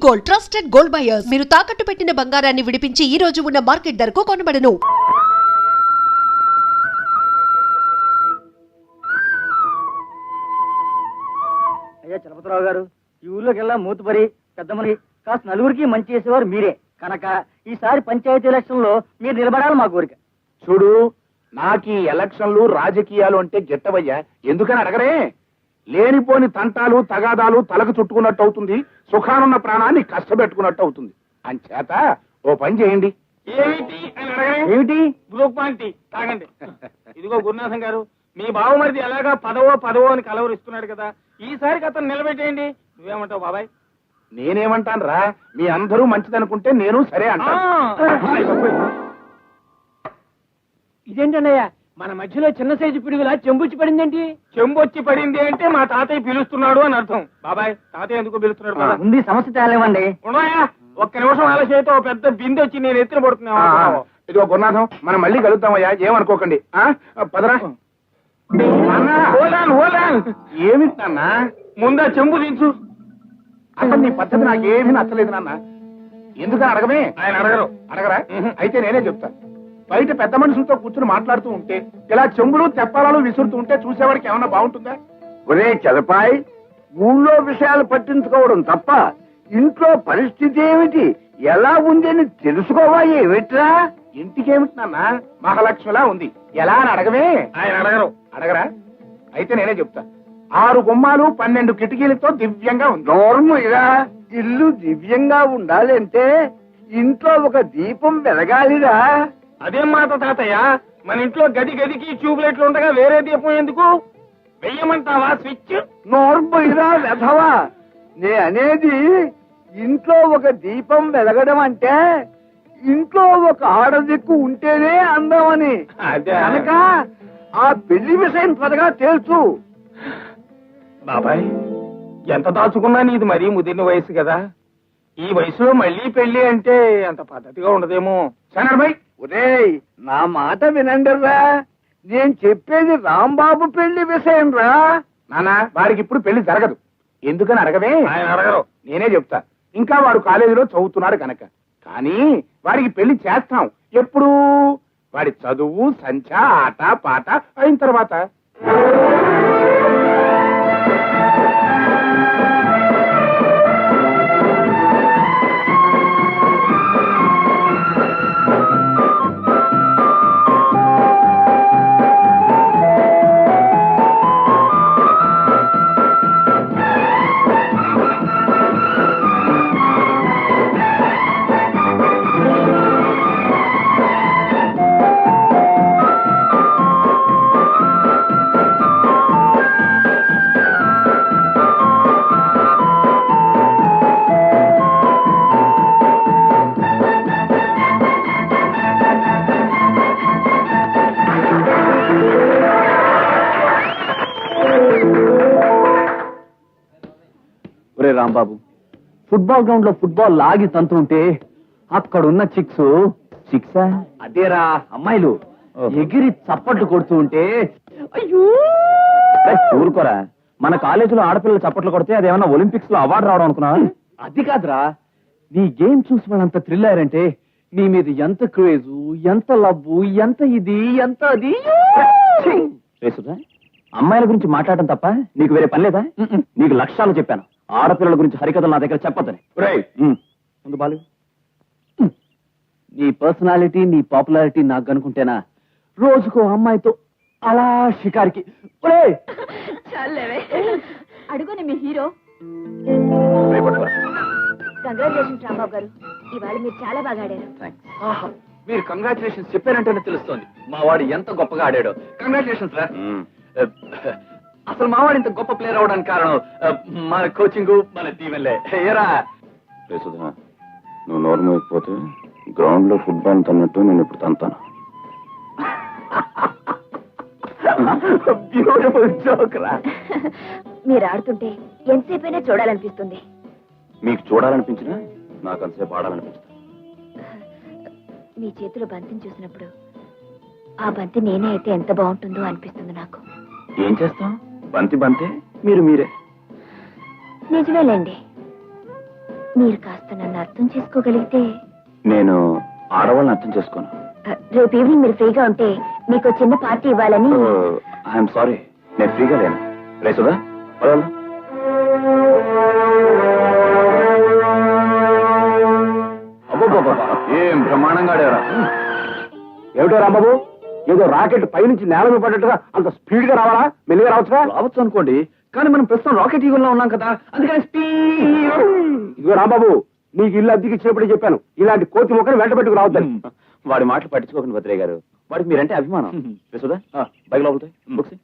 Gold, trusted gold buyers. మీరు తాకట్టు పెట్టిన బంగారాన్ని విడిపించి ఈ రోజు ఉన్న మార్కెట్ ధరకు కొనబడను. అయ్యా చలపతిరావు గారు, ఈ ఊళ్ళోకెల్లా మూతుపరి పెద్దమని కాస్త నలుగురికి మంచి చేసేవారు మీరే కనుక ఈసారి పంచాయతీ ఎలక్షన్ లో మీరు నిలబడాలి మా కోరిక. చూడు, నాకు ఈ ఎలక్షన్లు రాజకీయాలు అంటే గిట్టవయ్యా. ఎందుకని అడగరే? లేనిపోని తంటాలు తగాదాలు తలకు చుట్టుకున్నట్టు అవుతుంది, సుఖానున్న ప్రాణాన్ని కష్టపెట్టుకున్నట్టు అవుతుంది. అంచేత ఓ పని చేయండి. ఏమిటి అని అడగరే? ఏమిటి? గ్లూపాంటి తాగండి. ఇదిగో గురునాథం గారు, మీ బావమరిది ఎలాగా పదవో అని కలవరిస్తున్నాడు కదా, ఈసారికి అతను నిలబెట్టేయండి. నువ్వేమంటావు బాబాయ్? నేనేమంటాను రా, మీ అందరూ మంచిదనుకుంటే నేను సరే అంటాను. ఇదేంటన్నయ్యా, మన మధ్యలో చిన్న సైజు పిడుగులా చెంబుచ్చి పడిందేంటి? చెంబొచ్చి పడింది అంటే మా తాతయ్య పిలుస్తున్నాడు అని అర్థం. బాబాయ్, తాతయ్య ఎందుకు పిలుస్తున్నాడు కదా? ఉంది, సమస్య తేలేమండి. ఉన్నాయా? ఒక్క నిమిషం ఆలస్యతో పెద్ద బిందె వచ్చి నేను ఎత్తున పడుతున్నా. ఇదిగో గురునాథం, మనం మళ్ళీ కలుద్దామయ్యా, ఏమనుకోకండి. పదరా. ఏమిటి నాన్న? ముందా చెంబు దించు. అసలు నీ పద్ధతి నాకేమీ నచ్చలేదు నాన్న. ఎందుకని అడగమే? ఆయన అడగరు. అడగరా? అయితే నేనే చెప్తా. బయట పెద్ద మనుషులతో కూర్చుని మాట్లాడుతూ ఉంటే ఇలా చెంబులు తెప్పాలాలు విసురుతూ ఉంటే చూసేవాడికి ఏమన్నా బాగుంటుందా? ఒరే చలపాయ్, ఊళ్ళో విషయాలు పట్టించుకోవడం తప్ప ఇంట్లో పరిస్థితి ఏమిటి, ఎలా ఉంది అని తెలుసుకోవా? ఏమిట్రా? ఇంటికేమిటి నాన్న, మహాలక్ష్మిలా ఉంది, ఎలా అని అడగమే? ఆయన అడగరు. అడగరా? అయితే నేనే చెప్తా. 6 గుమ్మాలు 12 కిటికీలతో దివ్యంగా ఉంది. నోర్ముగా, ఇల్లు దివ్యంగా ఉండాలి అంటే ఇంట్లో ఒక దీపం వెలగాలిరా. అదేం మాట తాతయ్య, మన ఇంట్లో గదికి ట్యూబ్లైట్లు ఉండగా వేరే దీపం ఎందుకు? వెయ్యమంటావా స్విచ్? నోర్ముగా వెధవా, నే అనేది ఇంట్లో ఒక దీపం వెలగడం అంటే ఇంట్లో ఒక ఆడదిక్కు ఉంటేనే అందమని. కనుక ఆ పెళ్లి విషయం త్వరగా తెలుసు. బాబాయ్, ఎంత దాచుకున్నా నీది మరీ ముదిరిన వయసు కదా, ఈ వయసులో మళ్ళీ పెళ్లి అంటే అంత పద్ధతిగా ఉండదేమో. సనర్భయ్, ఒరేయ్, నా మాట వినండిరా, నేను చెప్పేది రాంబాబు పెళ్లి విషయం రా. నాన్న, వాడికి ఇప్పుడు పెళ్లి జరగదు. ఎందుకని అడగవే? ఆయన అడగరు. నేనే చెప్తా. ఇంకా వాడు కాలేజీలో చదువుతున్నాడు కనుక. కానీ వాడికి పెళ్లి చేస్తాం ఎప్పుడు? వాడి చదువు సంచ ఆట పాట అయిన తర్వాత. రాంబాబు, ఫుట్బాల్ గ్రౌండ్ లో ఫుట్బాల్ లాగి తంతుంటే అక్కడున్న చిక్సా అదేరా అమ్మాయిలు ఎగిరి చప్పట్లు కొడుతూ ఉంటే అయ్యో ఊరుకోరా. మన కాలేజీలో ఆడపిల్లలు చప్పట్లు కొడితే అదేమన్నా ఒలింపిక్స్ లో అవార్డు రావడం అనుకున్నా? అది కాదురా, నీ గేమ్ చూసి వాళ్ళంత థ్రిల్ అయ్యారంటే నీ మీద ఎంత క్రేజు, ఎంత లవ్వు, ఎంత ఇది, ఎంత అది. అమ్మాయిల గురించి మాట్లాడటం తప్ప నీకు వేరే పని లేదా? నీకు లక్ష్యాలు చెప్పాను, ఆడపిల్లల గురించి హరికథలు నా దగ్గర చెప్పొద్దని. ముందు బాలు, నీ పర్సనాలిటీ నీ పాపులారిటీ నాకు కనుకుంటేనా రోజుకో అమ్మాయితో అలా షికారికి. అడుగుని మీ హీరో. కంగ్రాచులేషన్స్ రాంబాబు గారు, ఇవాళ మీరు చాలా బాగా ఆడారు. మీరు కంగ్రాచులేషన్స్ చెప్పారంటేనే తెలుస్తోంది మా వాడు ఎంత గొప్పగా ఆడాడో. కంగ్రాచులేషన్స్ రా. అసలు మావాడు ఇంత గొప్ప ప్లేయర్ అవడానికి కారణం మన కోచింగ్, మన దీవెనలే. ఏరా సుధా, నువ్వు నోరు మోయకపోతే గ్రౌండ్ లో ఫుట్బాల్ తన్నట్టు నేను ఇప్పుడు తంతాను. బ్యూటిఫుల్ జోక్ రా. మీరు ఆడుతుంటే ఎంతసేపైనా చూడాలనిపిస్తుంది. మీకు చూడాలనిపించినా నాకు అంతసేపు ఆడాలనిపిస్తుంది. మీ చేతిలో బంతిని చూసినప్పుడు ఆ బంతి నేనే అయితే ఎంత బాగుంటుందో అనిపిస్తుంది నాకు. ఏం చేస్తాం? బంతి బంతే, మీరు మీరే. నిజమేలేండి, మీరు కాస్త నన్ను అర్థం చేసుకోగలిగితే. నేను ఆడవాళ్ళని అర్థం చేసుకోను. రేపు ఈవినింగ్ మీరు ఫ్రీగా ఉంటే మీకు చిన్న పార్టీ ఇవ్వాలని. ఐఎమ్ సారీ, నేను ఫ్రీగా లేను. రేసుదా ఏం బ్రహ్మాండంగా ఆడారా. ఏమిటో రాంబాబు, ఏదో రాకెట్ పైనుంచి నేల మీద పడ్డట్టుగా అంత స్పీడ్ గా రావాలా? మెల్లిగా రావచ్చుగా? రావచ్చు అనుకోండి, కానీ మనం ప్రస్తుతం రాకెట్ యుగంలో ఉన్నాం కదా, అందుకని స్పీడ్. ఇదిగో రాంబాబు, నీకు ఇల్లు అద్దెకి ఇచ్చినప్పుడే చెప్పాను, ఇలాంటి కోతి మొక్కలు వెంట పెట్టుకు రావద్దని. వాడి మాటలు పట్టించుకోకండి భద్రయ్య గారు, వాడికి మీరంటే అభిమానం. రేసుదా బైక్ లోపలితే బుక్స్.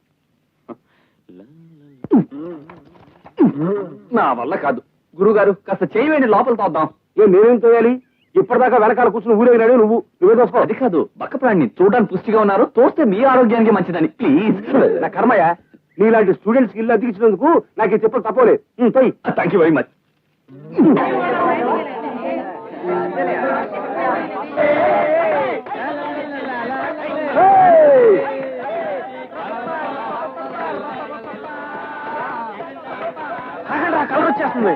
నా వల్ల కాదు గురుగారు, కాస్త చేయవేండి, లోపల తోద్దాం. నేనేం తోయాలి? ఇప్పటిదాకా వెనకాల కూర్చుని ఊరేగినాడు నువ్వే తోసుకో. అది కాదు, బక్క ప్రాణిని చూడడానికి పుష్టిగా ఉన్నారు, తోస్తే మీ ఆరోగ్యానికి మంచిదని. ప్లీజ్. నా కర్మయ్య, నీలాంటి స్టూడెంట్స్ కి ఇల్లు అద్దెకిచ్చినందుకు నాకు చెప్పలు తప్పలే. Thank you very much. Colour వచ్చేస్తుంది.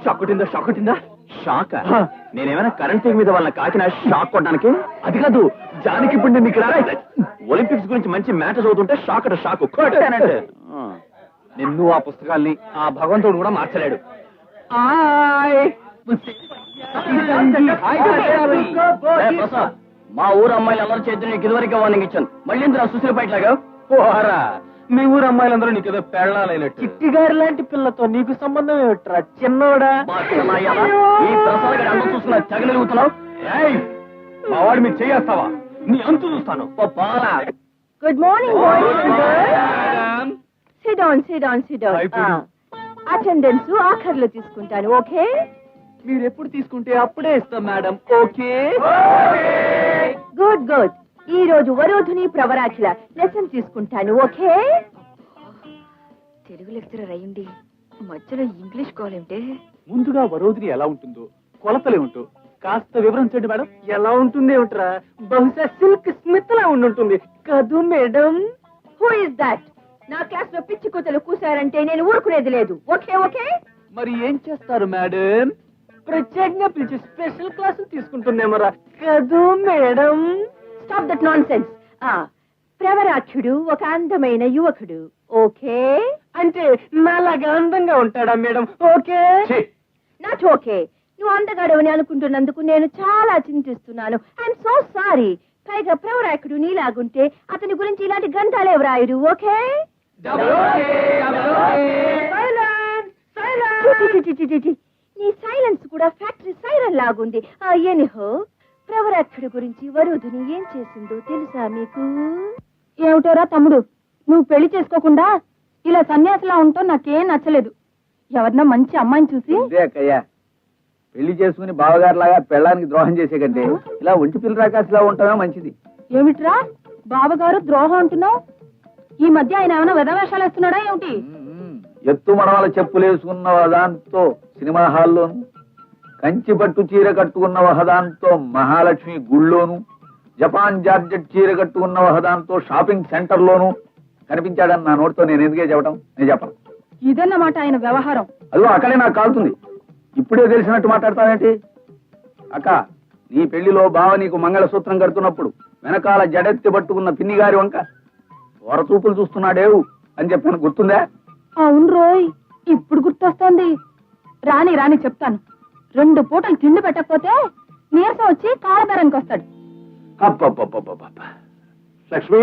షాక్ కొట్టిందా? షాక్? నేనేమైనా కరెంట్ తీగ మీద వాళ్ళని కాకినా షాక్ కొట్టడానికి? అది కాదు, జానికి ఇప్పుడు నేను ఇక్కడ ఒలింపిక్స్ గురించి మంచి మ్యాచెస్ అవుతుంటే షాక్ అట షాక్ కొట్టానంటే. నిన్ను ఆ పుస్తకాల్ని ఆ భగవంతుడు కూడా మార్చలేడు. మా ఊరు అమ్మాయిలు అందరూ చేతులు నీకు ఇదివరకే వార్నింగ్ ఇచ్చాను, మళ్ళీ ఇందులో సుశీల పైట్లాగా. పోరా, మీ ఊరు అమ్మాయిలందరూ నీకు ఏదో పెళ్ళాలైనట్టు. చిట్టి గారి లాంటి పిల్లతో నీకు సంబంధం ఏమిట్రా చిన్నోడా? ఈ ప్రసాద్ అందరూ చూస్తున్నా తగలుగుతున్నావు. మా వాడు మీరు చేస్తావా? నీ అంతు చూస్తాను. Good morning. Sit down. Attendance ఆఖర్లో తీసుకుంటాను, ఓకే? మీరు ఎప్పుడు తీసుకుంటే అప్పుడే ఇస్తాం మేడం. ఓకే. గుడ్. ఈ రోజు వరోధుని ప్రవరాఖిల లెసన్ తీసుకుంటాను, ఓకే? తెలుగు లెక్చరర్ అయ్యింది మధ్యలో ఇంగ్లీష్ కాలేంటే. ముందుగా వరోధిని ఎలా ఉంటుందో కొలతలేమిటో కాస్త వివరించండి మేడం. ఎలా ఉంటుంది ఏమిట్రా? బహుశా సిల్క్ స్మిత్ లా ఉండుంటుంది కదూ మేడం. Who is that? నా క్లాస్ లో పిచ్చి కూతలు కూసారంటే నేను ఊరుకునేది లేదు, ఓకే? మరి ఏం చేస్తారు మేడం? ప్రత్యేకంగా పిలిచి స్పెషల్ క్లాసులు తీసుకుంటుందేమరా కదూ madam. Stop that nonsense. ప్రవరాఖ్యుడు ఒక అందమైన యువకుడు, ఓకే? అంటే నాలాగా అందంగా ఉంటాడా మేడం? ఓకే. Not okay. నువ్వు అందగాడవని అనుకుంటున్నందుకు నేను చాలా చింతిస్తున్నాను. I'm so sorry. పైగా ప్రవరాఖ్యుడు నీలాగుంటే అతని గురించి ఇలాంటి గ్రంథాలే వ్రాయుడు, ఓకే? నీ సైలెన్స్ కూడా ఫ్యాక్టరీ సైరన్ లాగుంది. ఎనిహో, ప్రవరాఖ్యుడి గురించి వరుధుని ఏం చేసిందో తెలుసా మీకు? ఏమిటోరా తమ్ముడు, నువ్వు పెళ్లి చేసుకోకుండా ఇలా సన్యాసిలా ఉంటావు నాకేం నచ్చలేదు. ఎవరినో మంచి అమ్మాయిని చూసి అక్కయ్య పెళ్లి చేసుకుని బావగారులాగా పెళ్ళానికి ద్రోహం చేసే కంటే ఇలా ఒంటి పిల్ల రాకాసిలా ఉంటామే మంచిది. ఏమిట్రా బావగారు ద్రోహం అంటున్నావు? ఈ మధ్య ఆయన ఏమైనా వెధవేషాలు వేస్తున్నాడా ఏమిటి? ఎత్తు మడవల చెప్పులు వేసుకున్న వదాంతో సినిమా హాల్లోను, కంచి పట్టు చీర కట్టుకున్న వహదాంతో మహాలక్ష్మి గుళ్ళోను, జపాన్ జార్జెట్ చీర కట్టుకున్న వహదాంతో షాపింగ్ సెంటర్ లోను కనిపించాడని నా నోటితో నేను ఎందుకే చెప్పడం? నేను చెప్పను. ఇదన్నమాట ఆయన వ్యవహారం. అదిగో అక్కడే నాకు కాలుతుంది. ఇప్పుడే తెలిసినట్టు మాట్లాడతావేంటి? అక్క, నీ పెళ్లిలో బావ నీకు మంగళసూత్రం కడుతున్నప్పుడు వెనకాల జడెత్తి పట్టుకున్న పిన్ని గారి వంక వరచూపులు చూస్తున్నాడేవు అని చెప్పాను, గుర్తుందా? అవును రోయ్, ఇప్పుడు గుర్తొస్తోంది. రాని చెప్తాను. 2 పూటలు తిండి పెట్టకపోతే నీరసం వచ్చి కాలబేరానికి వస్తాడు. లక్ష్మి,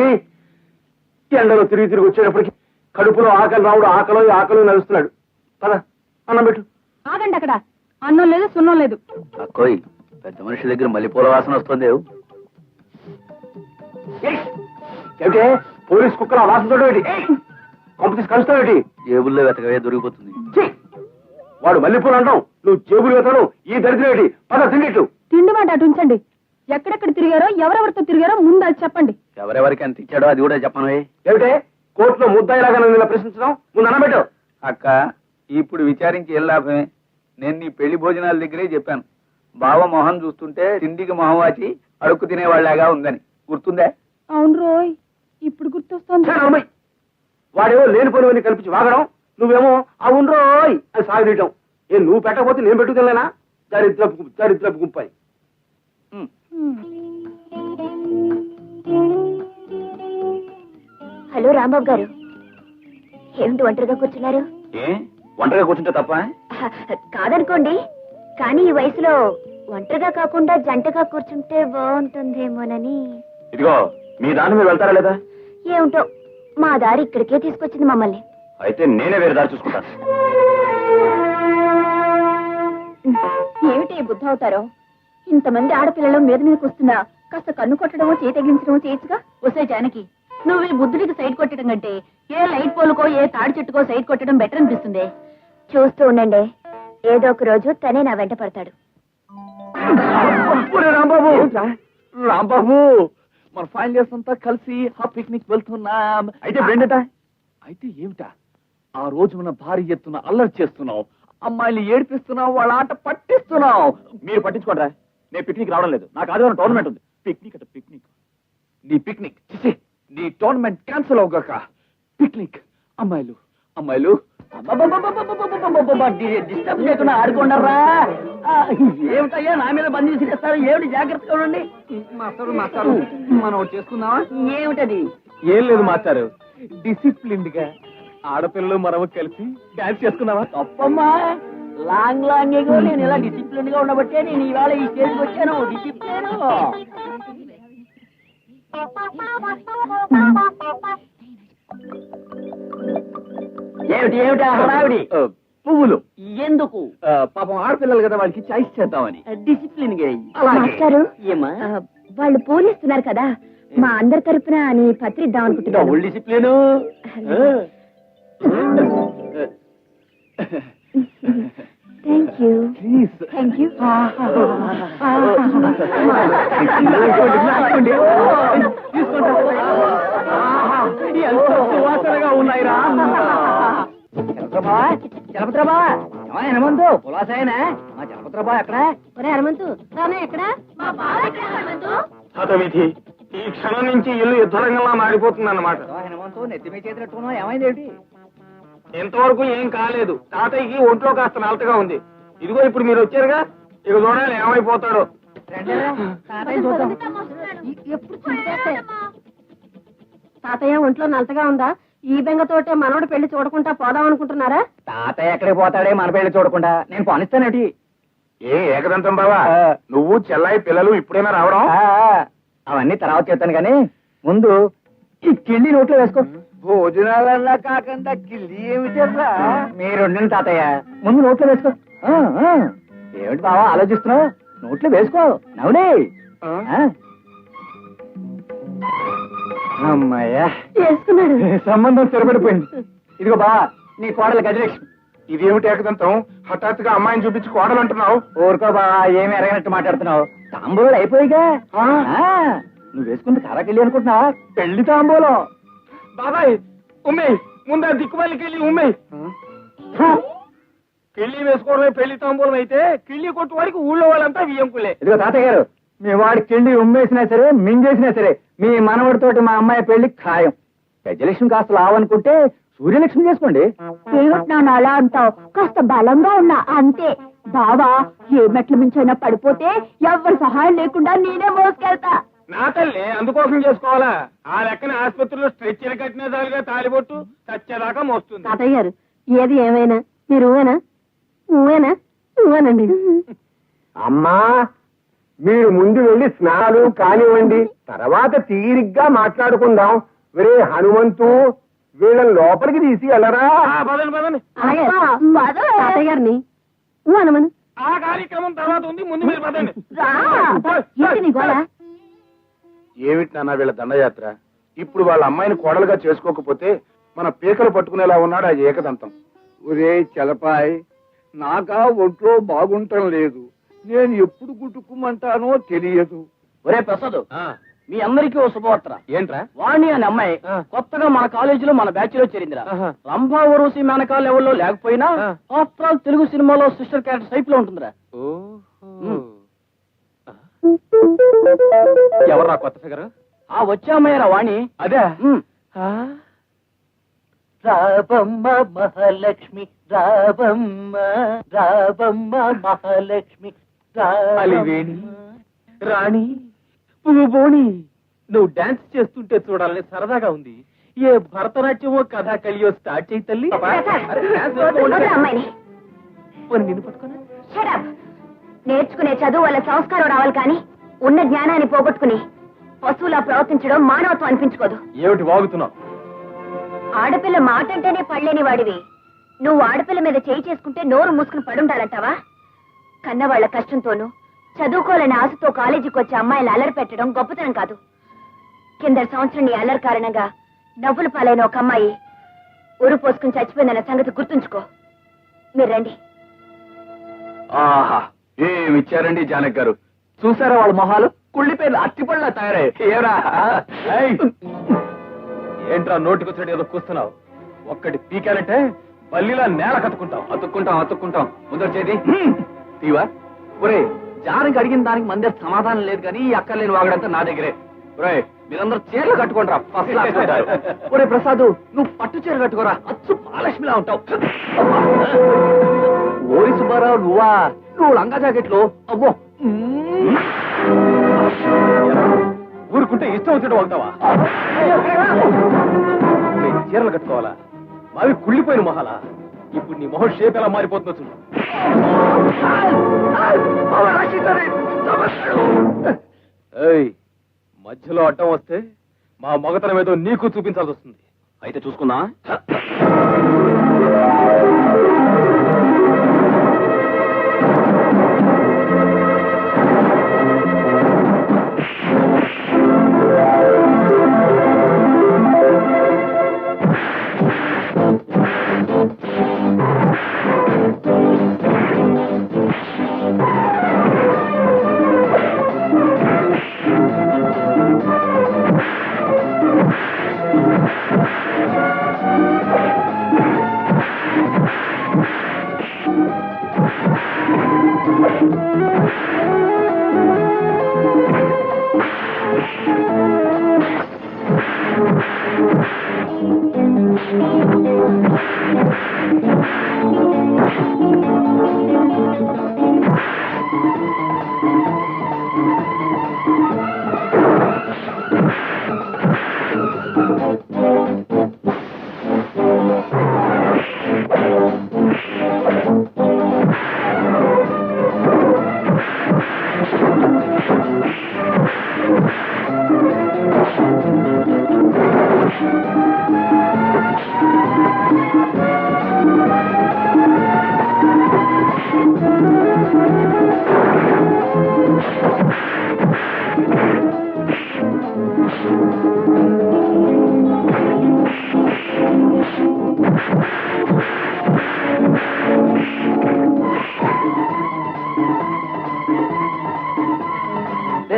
ఎండలో తిరిగి వచ్చేటప్పటికి కడుపులో ఆకలి రావుడు ఆకలో నడుస్తున్నాడు. పద, అన్నం పెట్టు. ఆగండి అక్కడ, అన్నం లేదు సున్నం లేదు. అక్కోయ్, పెద్ద మనిషి దగ్గర మల్లెపూల వాసన వస్తుంది. ఏమిటే పోలీస్ కుక్కల వాసన చూడేటి? కంపెనీస్ కలుస్తావేటి? జేబుల్లో వెతకవే దొరికిపోతుంది. వాడు మల్లెపూలు అంటాం, నువ్వు జేబులు వెతడం ఈ దరిద్రం ఏంటి? పద తిండిట్లు. తిండి మాట అటు ఉంచండి. ఎక్కడెక్కడ తిరిగారో ఎవరెవరితో తిరిగారో ముందు అది చెప్పండి. ఎవరెవరికి ఎంత ఇచ్చాడో అది కూడా చెప్పను. ఏమిటే కోర్టులో ముద్దాయిలాగా నన్ను ఇలా ప్రశ్నించడం? ముందు అన్నబెట్టు. అక్క, ఇప్పుడు విచారించి ఏం లాభమే? నేను నీ పెళ్లి భోజనాల దగ్గరే చెప్పాను, బావ మొహం చూస్తుంటే తిండికి మొహం వాచి అడుక్కు తినేవాళ్ళగా ఉందని గుర్తుందే? అవును రోయ్, ఇప్పుడు గుర్తొస్తుంది. వాడేమో లేని పని కల్పించి వాగడం, నువ్వేమో అవును రోయ్ అని సాగదీయటం. నువ్వు పెట్టకపోతే నేను పెట్టుకెళ్ళానా? దరిద్రపు గుంపాయి. హలో రాంబాబు గారు, ఏమిటి ఒంటరిగా కూర్చున్నారు? ఒంటరిగా కూర్చుంటే తప్ప? కాదనుకోండి, కానీ ఈ వయసులో ఒంటరిగా కాకుండా జంటగా కూర్చుంటే బాగుంటుందేమోనని. ఇదిగో మీ దాన్ని మీరు వెళ్తారా లేదా? ఏమిటో మా దారి ఇక్కడికే తీసుకొచ్చింది మమ్మల్ని. అయితే నేనే వేరే దారి చూసుకుంటాను. ఏమిటి బుద్ధ అవుతారో? ఇంతమంది ఆడపిల్లలు మీద మీదకి వస్తున్నా కాస్త కన్ను కొట్టడమో చేతగించడమో చేయొచ్చుగా. వసే జానకి, నువ్వు ఈ బుద్ధుడికి సైడ్ కొట్టడం కంటే ఏ లైట్ పోలుకో ఏ తాడి చెట్టుకో సైడ్ కొట్టడం బెటర్ అనిపిస్తుంది. చూస్తూ ఉండండి, ఏదో ఒక రోజు తనే నా వెంట పడతాడు. రాంబాబు, రాంబాబు, మన ఫైనల్ ఇయర్స్ అంతా కలిసి ఆ పిక్నిక్ వెళ్తున్నాం. అయితే బ్రెండట అయితే ఏమిటా? ఆ రోజు మన భారీ ఎత్తున అల్లరి చేస్తున్నావు, అమ్మాయిని ఏడిపిస్తున్నావు, వాళ్ళ ఆట పట్టిస్తున్నావు. మీరు పట్టించుకోండి, నేను పిక్నిక్ రావడం లేదు. నాకు ఆదివారం టోర్నమెంట్ ఉంది. పిక్నిక్ అంటే పిక్నిక్, నీ పిక్నిక్ చిచి, నీ టోర్నమెంట్ క్యాన్సిల్ అవగాక. పిక్నిక్ అమ్మాయిలు అమ్మాయిలు డిస్టర్బ్ చేయకుండా ఆడుకోండరా. ఏమిటయ్యా నా మీద బంద్ చేస్తారు? ఏమిటి? జాగ్రత్తగా ఉండండి. మాస్టారు మనం చేసుకుందామా? ఏమిటది? ఏం లేదు మాస్టారు, డిసిప్లిన్ గా ఆడపిల్లలు మనము కలిసి డాన్స్ చేసుకున్నావా? తప్పమ్మా, లాంగ్ లాంగ్ ఏగో నేను ఇలా డిసిప్లిన్ గా ఉండబట్టే నేను ఇవాళ ఈ స్టేజ్కి వచ్చాను. డిసిప్లిన్ ఏమిటి ఏమిటా హడావిడి? పువ్వులు ఎందుకు? పాపం ఆడపిల్లలు కదా, వాళ్ళకి చాయిస్ చేద్దామని. డిసిప్లిన్ గా. మాస్టారు, ఏమా వాళ్ళు పూలిస్తున్నారు కదా, మా అందరి తరపున నీ పత్రి ఇద్దాం అనుకుంటున్నాను. Double discipline. Thank you. Thank you. ఎంత సువాసనగా ఉన్నాయిరా. చలపత్రబా హనుమంతు పులాసాయనా? మా చలపత్రబా ఎక్కడ? హనుమంతు రానే ఎక్కడ? హతవిధి, ఈ క్షణం నుంచి ఇల్లు యుద్ధరంగంలా మారిపోతుందన్నమాట. హనుమంతు నెత్తి మీద చేతులెట్టుకున్నావు, ఏమైంది? ఏమిటి? ఇంతవరకు ఏం కాలేదు. తాతయ్యకి ఒంట్లో కాస్త నలతగా ఉంది. ఇదిగో ఇప్పుడు మీరు వచ్చారుగా, ఇక చూడాలి ఏమైపోతాడో. తాతయ్య ఒంట్లో నలతగా ఉందా? ఈ బెంగతోటే మనోడు పెళ్లి చూడకుండా పోదాం అనుకుంటున్నారా? తాతయ్య ఎక్కడికి పోతాడే మన పెళ్లి చూడకుండా? నేను పోనిస్తానేటి. ఏకదంతం బావా, నువ్వు చెల్లాయి పిల్లలు ఇప్పుడైనా రావడం? అవన్నీ తర్వాత చెప్తాను కానీ ముందు ఈ కిళ్ళి నోట్లో వేసుకో. భోజనాలన్నా కాకుండా కిళ్ళి ఏమిటా? మీరుండండి తాతయ్య, ముందు నోట్లో వేసుకో. ఏమిటి బావా ఆలోచిస్తున్నావు? నోట్లో వేసుకో. నవ్వుడే. అమ్మాయ్యా, చేసుకున్నాడు. సంబంధం స్థిరపడిపోయింది. ఇదిగో బా, నీ కోడలు గజలక్ష్మి. ఇదేమిటి ఏకదంతం, హఠాత్తుగా అమ్మాయిని చూపించి కోడలు అంటున్నావు? ఊరుకో బా, ఏమి ఎరగనట్టు మాట్లాడుతున్నావు. తాంబూలాలు అయిపోయిగా. నువ్వు వేసుకుంది కారాకెళ్ళి అనుకుంటున్నా? పెళ్లి తాంబూలం. బాబాయ్ ఉమ్మే, ముందా దిక్కుమల్లికి వెళ్ళి ఉమ్మే. కిళ్ళి వేసుకోవడమే పెళ్లి తాంబూలం అయితే, కిళ్ళి కొట్టు వారికి ఊళ్ళో వాళ్ళంతా వియ్యంకులే. ఇదిగో తాతయ్య గారు, మీ వాడికి కిళ్ళి ఉమ్మేసినా సరే మింగేసినా సరే మీ మనవడితోటి మా అమ్మాయి పెళ్లి ఖాయం. గజలక్ష్మి కాస్త లావనుకుంటే సూర్యలక్ష్మి చేసుకోండి. ఏమిటి అలా అంటావు? కాస్త బలంగా ఉన్నా అంతే. బావా ఏ మెట్ల మించైనా పడిపోతే ఎవరి సహాయం లేకుండా నేనే మోసుకెళ్తా. నా తల్లి అందుకోసం చేసుకోవాలా? ఆ లెక్కన ఆసుపత్రిలో స్ట్రెచ్చర్ కట్టిన దానిగా తాలిబొట్టు చచ్చేదాకా మోస్తుంది. తాతయ్య గారు, ఏది ఏమైనా మీరు ఊవేనా? ఊవేనా? ఊవేనండి. అమ్మా, మీరు ముందు వెళ్ళి స్నానాలు కానివ్వండి, తర్వాత తీరిగ్గా మాట్లాడుకుందాం. వేరే హనుమంతు, వీళ్ళని లోపలికి తీసి వెళ్ళరా. పదండి పదండి. తాతయ్య గారిని హనుమన్ ఆ కార్యక్రమం తర్వాత ఉంది, ముందు మీరు పదండి. ఏమిటి నాన్న వీళ్ళ దండయాత్ర? ఇప్పుడు వాళ్ళ అమ్మాయిని కోడలుగా చేసుకోకపోతే మన పీకలు పట్టుకునేలా ఉన్నాడు ఆ ఏకదంతం. ఒరే చలపాయ్, నాకా ఒంట్లో బాగుంటం లేదు. నేను ఎప్పుడు గుట్టుకుమంటానో తెలియదు. ఒరే ప్రసాద్, మీ అందరికీ ఓ శుభవార్త. ఏంట్రా? వాణి అనే అమ్మాయి కొత్తగా మన కాలేజీలో మన బ్యాచ్ లో చేరిందిరా. రంభా ఊరుసి మేనకా లెవెల్లో లేకపోయినా ఆఫ్టర్ ఆల్ తెలుగు సినిమాలో సిస్టర్ క్యారెక్టర్ టైప్ లో ఉంటుందిరా. ఎవర్రా కొత్త ఫిగర్? వచ్చామయ్యారా వాణి. అదే రాబమ్మ మహాలక్ష్మి రాబమ్మ రాబమ్మ మహాలక్ష్మి అలివేణి రాణి పువ్వు బోణి. నువ్వు డాన్స్ చేస్తుంటే చూడాలని సరదాగా ఉంది. ఏ భరతనాట్యమో కథాకళియో స్టార్ట్ చేయి తల్లి. అమ్మాయిని నిన్ను పట్టుకున్నా నేర్చుకునే చదువు వల్ల సంస్కారం రావాలి కానీ ఉన్న జ్ఞానాన్ని పోగొట్టుకుని పశువులా ప్రవర్తించడం మానవత్వం అనిపించుకోదు. ఏమిటి వాగుతున్నావు? ఆడపిల్ల మాట అంటేనే పడలేని వాడివి నువ్వు ఆడపిల్ల మీద చేయి చేసుకుంటే నోరు మూసుకుని పడుండాలంటావా? కన్నవాళ్ల కష్టంతోనూ చదువుకోవాలని ఆశతో కాలేజీకి వచ్చే అమ్మాయిలు అల్లరి పెట్టడం గొప్పతనం కాదు. కింద సంవత్సరం నీ అల్లరి కారణంగా నవ్వుల పాలైన ఒక అమ్మాయి ఊరు పోసుకుని చచ్చిపోయిందన్న సంగతి గుర్తుంచుకో. మీరు రండి. ఆహా ఏమిచ్చారండి జానక్ గారు. చూసారా వాళ్ళ మొహాలు కుళ్ళిపోయిన అట్టిపళ్ళ తయారయ్యేరా. ఏంట్రా నోటికొచ్చినట్టు ఏదో కూస్తున్నావు? ఒక్కటి పీకాలంటే బల్లిలా నేల కట్టుకుంటాం. అతుక్కుంటాం ముందర చేది తీవా. ఒరే జానకి అడిగిన దానికి మన దగ్గర సమాధానం లేదు కానీ ఈ అక్కర్లేని వాగడంతా నా దగ్గరే. ఒరే మీరందరూ చీరలు కట్టుకుంటారా ఫస్ట్ క్లాస్ ఉంటారు. ఒరే ప్రసాద్ నువ్వు పట్టు చీర కట్టుకోరా అచ్చు మహాలక్ష్మిలా ఉంటావు. ఓరి సుబ్బారావు నువ్వు లంగా జాకెట్లో అమ్మో ఊరుకుంటే ఇష్టం వచ్చినట్టు వాగుతావా? చీరలు కట్టుకోవాలా? మావి కుళ్ళిపోయిన మొహాలా? ఇప్పుడు నీ మొహం షేప్ ఎలా మారిపోతుందో చూడు. మధ్యలో అడ్డం వస్తే మా మగతనం ఏదో నీకు చూపించాల్సి వస్తుంది. అయితే చూసుకుందా?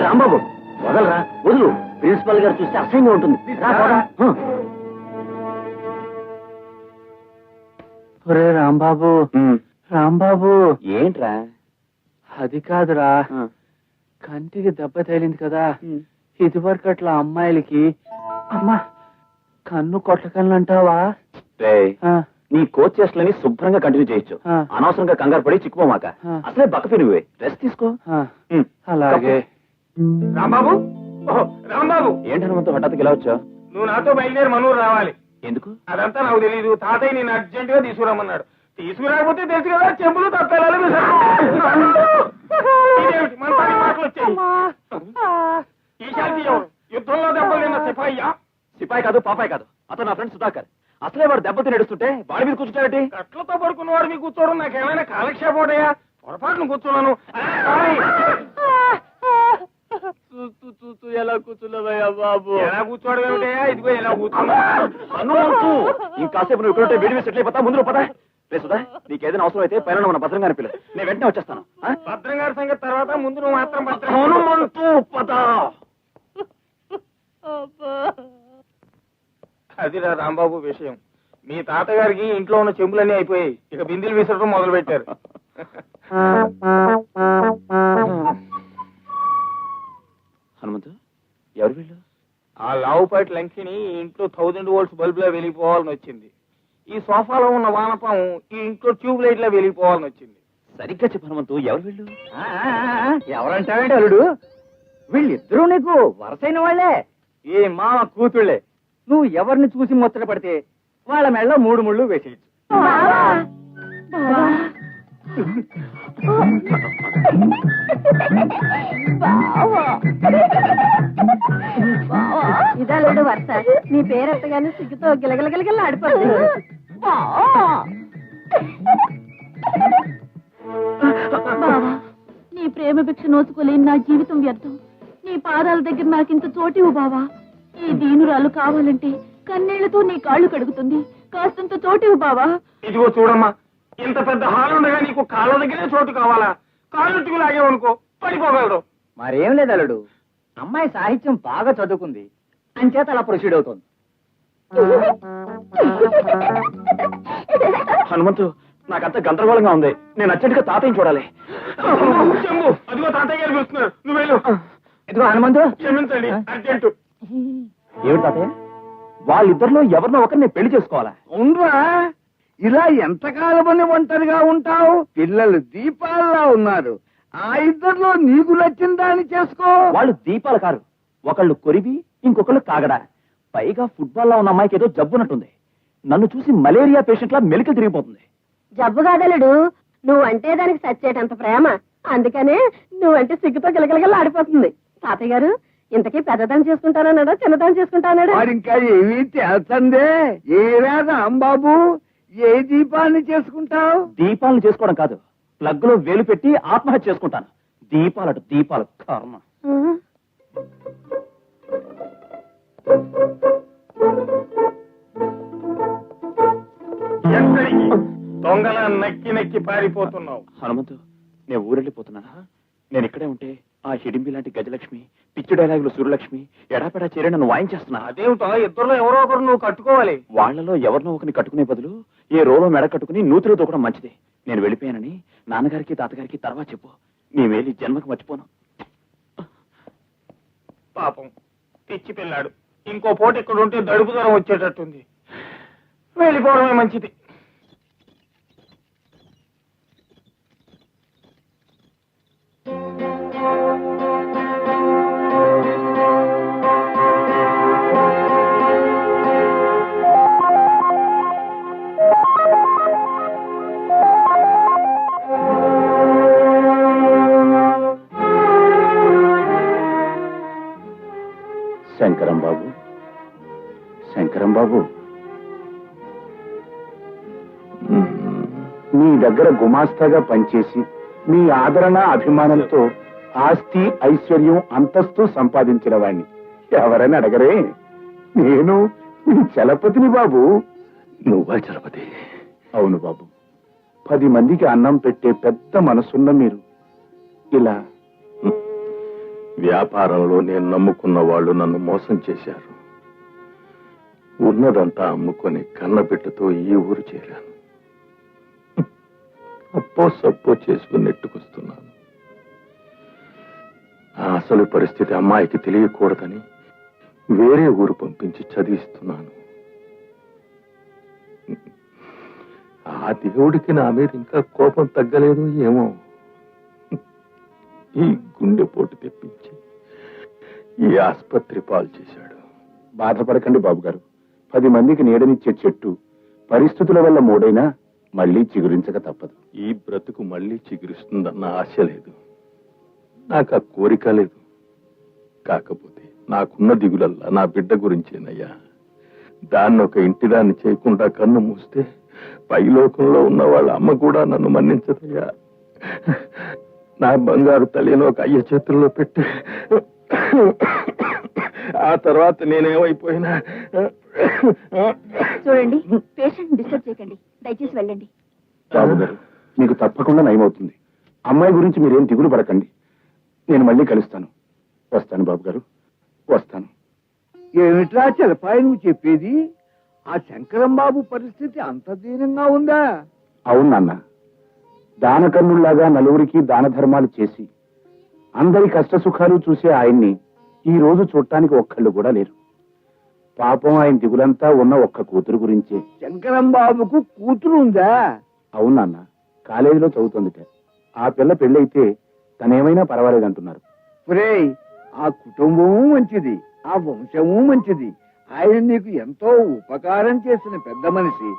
రాంబాబు వదలరా, వదులు. ప్రిన్సిపల్ గారు చూస్తే అసహ్యంగా ఉంటుంది. ఒరే రాంబాబు రాంబాబు. ఏంట్రా? అది కాదురా, కంటికి దెబ్బ తగిలింది కదా. ఇదివరకు అట్లా అమ్మాయిలకి అమ్మా కన్ను కొట్టకన్నంటావా? నీ కోచ్ చేష్టలని శుభ్రంగా కంటిన్యూ చేయొచ్చు. అనవసరంగా కంగారు పడి చిక్కుపోమాక. అసలే బక్కపి నువ్వే రెస్ట్ తీసుకో. అలాగే. రాంబాబు రాంబాబు ఏంటి హనుమంతు హఠాత్తుగా ఇలా వచ్చావు? నువ్వు నాతో బయలుదేరి మనూరు రావాలి. ఎందుకు? అదంతా నాకు తెలీదు. తాతయ్య నేను అర్జెంట్ గా తీసుకురమ్మన్నాడు. తీసుకురాకపోతే తెలుసు కదా చెంపులు తప్పేలాలు మాటలు వచ్చాయి. ఈశాంతి ఎవరు? యుద్ధంలో దెబ్బలు తిన్న సిపాయ్యా? సిపాయి కాదు, పాపాయి కాదు. అతను నా ఫ్రెండ్ సుధాకర్. అసలే వాడు దెబ్బతి నడుస్తుంటే వాడి మీద కూర్చుంటావేంటి? కట్లతో పడుకున్నవాడు మీకు కూర్చోవడం నాకేమైనా కాలక్షేపం ఉంటాయా? పొరపాటును కూర్చున్నాను. చూస్తూ ఎలా కూర్చున్నావయ్యా బాబు? ఎలా కూర్చోవడం ఏమిటయా? ఇదిగో ఎలా కూర్చున్నా. ఇంకాసేపు నువ్వు ఇక్కడుంటే వేడి మీద సెటిల్ అయిపోతా. ముందు పదా. రే సుధా, నీకేదైనా అవసరం అయితే పైన మన భద్రంగా పిల్లలు, నేను వెంటనే వచ్చేస్తాను. భద్రం గారి సంగతి తర్వాత, ముందు నువ్వు మాత్రం హనుమంతు పద. అదిరా రాంబాబు విషయం. మీ తాతగారికి ఇంట్లో ఉన్న చెంబులన్నీ అయిపోయాయి. ఇక బిందెలు విసరడం మొదలు పెట్టారు. హనుమంతు ఎవరు వీళ్ళు? ఆ లావుపాటి లంకిని ఇంట్లో 1000 volts బల్బులా వెలిగిపోవాలని వచ్చింది. ఈ సోఫాలో ఉన్న వానపాము ఈ ఇంట్లో ట్యూబ్ లైట్ లా వెలిగిపోవాలని వచ్చింది. సరిగ్గా చెప్పు హనుమంతు, ఎవరు వీళ్ళు? ఎవరంటావేంటి అల్లుడు? వీళ్ళిద్దరూ నీకు వరసైన వాళ్లే, ఈ మామ కూతుళ్లే. నువ్వు ఎవరిని చూసి ముచ్చట పడితే వాళ్ళ మెళ్ళ 3 ముళ్ళు వేసేయచ్చు. ఇదాలుడు వరుస నీ పేరెత్తగానే సిగ్గుతో గిలగిలగిలగిల ఆడిపోతుంది. నీ ప్రేమ భిక్ష నోచుకోలేని నా జీవితం వ్యర్థం. నీ పాదాల దగ్గర నాకింత చోటివు బావా. ఈ దీనురాలు కావాలంటే కన్నీళ్లతో నీ కాళ్ళు కడుగుతుంది. కాస్తంత చోటివు బావా. ఇదిగో చూడమ్మా, ఇంత పెద్ద హాల్ ఉండగా నీకు కాళ్ళ దగ్గరే చోటు కావాలా? కాళ్ళుట్టుకు లాగేవనుకో పడిపోగలరు. మరేం లేదు అల్లుడు, అమ్మాయి సాహిత్యం బాగా చదువుకుంది, అంచేత అలా ప్రొసీడ్ అవుతోంది. హనుమంతు, నాకంత గందరగోళంగా ఉంది. నేను అర్జెంటుగా తాతయ్యని చూడాలి. చెంబు, అదిగో తాతయ్య గారు పిలుస్తున్నారు, నువ్వు వెళ్ళు. ఇదిగో హనుమంతు, క్షమించండి, అర్జెంటు. ఏమిటి తాతయ్య? వాళ్ళిద్దరిలో ఎవరినో ఒకరిని పెళ్లి చేసుకోవాలా? ఉండరా, ఇలా ఎంతకాలమని ఒంటరిగా ఉంటావు? పిల్లలు దీపాల్లా ఉన్నారు. ఆ ఇద్దరిలో నీకు నచ్చిన దాన్ని చేసుకో. వాళ్ళు దీపాలు కారు, ఒకళ్ళు కొరివి, ఇంకొకళ్ళు కాగడా. పైగా ఫుట్బాల్ లో ఉన్న అమ్మాయికి ఏదో జబ్బునట్టుంది. నన్ను చూసి మలేరియా పేషెంట్ లా మెలికి తిరిగిపోతుంది. జబ్బు కాదలుడు, నువ్వంటే దానికి సచ్చేటంత ప్రేమ. అందుకనే నువ్వంటే సిగ్గుతో గిలగిలగిల ఆడిపోతుంది. తాతయ్య గారు, ఇంతకీ పెద్దదాన్ని చేసుకుంటానన్నాడా చిన్నదాన్ని చేసుకుంటానన్నాడా? ఇంకా ఏమీ తెలుసందే. ఏ వేదం బాబు, ఏ దీపాన్ని చేసుకుంటావు? దీపాలను చేసుకోవడం కాదు, ప్లగ్ లో వేలు పెట్టి ఆత్మహత్య చేసుకుంటాను. దీపాలట దీపాలు, కర్మ. ఎక్కడికి దొంగల నక్కి నక్కి పారిపోతున్నావు? హనుమంతు, నేను ఊరెళ్ళిపోతున్నానా? నేను ఇక్కడే ఉంటే ఆ హిడింబి లాంటి గజలక్ష్మి, పిచ్చి డైలాగులు సూర్యలక్ష్మి ఎడాపెడా చేరి నన్ను వాయించేస్తున్నా. అదేమిటో, ఇద్దరులో ఎవరో ఒకరు నువ్వు కట్టుకోవాలి. వాళ్లలో ఎవరినో ఒకరిని కట్టుకునే బదులు ఏ రోలో మెడ కట్టుకుని నూతిలో దూకడం మంచిది. నేను వెళ్ళిపోయానని నాన్నగారికి తాతగారికి తర్వాత చెప్పు. నీ వేలి జన్మకు మర్చిపోను. పాపం పిచ్చి పిల్లాడు, ఇంకో పూట ఇక్కడ ఉంటే దడుపు దూరం వచ్చేటట్టుంది. వెళ్ళిపోవడమే మంచిది. శంకరం బాబు, శంకరం బాబు, మీ దగ్గర గుమాస్తాగా పనిచేసి మీ ఆదరణ అభిమానంతో ఆస్తి ఐశ్వర్యం అంతస్తు సంపాదించిన వాణ్ణి ఎవరని అడగరే? నేను మీ చలపతిని బాబు. నువ్వా చలపతి? అవును బాబు. 10 మందికి అన్నం పెట్టే పెద్ద మనసున్న మీరు ఇలా వ్యాపారంలో నేను నమ్ముకున్న వాళ్ళు నన్ను మోసం చేశారు. ఉన్నదంతా అమ్ముకొని కన్నబిడ్డతో ఈ ఊరు చేరాను. అప్పో సప్పో చేసుకుని నెట్టుకొస్తున్నాను. ఆ అసలు పరిస్థితి అమ్మాయికి తెలియకూడదని వేరే ఊరు పంపించి చదివిస్తున్నాను. ఆ దేవుడికి నా మీద ఇంకా కోపం తగ్గలేదు ఏమో. ఈ గుండెపోటు తెప్పించి ఈ ఆసుపత్రి పాలు చేశాడు. బాధపడకండి బాబు గారు. 10 మందికి నీడనిచ్చే చెట్టు పరిస్థితుల వల్ల మూడైనా మళ్ళీ చిగురించక తప్పదు. ఈ బ్రతుకు మళ్ళీ చిగురిస్తుందన్న ఆశ లేదు, నాకు ఆ కోరిక లేదు. కాకపోతే నాకున్న దిగులల్లా నా బిడ్డ గురించేనయ్యా. దాన్ని ఒక ఇంటిదాన్ని చేయకుండా కన్ను మూస్తే పైలోకంలో ఉన్న వాళ్ళ అమ్మ కూడా నన్ను మన్నించదయ్యా. నా బంగారు తల్లిని ఒక అయ్య చేతుల్లో పెట్టి ఆ తర్వాత నేనేమైపోయినా. చూడండి, పేషెంట్ డిస్టర్బ్ చేయకండి, దయచేసి వెళ్ళండి. బాబు గారు, మీకు తప్పకుండా నయమవుతుంది. అమ్మాయి గురించి మీరేం దిగులు పడకండి. నేను మళ్ళీ కలుస్తాను. వస్తాను బాబు గారు, వస్తాను. ఏమిట్రా చలపాయి నువ్వు చెప్పేది? ఆ శంకరం బాబు పరిస్థితి అంత దీనంగా ఉందా? అవును నాన్న. దానకర్ణుల్లాగా నలుగురికి దాన ధర్మాలు చేసి అందరి కష్ట సుఖాలు చూసే ఆయన్ని ఈ రోజు చూడటానికి ఒక్కళ్ళు కూడా లేరు. పాపం ఆయన దిగులంతా ఉన్న ఒక్క కూతురు గురించే. శంకరం బాబుకు కూతురు ఉందా? అవునన్న, కాలేజీలో చదువుతుందిట. ఆ పిల్ల పెళ్ళైతే తనేమైనా పర్వాలేదంటున్నారు. ఒరేయ్, ఆ కుటుంబము మంచిది, ఆ వంశము మంచిది. ఆయన నీకు ఎంతో ఉపకారం చేసిన పెద్ద మనిషి.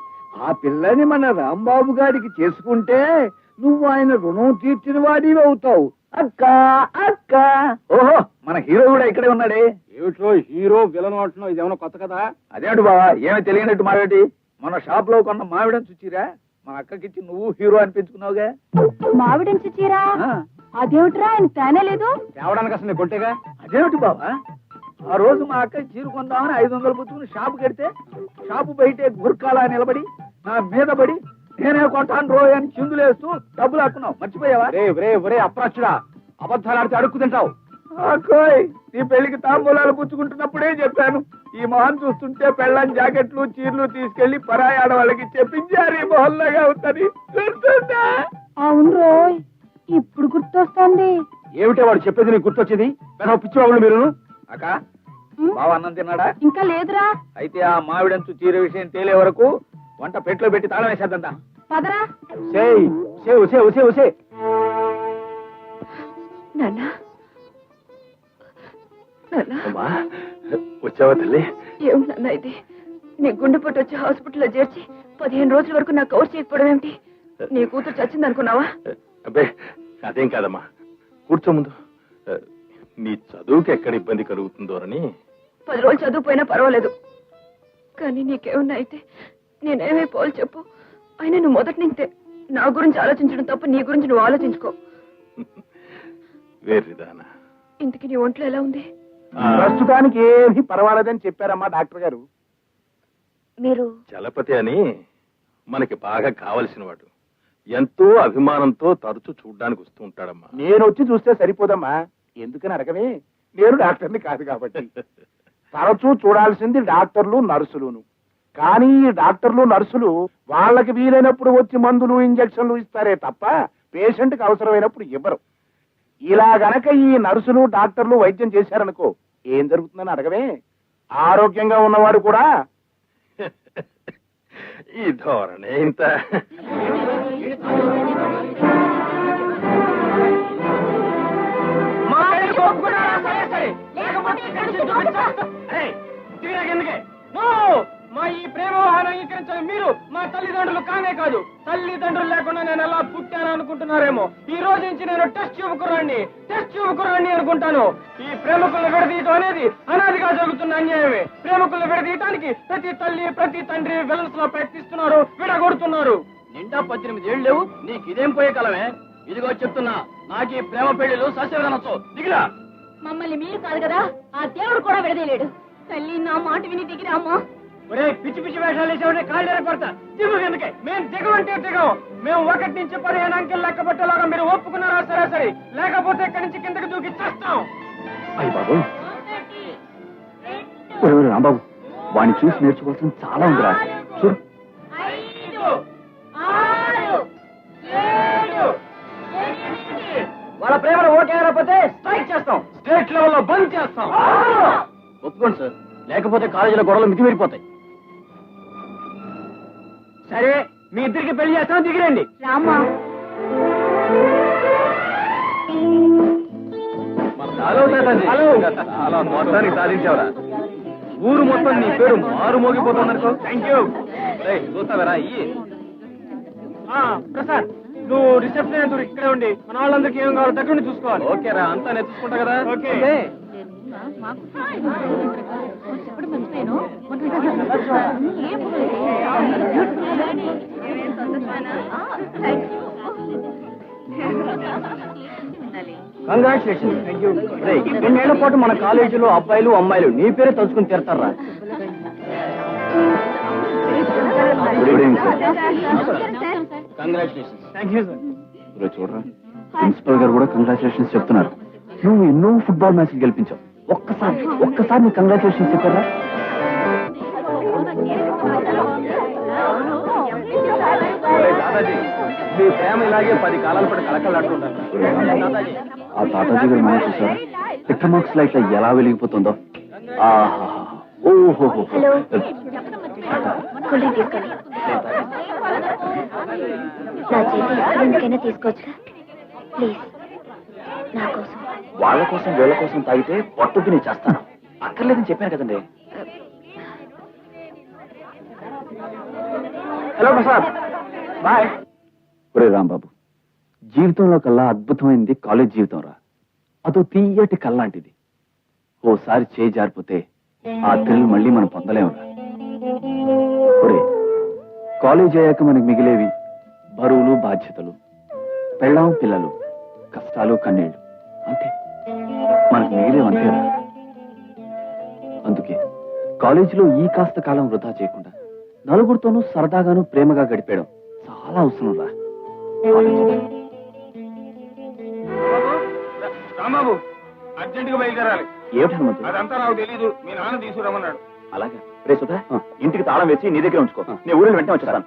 ఆ పిల్లని మన రాంబాబు గారికి చేసుకుంటే నువ్వు ఆయన రుణం తీర్చిన వాడివి అవుతావు. అక్క అక్క. ఓహో, మన హీరో కూడా ఇక్కడే ఉన్నాడే. ఏమిటో హీరో విలన్ అంటున్నావు, ఇదేమన్నా కొత్త కదా? అదేమిటి బావా, ఏమీ తెలియనట్టు మావేటి? మన షాప్ లో కొన్న మావిడని చూచిరా, మా అక్కకిచ్చి నువ్వు హీరో అనిపించుకున్నావుగా. మావిడించి చీరా అదేమిట్రా, ఆయన తేనే లేదు. తేవడానికి అసలు నేను కొంటేగా. అదేమిటి బావా, ఆ రోజు మా అక్క చీర కొందామని 500 పుచ్చుకుని షాపు కడితే షాపు బయటే గుర్కాలా నిలబడి నా మీద పడి నేనే కొంటాను రోయ్ అని చిందులేస్తూ డబ్బులు ఆక్కున్నావు, మర్చిపోయావా? ఒరే అప్రాచుడా, అబద్ధాలు ఆడితే అడుక్కు తింటావు. అక్కోయ్, నీ పెళ్లికి తాంబూలాలు పుచ్చుకుంటున్నప్పుడే చెప్పాను, ఈ మొహం చూస్తుంటే పెళ్ళని జాకెట్లు చీరలు తీసుకెళ్లి పరాయి ఆడవాళ్ళకి చెప్పించారు ఈ మొహల్లాగా అవుతుంది. గుర్తుందా? అవును రోయ్, ఇప్పుడు గుర్తొస్తుంది. ఏమిటే వాడు చెప్పేది నీకు గుర్తొచ్చేది? పెద్ద పిచ్చివాళ్ళు మీరు. అక్క, బావ అన్నం తిన్నాడా? ఇంకా లేదురా. అయితే ఆ మావిడంచు చీర విషయం తేలే వరకు వంట పెట్లో పెట్టి తాళం వేసేద్దా. పదరా. నాన్న, వచ్చావా తల్లి? ఏమన్నా ఇది? నీ గుండెపోటు వచ్చి హాస్పిటల్లో చేర్చి 15 రోజుల వరకు నాకు కవర్ చేయకపోవడం ఏమిటి? నీ కూతురు చచ్చింది అనుకున్నావా? అబ్బే, అదేం కాదమ్మా, కూర్చో ముందు. నీ చదువుకి ఎక్కడ ఇబ్బంది కలుగుతుందోనని. 10 రోజులు చదువుపోయినా పర్వాలేదు, కానీ నీకేమన్నా అయితే నేనేమైపోవాలి చెప్పు. అయినా నువ్వు మొదటి నుంచే నా గురించి ఆలోచించడం తప్ప నీ గురించి నువ్వు ఆలోచించుకో. వేర్రిదానా, ఇంతకీ నీ ఒంట్లో ఎలా ఉంది? ప్రస్తుతానికి ఏమీ పర్వాలేదని చెప్పారమ్మా డాక్టర్ గారు. మీరు చలపతి అని మనకి బాగా కావలసిన వాడు, ఎంతో అభిమానంతో తరచూ చూడ్డానికి వస్తూ ఉంటాడమ్మా. నేను వచ్చి చూస్తే సరిపోదమ్మా, ఎందుకని అడగమే, నేను డాక్టర్ని కాదు కాబట్టి. తరచూ చూడాల్సింది డాక్టర్లు నర్సులును. కానీ ఈ డాక్టర్లు నర్సులు వాళ్ళకి వీలైనప్పుడు వచ్చి మందులు ఇంజక్షన్లు ఇస్తారే తప్ప పేషెంట్ కి అవసరమైనప్పుడు ఇవ్వరు. ఇలా గనక ఈ నర్సులు డాక్టర్లు వైద్యం చేశారనుకో ఏం జరుగుతుందని అడగవే. ఆరోగ్యంగా ఉన్నవాడు కూడా ఈ ధోరణి ఇంత. మా ఈ ప్రేమ వ్యవహారం అంగీకరించాలి మీరు. మా తల్లిదండ్రులు కానే కాదు, తల్లిదండ్రులు లేకుండా నేను ఎలా పుట్టాను అనుకుంటున్నారేమో. ఈ రోజు నుంచి నేను టెస్ట్ ట్యూబ్ కుర్రాన్ని అనుకుంటాను. ఈ ప్రేమకులను విడదీయటం అనేది అనాదిగా జరుగుతున్న అన్యాయమే. ప్రేమకులను విడదీయటానికి ప్రతి తల్లి ప్రతి తండ్రి విలన్స్ లో ప్రయత్నిస్తున్నారు, విడగొడుతున్నారు. నిండా 18 ఏళ్ళు లేవు, నీకు ఇదేం పోయే కాలమే? ఇదిగో చెప్తున్నా, నాకు ఈ ప్రేమ పెళ్లిలు సస్యవదనొచ్చు. దిగిరా. మమ్మల్ని మీరు కాదు కదా, ఆ దేవుడు కూడా విడదీయలేడు. తల్లి, నా మాట విని దిగిరామా. ఒరే, పిచ్చి పిచ్చి వేషాలు వేసేవాడే కాళ్ళ కొడతా. దిగు ఎందుకే? మేము దిగమంటే దిగం. మేము 1 నుంచి 15 అంకెలు లెక్క పట్టేలాగా మీరు ఒప్పుకున్నారా? సరే, లేకపోతే ఇక్కడి నుంచి కిందకి దూకి చేస్తాం. అయ్య బాబు, రాంబాబు, వాడిని చూసి నేర్చుకోవాల్సింది చాలా ఉందిరా. చూడు, 5, 6, 7, 8. వాళ్ళ ప్రేమను ఓకే అయిపోతే స్ట్రైక్ చేస్తాం, స్టేట్ లెవెల్లో బంద్ చేస్తాం. ఒప్పుకోండి సార్, లేకపోతే కాలేజీలో గొడవలు మితిమీరిపోతాయి. సరే, మీ ఇద్దరికి పెళ్లి చేస్తాం, దిగిరండి. రామా, చాలా మొత్తానికి సాధించావురా. ఊరు మొత్తం నీ పేరు మారు మోగిపోతుందనుకో. Thank you. చూస్తావరా ఇయ్యి. ప్రసాద్, నువ్వు రిసెప్షన్ ఎదురు ఇక్కడే ఉండి మన వాళ్ళందరికీ ఏం కావాలో దగ్గర చూసుకోవాలి. ఓకేరా, అంతా నేను చూసుకుంటా కదా. ఓకే. చెప్పడం మర్చిపోయాను. కంగ్రాచులేషన్. 2 ఏళ్ల పాటు మన కాలేజీలో అబ్బాయిలు అమ్మాయిలు నీ పేరే తలుచుకుని తీరతారా? కంగ్రాచులేషన్. Thank you sir. చూడరా, ప్రిన్సిపల్ గారు కూడా కంగ్రాచులేషన్స్ చెప్తున్నారు. నువ్వు ఎన్నో ఫుట్బాల్ మ్యాచ్లు గెలిపించావు. ఒక్కసారి నీ కంగ్రాచులేషన్స్ చెప్పారా? దాదాజీ, మీ ప్రేమ ఇలాగే 10 కాలాల పాటు కలకలాడుతుంటారు. ఆ తాతాజీ గారు మనం చూసారా? పిట్రమాక్స్ లైట్ ఎలా వెలిగిపోతుందో. ఓహో హలో కూల్ డ్రింక్ తీసుకోండి. నా చేతి ఎందుకైనా తీసుకోవచ్చుగా ప్లీజ్, నా కోసం. వాళ్ళ కోసం వీళ్ళ కోసం తాగితే పొట్టుకి నేను చేస్తాను. అక్కర్లేదని చెప్పాను కదండి. Hello Prasad, bye. ఒరే రాంబాబు, జీవితంలో కల్లా అద్భుతమైనది కాలేజ్ జీవితం రా. అదో తీయటి కల్లాంటిది. ఓసారి చేయి జారిపోతే ఆ థ్రిల్ మళ్ళీ మనం పొందలేమురా. ఒరే, కాలేజ్ అయ్యాక మనకి మిగిలేవి బరువులు, బాధ్యతలు, పెళ్ళాం, పిల్లలు, కష్టాలు, కన్నీళ్లు, అంతే. మనకు మిగిలేవంతేరా. అందుకే కాలేజీలో ఈ కాస్త కాలం వృధా చేయకుండా నలుగురితోనూ సరదాగాను ప్రేమగా గడిపేయడం చాలా అవసరం రా. రాంబాబు, అర్జెంట్ గా బయలుదేరాలి. ఏమిటి హనుమంతు? అదంతా నాకు తెలీదు, మీ నాన్న తీసుకురమ్మన్నాడు. అలాగే రే సుధా, ఇంటికి తాళం వేసి నీ దగ్గర ఉంచుకో. నేను ఊరిని వెంటనే వచ్చేస్తాను.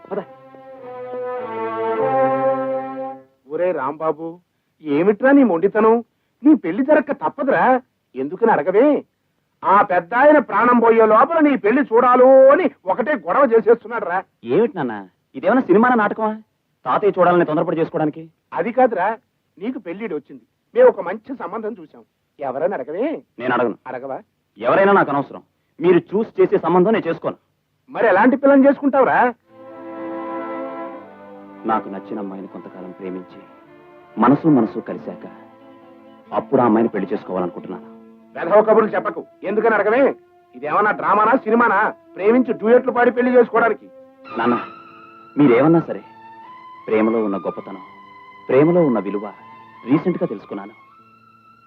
ఒరే రాంబాబు, ఏమిట్రా నీ మొండితనం? నీ పెళ్లి జరక్క తప్పదురా. ఎందుకని అడగవే? ఆ పెద్ద ఆయన ప్రాణం పోయే లోపల నీ పెళ్లి చూడాలు అని ఒకటే గొడవ చేసేస్తున్నాడు రా. ఏమిటి నాన్న, ఇదేమన్నా సినిమానా నాటకమా? తాతయ్య చూడాలని తొందరపడి చేసుకోవడానికి. అది కాదురా, నీకు పెళ్లిడి వచ్చింది, మేము ఒక మంచి సంబంధం చూసాం. ఎవరైనా అడగవే? నేను అడగను. అడగవా? ఎవరైనా నాకు అనవసరం. మీరు చూసి చేసే సంబంధం నేను చేసుకోను. మరి ఎలాంటి పిల్లని చేసుకుంటావురా? నాకు నచ్చిన అమ్మాయిని కొంతకాలం ప్రేమించి మనసు కలిశాక అప్పుడు ఆ అమ్మాయిని పెళ్లి చేసుకోవాలనుకుంటున్నాను. వెధవ కబుర్లు చెప్పకు. ఎందుకని అడగవే? ఇదేమన్నా డ్రామానా, సినిమానా? ప్రేమించి డ్యూయట్లు పాడి పెళ్లి చేసుకోవడానికి. నాన్న, మీరేమన్నా సరే, ప్రేమలో ఉన్న గొప్పతనం, ప్రేమలో ఉన్న విలువ రీసెంట్ గా తెలుసుకున్నాను.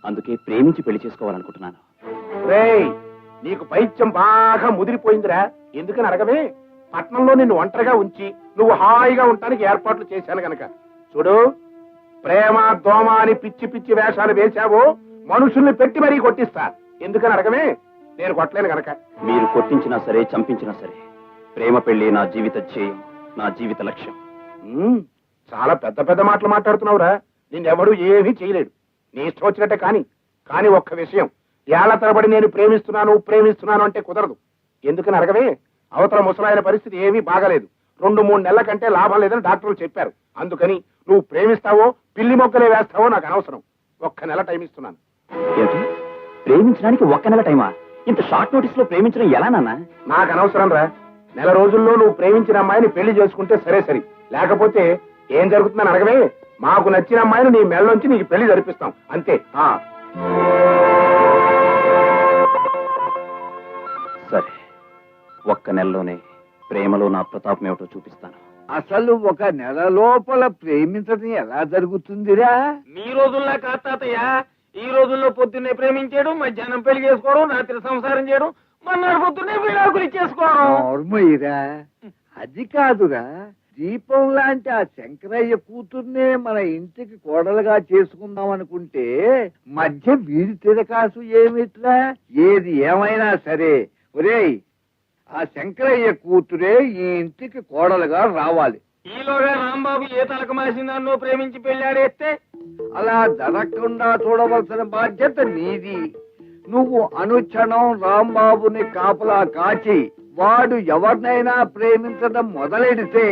అందుకే ప్రేమించి పెళ్లి చేసుకోవాలనుకుంటున్నాను. రేయ్, నీకు పైత్యం బాగా ముదిరిపోయిందిరా. ఎందుకని అడగవే? పట్నంలో నిన్ను ఒంటరిగా ఉంచి నువ్వు హాయిగా ఉండటానికి ఏర్పాట్లు చేశాను గనక. చూడు, ప్రేమ దోమ అని పిచ్చి పిచ్చి వేషాలు వేశావో మనుషుల్ని పెట్టి మరీ కొట్టిస్తా. ఎందుకని అడగవే? నేను కొట్టలేను గనక. మీరు కొట్టించినా సరే, చంపించినా సరే, ప్రేమ పెళ్లి నా జీవిత ధ్యేయం, నా జీవిత లక్ష్యం. చాలా పెద్ద పెద్ద మాటలు మాట్లాడుతున్నావురా. నిన్నెవడూ ఏమీ చేయలేడు. నీ ఇష్టం వచ్చినట్టే కానీ ఒక్క విషయం, ఏళ్ల తరబడి నేను ప్రేమిస్తున్నాను అంటే కుదరదు. ఎందుకని అడగవే? అవతల ముసలాయన పరిస్థితి ఏమీ బాగలేదు. 2-3 నెలల కంటే లాభం లేదని డాక్టర్లు చెప్పారు. అందుకని నువ్వు ప్రేమిస్తావో పిల్లి మొక్కలే వేస్తావో నాకు అనవసరం. 1 నెల టైం ఇస్తున్నాను. ఏంటి, ప్రేమించడానికి 1 నెల టైమా? ఇంత షార్ట్ నోటీస్ లో ప్రేమించడం ఎలా నాన్న? నాకు అనవసరం రా. 1 నెల రోజుల్లో నువ్వు ప్రేమించిన అమ్మాయిని పెళ్లి చేసుకుంటే సరే, లేకపోతే ఏం జరుగుతుందని అడగవే? మాకు నచ్చిన అమ్మాయిని నీ మెళ్ళొంచి నీకు పెళ్లి జరిపిస్తాం, అంతే. సరే, 1 నెలలోనే ప్రేమలో నా ప్రతాపం ఏమిటో చూపిస్తాను. అసలు 1 నెల లోపల ప్రేమించడం ఎలా జరుగుతుందిరా? మీ రోజుల్లో కాదు తాతయ్య. ఈ రోజుల్లో పొద్దున్నే ప్రేమించేయడం, మధ్యాహ్నం పెళ్లి చేసుకోవడం, రాత్రి సంసారం చేయడం, మన్నాడు పొద్దున్నే విడాకులు ఇచ్చేసుకోవడం. నోర్మయ్యరా, అది కాదురా. దీపం లాంటి ఆ శంకరయ్య కూతుర్నే మన ఇంటికి కోడలుగా చేసుకుందాం అనుకుంటే మధ్య వీధి తిరకాసు ఏమిట్రా? ఏది ఏమైనా సరే, ఒరేయ్, ఆ శంకరయ్య కూతురే ఈ ఇంటికి కోడలుగా రావాలి. ఈలోగా రాంబాబు ఏ తలకు మాసిందాన్నో ప్రేమించి పెళ్లాడేస్తే అలా జరగకుండా చూడవలసిన బాధ్యత నీది. నువ్వు అనుక్షణం రాంబాబుని కాపలా కాచి వాడు ఎవరినైనా ప్రేమించడం మొదలెడితే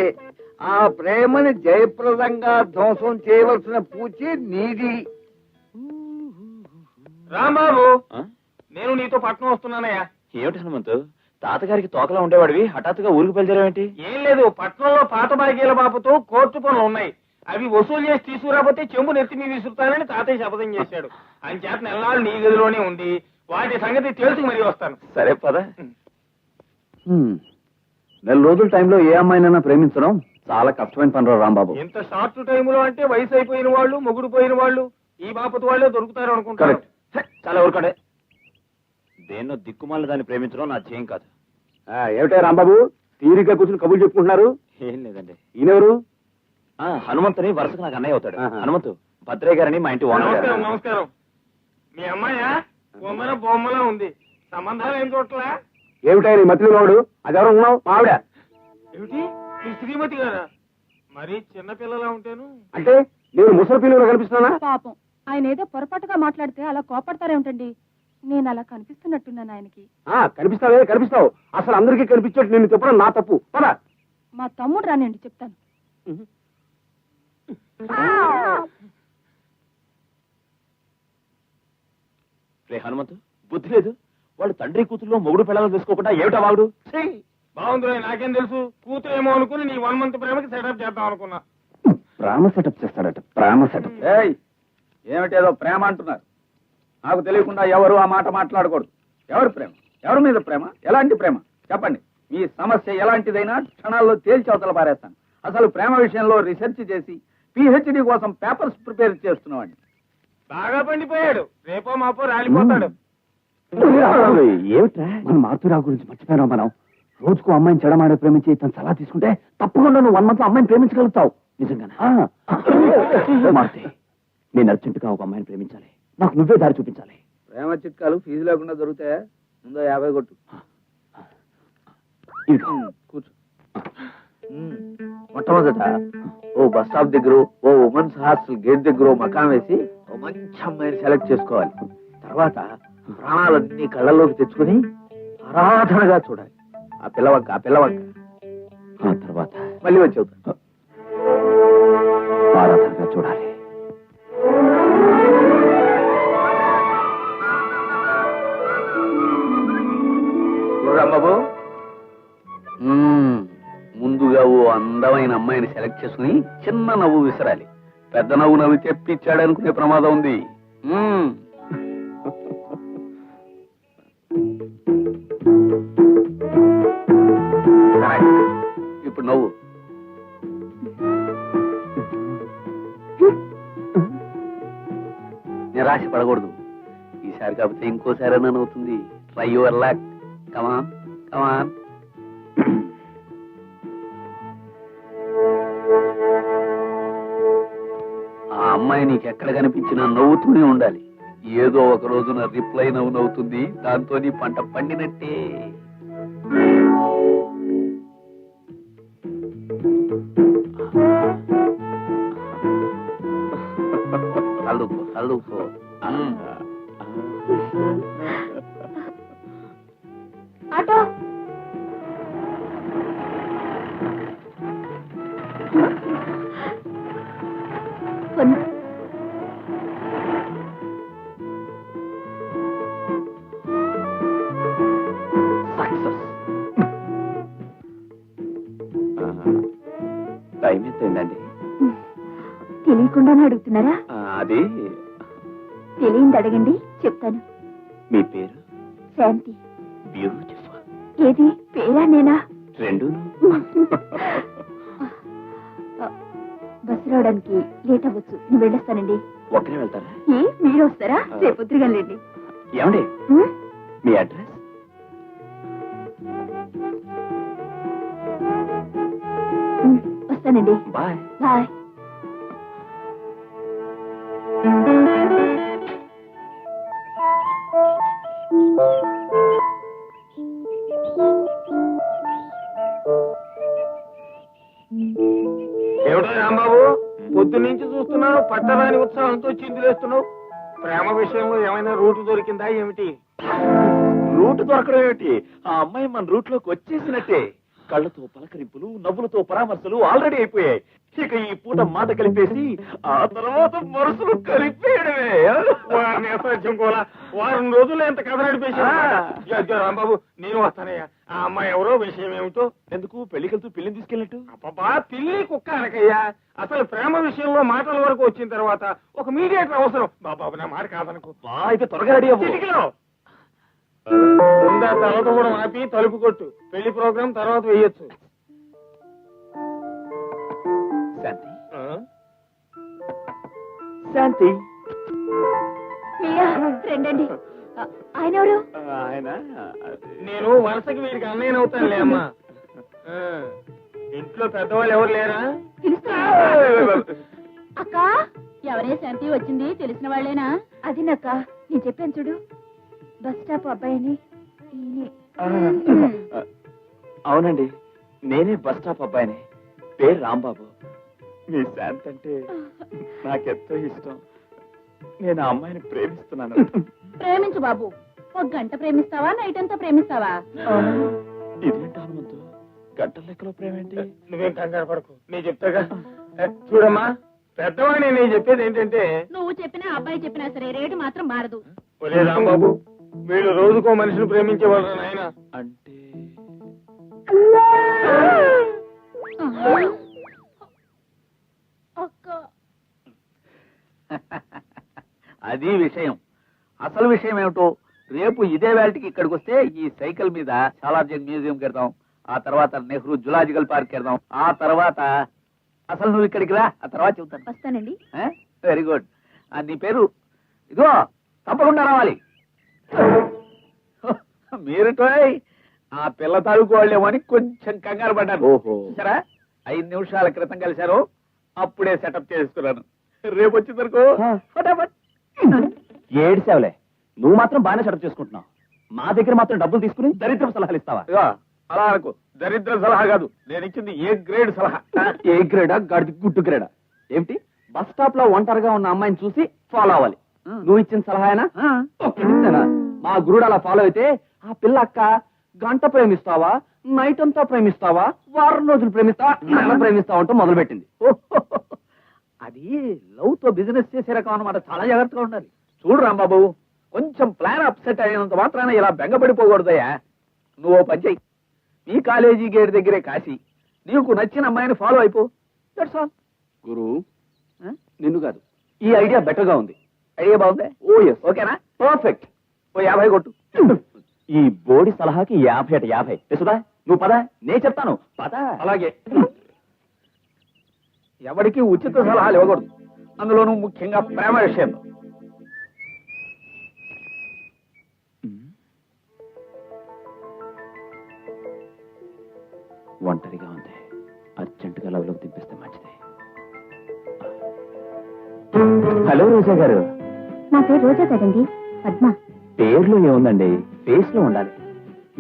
ఆ ప్రేమని జయప్రదంగా ధ్వంసం చేయవలసిన పూచి నీది. రాంబాబు, నేను నీతో పట్నం వస్తున్నానయ్యా. ఏమిటి హనుమంతు, తాతగారికి తోకలా ఉండేవాడివి హఠాత్తుగా ఊరికి బయలుదేరావేంటి? ఏం లేదు, పట్నంలో పాత బాగీల బాబుతో కోర్టు పనులు ఉన్నాయి. అవి వసూలు చేసి తీసుకురాబోతే చెంబు నెత్తి మీ విసురుతానని తాతయ్య శపథం చేశాడు. అని చేత నెలనాళ్ళు నీ గదిలోనే ఉంది. వాటి సంగతి తెలుసుకు మరీ వస్తాను. సరే పద. 1 నెల రోజుల టైంలో ఏ అమ్మాయినైనా ప్రేమించడం చాలా కష్టమైన పని రాంబాబు. ఎంత షార్ట్ టైంలో అంటే వయసు అయిపోయిన వాళ్ళు, మొగుడు పోయిన వాళ్ళు, ఈ బాపతి వాళ్ళే దొరుకుతారు అనుకుంటారు. చాలా ఊరుకోండి. దేన్నో దిక్కుమాల దాన్ని ప్రేమించడం నా ధ్యేయం కాదు. ఏమిటా రాంబాబు, తీరిగ్గా కూర్చుని కబుర్లు చెప్పుకుంటున్నారు? ఏం లేదండి. ఈయనెవరు? హనుమంతుని వరుసకు నాకు అన్నయ్య అవుతాడు. హనుమంతు, భద్రయ్య గారని మా ఇంటి ఓనర్ గారు. నమస్కారం. మీ అమ్మాయా? బొమ్మలా ఉంది. సంబంధాలు ఏం చూడట్లా? ఏమిటా నీ మతిలో వాడు? అదెవరు ఉన్నావు? ఆవిడ. ఏమిటి, మీ శ్రీమతి గారా? మరి చిన్నపిల్లలా ఉంటాను అంటే నేను ముసలి పిల్లలు కనిపిస్తున్నానా? పాపం ఆయన ఏదో పొరపాటుగా మాట్లాడితే అలా కోపడతారేమిటండి? నేను అలా కనిపిస్తున్నట్టున్నాను ఆయనకి. కనిపిస్తావు. అసలు అందరికీ కనిపించేట్టు నేను చెప్పడం నా తప్పు. పద. మా తమ్ముడు రానండి, చెప్తాను. రే హనుమంతు, బుద్ధి లేదు. వాళ్ళు తండ్రి కూతుర్లో మొగుడు పిల్లలు తీసుకోకుండా ఏమిటా వాగుడు? బాగుంది, నాకేం తెలుసు. కూతురు ఏమో అనుకుని నీ 1 month ప్రేమకి సెటప్ చేద్దాం అనుకున్నా. ప్రేమ సెటప్ చేస్తాడట. ప్రేమ సెటప్. ఏమిటేదో ప్రేమ అంటున్నారు. నాకు తెలియకుండా ఎవరు ఆ మాట మాట్లాడకూడదు. ఎవరు ప్రేమ? ఎవరి మీద ప్రేమ? ఎలాంటి ప్రేమ? చెప్పండి. మీ సమస్య ఎలాంటిదైనా క్షణాల్లో తేల్చి అవతల పారేస్తాను. అసలు ప్రేమ విషయంలో రీసెర్చ్ చేసి PhD కోసం పేపర్స్ ప్రిపేర్ చేస్తున్నామండి. బాగా పండిపోయాడు. రేపో మాపో రాలిపోతాడు. ఏమిట్రా మన మారుతురావు గురించి మర్చిపోయినావు మనం. రోజుకు అమ్మాయిని చెడమాడే ప్రేమించి తను సలహా తీసుకుంటే తప్పకుండా నువ్వు 1 month లో అమ్మాయిని ప్రేమించగలుగుతావు. నిజంగానే మారుతి, నేను అర్జెంటుగా ఒక అమ్మాయిని ప్రేమించాలి. నాకు నువ్వే దారి చూపించాలి. ప్రేమ చిట్కాలు ఫీజు లేకుండా దొరుకుతాయా? ముందో 50 కొట్టు. కూర్చో. మొట్టమొదట ఓ బస్ స్టాప్ దగ్గర, ఓ ఉమెన్స్ హాస్టల్ గేట్ దగ్గర మకాం వేసి ఓ మంచి అమ్మాయిని సెలెక్ట్ చేసుకోవాలి. తర్వాత ప్రాణాలన్నీ కళ్ళలోకి తెచ్చుకుని ఆరాధనగా చూడాలి. ఆ పిల్లవంక తర్వాత మళ్ళీ వచ్చి అవుతాను. ఆరాధనగా చూడాలి. బాబు, ముందుగా ఓ అందమైన అమ్మాయిని సెలెక్ట్ చేసుకుని చిన్న నవ్వు విసరాలి. పెద్ద నవ్వు నవ్వి తెప్పిచ్చాడు అనుకునే ప్రమాదం ఉంది. ఇప్పుడు నవ్వు. నిరాశ పడకూడదు. ఈసారి కాకపోతే ఇంకోసారి అని అవుతుంది. Try your luck. Come on come on. ఆ అమ్మాయి నీకు ఎక్కడ కనిపించినా నవ్వుతూనే ఉండాలి. ఏదో ఒక రోజున రిప్లై నవ్వుతుంది. దాంతో నీ పంట పండినట్టే. అల్లుకో. ఆటో టైం ఎంత అయిందండి? తెలియకుండానే అడుగుతున్నారా? అది తెలియంది అడగండి, చెప్తాను. మీ పేరు? శాంతి. బ్యూటిఫుల్. ఏది పేరా నేనా? రెండు. బస్సు రావడానికి లేట్ అవ్వచ్చు. నేను వెళ్ళొస్తానండి. ఒక్కరే వెళ్తారా? మీరు వస్తారా? రేపు పొద్దుగాలండి. ఏమండి మీ అడ్రస్? వస్తానండి. బాయ్. బాయ్. ఏమిటో రాంబాబు, పొద్దున్నుంచి చూస్తున్నావు, పట్టరాని ఉత్సాహంతో చిందులేస్తున్నావు. ప్రేమ విషయంలో ఏమైనా రూట్ దొరికిందా ఏమిటి? రూట్ దొరకడం ఏమిటి? ఆ అమ్మాయి మన రూట్ లోకి వచ్చేసినట్టే. కళ్ళతో పలకరింపులు, నవ్వులతో పరామర్శలు ఆల్రెడీ అయిపోయాయి. ఇక ఈ పూట మాట కలిపేసి ఆ తర్వాత మనసులు కలిపేయడమే. వారం రోజులు ఎంత కథ నడిపేసా రాంబాబు. నేను వస్తానయ్యా. ఆ అమ్మాయి ఎవరో, విషయం ఏమిటో? ఎందుకు పెళ్లికెళ్తూ పిల్లిని తీసుకెళ్ళినట్టు? అబ్బా, పిల్లి కుక్క అనకయ్యా. అసలు ప్రేమ విషయంలో మాటల వరకు వచ్చిన తర్వాత ఒక మీడియేటర్ అవసరం. బాబాబు నా మాట కాదనుకో. అయితే త్వరగా రెడీ అవ్వు. ముందా తర్వాత కూడా ఆపి తలుపు కొట్టు. పెళ్లి ప్రోగ్రాం తర్వాత వేయొచ్చు. శాంతి, శాంతి. మీరా? రండి. ఆయన ఎవరు? ఆయన నేను వరుసకి వీరికి అన్నయ్య అవుతానులే అమ్మా. ఇంట్లో పెద్దవాళ్ళు ఎవరు లేరా? అక్క, ఎవరే శాంతి వచ్చింది? తెలిసిన వాళ్ళేనా? అది నాక. నేను చెప్పాను చూడు, బస్ స్టాప్ అబ్బాయిని. అవునండి, నేనే బస్ స్టాప్ అబ్బాయిని. పేరు రాంబాబు. మీ శాంతి అంటే నాకెంతో ఇష్టం. నేను ఆ అమ్మాయిని ప్రేమిస్తున్నాను. ప్రేమించు బాబు. ఒక గంట ప్రేమిస్తావా, నైట్ అంతా ప్రేమిస్తావా? ఇదేంటి హనుమంతు, గంటల లెక్కలో ప్రేమేంటి? నువ్వేం కంగారు పడకు, నేను చెప్తాగా. చూడమ్మా, పెద్దవాడిని నేను చెప్పేది ఏంటంటే, నువ్వు చెప్పినా అబ్బాయి చెప్పినా సరే రేటు మాత్రం మారదు. ఒరే రాంబాబు, వీళ్ళు రోజుకో మనిషిని ప్రేమించే వాళ్ళు నాయన. అంటే అది విషయం. అసలు విషయం ఏమిటో రేపు ఇదే వేళకి ఇక్కడికి వస్తే ఈ సైకిల్ మీద సాలార్జంగ్ మ్యూజియం కెడదాం, ఆ తర్వాత నెహ్రూ జులాజికల్ పార్క్ కెడదాం, ఆ తర్వాత అసలు నువ్వు ఇక్కడికి రా, ఆ తర్వాత చెబుతాను. వస్తానండి. Very good. నీ పేరు ఇదిగో తప్పకుండా రావాలి. మీరు ఆ పిల్ల తాలూకు వాళ్ళేమో అని కొంచెం కంగారు పడ్డాను. ఓహో, సరే 5 నిమిషాల క్రితం కలిశారు, అప్పుడే సెటప్ చేసుకున్నాను. రేపు వచ్చిన వరకు ఏడ్చావులే. నువ్వు మాత్రం బాగానే సెటప్ చేసుకుంటున్నావు. మా దగ్గర మాత్రం డబ్బులు తీసుకుని దరిద్రపు సలహాలు ఇస్తావా? ఇదిగో అలా అనుకో, దరిద్ర సలహా కాదు, నేను ఇచ్చింది ఏ గ్రేడ్ సలహా. ఏ గ్రేడా, గడిది గుడ్డు గ్రేడా? ఏమిటి, బస్ స్టాప్ లో ఒంటరిగా ఉన్న అమ్మాయిని చూసి ఫాలో అవ్వాలి. నువ్వు ఇచ్చిన సలహానా? మా గురుడు అలా ఫాలో అయితే ఆ పిల్ల అక్క గంట ప్రేమిస్తావా, నైట్ అంతా ప్రేమిస్తావా, వారం రోజులు ప్రేమిస్తావా, నెల ప్రేమిస్తావా అంటూ మొదలు పెట్టింది. అది లవ్ తో బిజినెస్ చేసే రకం అన్నమాట. చాలా జాగ్రత్తగా ఉండాలి. చూడు రాంబాబు, కొంచెం ప్లాన్ అప్సెట్ అయినంత మాత్రాన ఇలా బెంగపడిపోకూడదయ్యా. నువ్వు పని చెయ్యి, మీ కాలేజీ గేట్ దగ్గరే కాసి నీకు నచ్చిన అమ్మాయిని ఫాలో అయిపో. That's all. గురు, నిన్ను కాదు, ఈ ఐడియా బెటర్ గా ఉంది. ఐడియా బాగుంది. ఓ ఎస్, ఓకేనా? పర్ఫెక్ట్. ఓ 50 కొట్టు. ఈ బోడి సలహాకి 50 అట 50. తెలుసుదా? నువ్వు పద, నేను చెప్తాను. పద. అలాగే. ఎవరికి ఉచిత సలహాలు ఇవ్వకూడదు, అందులోనూ ముఖ్యంగా ప్రేమ విషయంలో. ఒంటరిగా ఉంది, అర్జెంటుగా లవ్లోకి దింపిస్తే మంచిది. హలో రోజా గారు. నా పేరు రోజా కదండి, పద్మ. పేర్లో ఏముందండి, ఫేస్ లో ఉండాలి.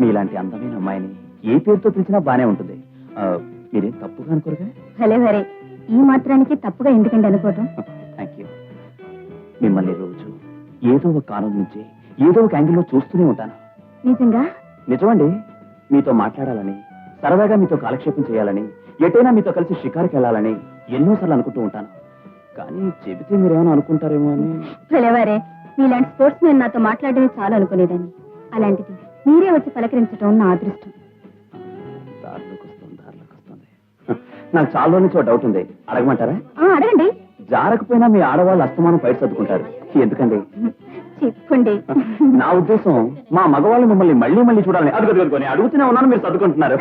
మీలాంటి అందమైన అమ్మాయిని ఏ పేరుతో పిలిచినా బానే ఉంటుంది. మీరేం తప్పుగా అనుకోరుగా? భలే భలే, ఈ మాత్రానికి తప్పుగా ఎందుకండి అనుకోవటం? Thank you. మిమ్మల్ని రోజు ఏదో ఒక కారణం నుంచి ఏదో ఒక యాంగిల్లో చూస్తూనే ఉంటాను. నిజంగా? నిజమండి. మీతో మాట్లాడాలని, సరదాగా మీతో కాలక్షేపం చేయాలని, ఎటైనా మీతో కలిసి షికారుకి వెళ్ళాలని ఎన్నోసార్లు అనుకుంటూ ఉంటాను. కానీ చెబితే మీరేమైనా అనుకుంటారేమో అని. భలేవారే, మీలాంటి స్పోర్ట్స్ నేను నాతో మాట్లాడడమే చాలు అనుకునేదాన్ని. అలాంటిది మీరే వచ్చి పలకరించడం నా అదృష్టం. దారిలోకి వస్తుంది. నాకు చాలా రోజుల నుంచి డౌట్ ఉంది, అడగమంటారా? అడగండి. జారకపోయినా మీ ఆడవాళ్ళు అస్తమానం బయట సర్దుకుంటారు, ఎందుకండి? చెప్పండి. నా ఉద్దేశం, మా మగవాళ్ళు మిమ్మల్ని మళ్ళీ మళ్ళీ చూడాలని. అడుగుతుని అడుగుతూనే ఉన్నాను, మీరు సర్దుకుంటున్నారు.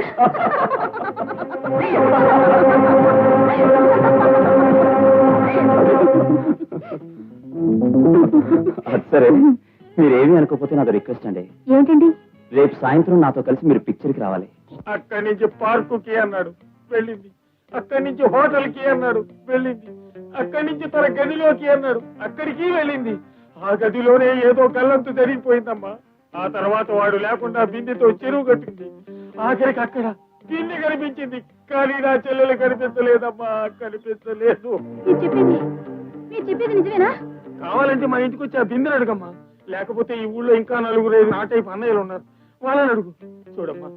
సరే, మీరేమీ అనుకోకపోతే నాతో రిక్వెస్ట్ అండి. ఏమిటండి? రేపు సాయంత్రం నాతో కలిసి మీరు పిక్చర్కి రావాలి. అక్కడి నుంచి పార్కుకి అన్నాడు, వెళ్ళింది. అక్కడి నుంచి హోటల్ కి అన్నాడు, వెళ్ళింది. అక్కడి నుంచి తన గదిలోకి అన్నాడు, అక్కడికి వెళ్ళింది. ఆ గదిలోనే ఏదో గల్లంతు జరిగిపోయిందమ్మా. ఆ తర్వాత వాడు లేకుండా బిందెతో చెరువు కట్టింది. ఆఖరికి అక్కడ బిందె కనిపించింది, కానీ నా చెల్లెలు కనిపించలేదమ్మా, కనిపించలేదు. మీరు చెప్పేది నిజమేనా? కావాలంటే మా ఇంటికి వచ్చి ఆ బిందెను అడుగమ్మా, లేకపోతే ఈ ఊళ్ళో ఇంకా 4 నా టైపు అన్నయ్యలు ఉన్నారు, వాళ్ళని అడుగు. చూడమ్మా,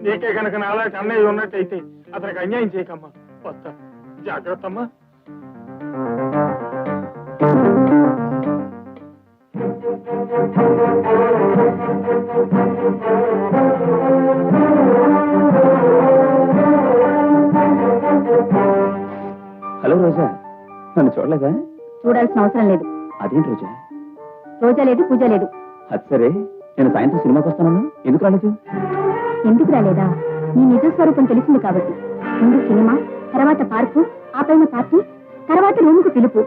నీకే కనుక నాలాంటి అన్నయ్య ఉన్నట్టయితే అతనికి అన్యాయం చేయకమ్మా. వస్తా, జాగ్రత్త అమ్మా. హలో రోజా, నన్ను చూడలేదా? చూడాల్సిన అవసరం లేదు. అదేంటి రోజా? రోజా లేదు, పూజ లేదు. అది సరే, నేను సాయంత్రం సినిమాకి వస్తానన్నా, ఎందుకు రాలేదు? ఎందుకు రాలేదా? నీ నిజ స్వరూపం తెలిసింది కాబట్టి. ముందు సినిమా, తర్వాత పార్కు, ఆ పైన పార్టీ, తర్వాత రూమ్కు పిలుపు,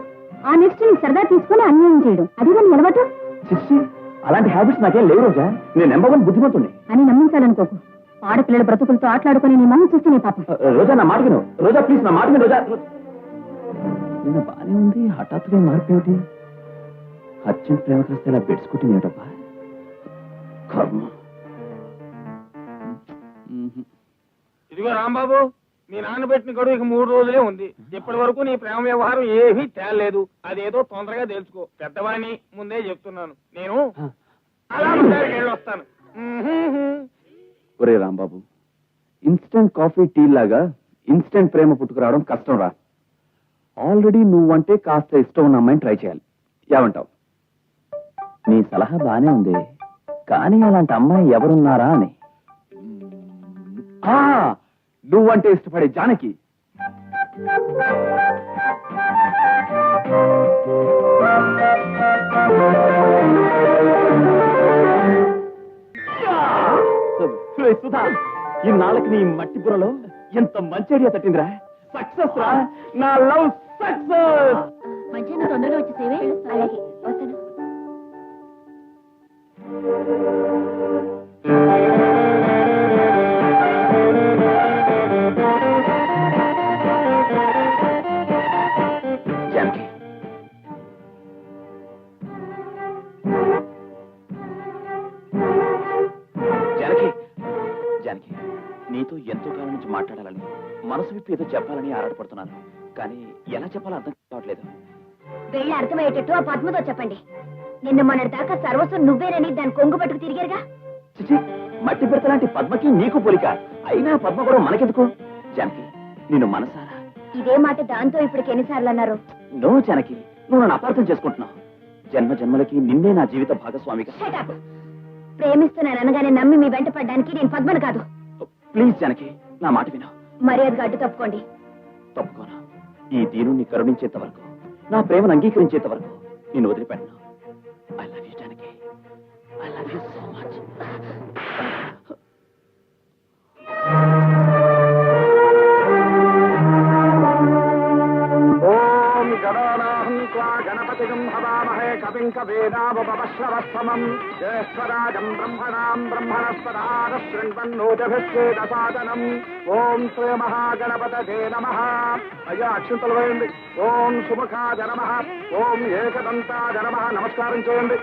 ఆ నెక్స్ట్ నీ సరదా తీసుకుని అన్యాయం చేయడం, అదిగా నీ అలవాటు. చిచ్చి, అలాంటి హ్యాబిట్స్ నాకేం లేవు రోజా. నేను నెంబర్ 1 బుద్ధిమంతుణ్ణి అని నమ్మించాలనుకోకు. ఆడపిల్లల బ్రతుకులతో ఆటలాడుకుని నీ మమ్మీ చూస్తే నీ పాపం. రోజా, నా మాట విను. రోజా ప్లీజ్, నా మాట విను రోజా. నిన్న బానే ఉంది, హఠాత్తుగా మారిపోయింది. అర్జెంట్ ప్రేమ కాస్త ఇలా బెడ్స్కుట్టింది ఏమిటబ్బా? కర్మ. ఇదిగో రాంబాబు, మీ నాన్న పెట్టిన గడువు ఇక 3 రోజులే ఉంది. ఇప్పటి వరకు నీ ప్రేమ వ్యవహారం ఏమీ తేలేదు. అదేదో తొందరగా తెలుసుకో. పెద్దవాడిని ముందే చెప్తున్నాను. నేను అలా వెళ్ళొస్తాను. ఒరే రాంబాబు, ఇన్స్టెంట్ కాఫీ టీ లాగా ఇన్స్టెంట్ ప్రేమ పుట్టుకురావడం కష్టం రా. ఆల్రెడీ నువ్వంటే కాస్త ఇష్టం ఉన్న అమ్మాయిని ట్రై చేయాలి. ఏమంటావు? నీ సలహా బానే ఉంది, కానీ అలాంటి అమ్మాయి ఎవరున్నారా అని. నువ్వంటే ఇష్టపడే జానకి. సుధా, ఇన్నాళ్ళకి నీ మట్టి బుర్రలో ఎంత మంచి ఐడియా తట్టిందిరా. సక్సెస్ రా, నా లవ్ సక్సెస్. మంచిగా తొందరగా వచ్చేసేవే. అలాగే వస్తాను. జానకి, జానకి, జానకి, నీతో ఎంతో కాలం నుంచి మాట్లాడాలని, మనసు విప్పి ఏదో చెప్పాలని ఆరాటపడుతున్నాను. కానీ ఎలా చెప్పాలో అర్థం కావట్లేదు. వెళ్ళి అర్థమయ్యేటట్టు ఆ పద్మతో చెప్పండి. నిన్న మొన్నటి దాకా సర్వస్వం నువ్వేనని దాని కొంగు పట్టుకు తిరిగారుగా. చిచి, మట్టి పెడతలాంటి పద్మకి నీకు పోలిక. అయినా పద్మ కూడా మనకెందుకు? జానకి, నిన్ను మనసారా. ఇదే మాట దాంతో ఇప్పటికి ఎన్నిసార్లు అన్నారు? నో జానకి, నువ్వు నన్ను అపార్థం చేసుకుంటున్నావు. జన్మ జన్మలకి నిన్నే నా జీవిత భాగస్వామిగా. Shut up. ప్రేమిస్తున్నాను అనగానే నమ్మి మీ వెంట పడ్డానికి నేను పద్మను కాదు. ప్లీజ్ జానకి, నా మాట విను. మర్యాదగా అడ్డు తప్పుకోండి. తప్పుకోను. ఈ దీనుణ్ణి కరుణించేంత వరకు, నా ప్రేమను అంగీకరించేంత వరకు నేను వదిలిపెట్టను. I love you Janaki, I love you so much. ఓం గణానాహం త్వా గణపతిగం హవామహే కవిం కవీనాముపమశ్రవస్తమం జ్యేష్ఠరాజం బ్రహ్మణాం బ్రహ్మణస్పదాన శృణ్వన్నోజభిశ్చేదసాదనం. ఓం శ్రీ మహాగణపతయే నమః. అయ్యా అక్షంతలు వేయండి. ఓం సుముఖాయ నమః. ఓం ఏకదంతాయ నమః. నమస్కారం చేయండి.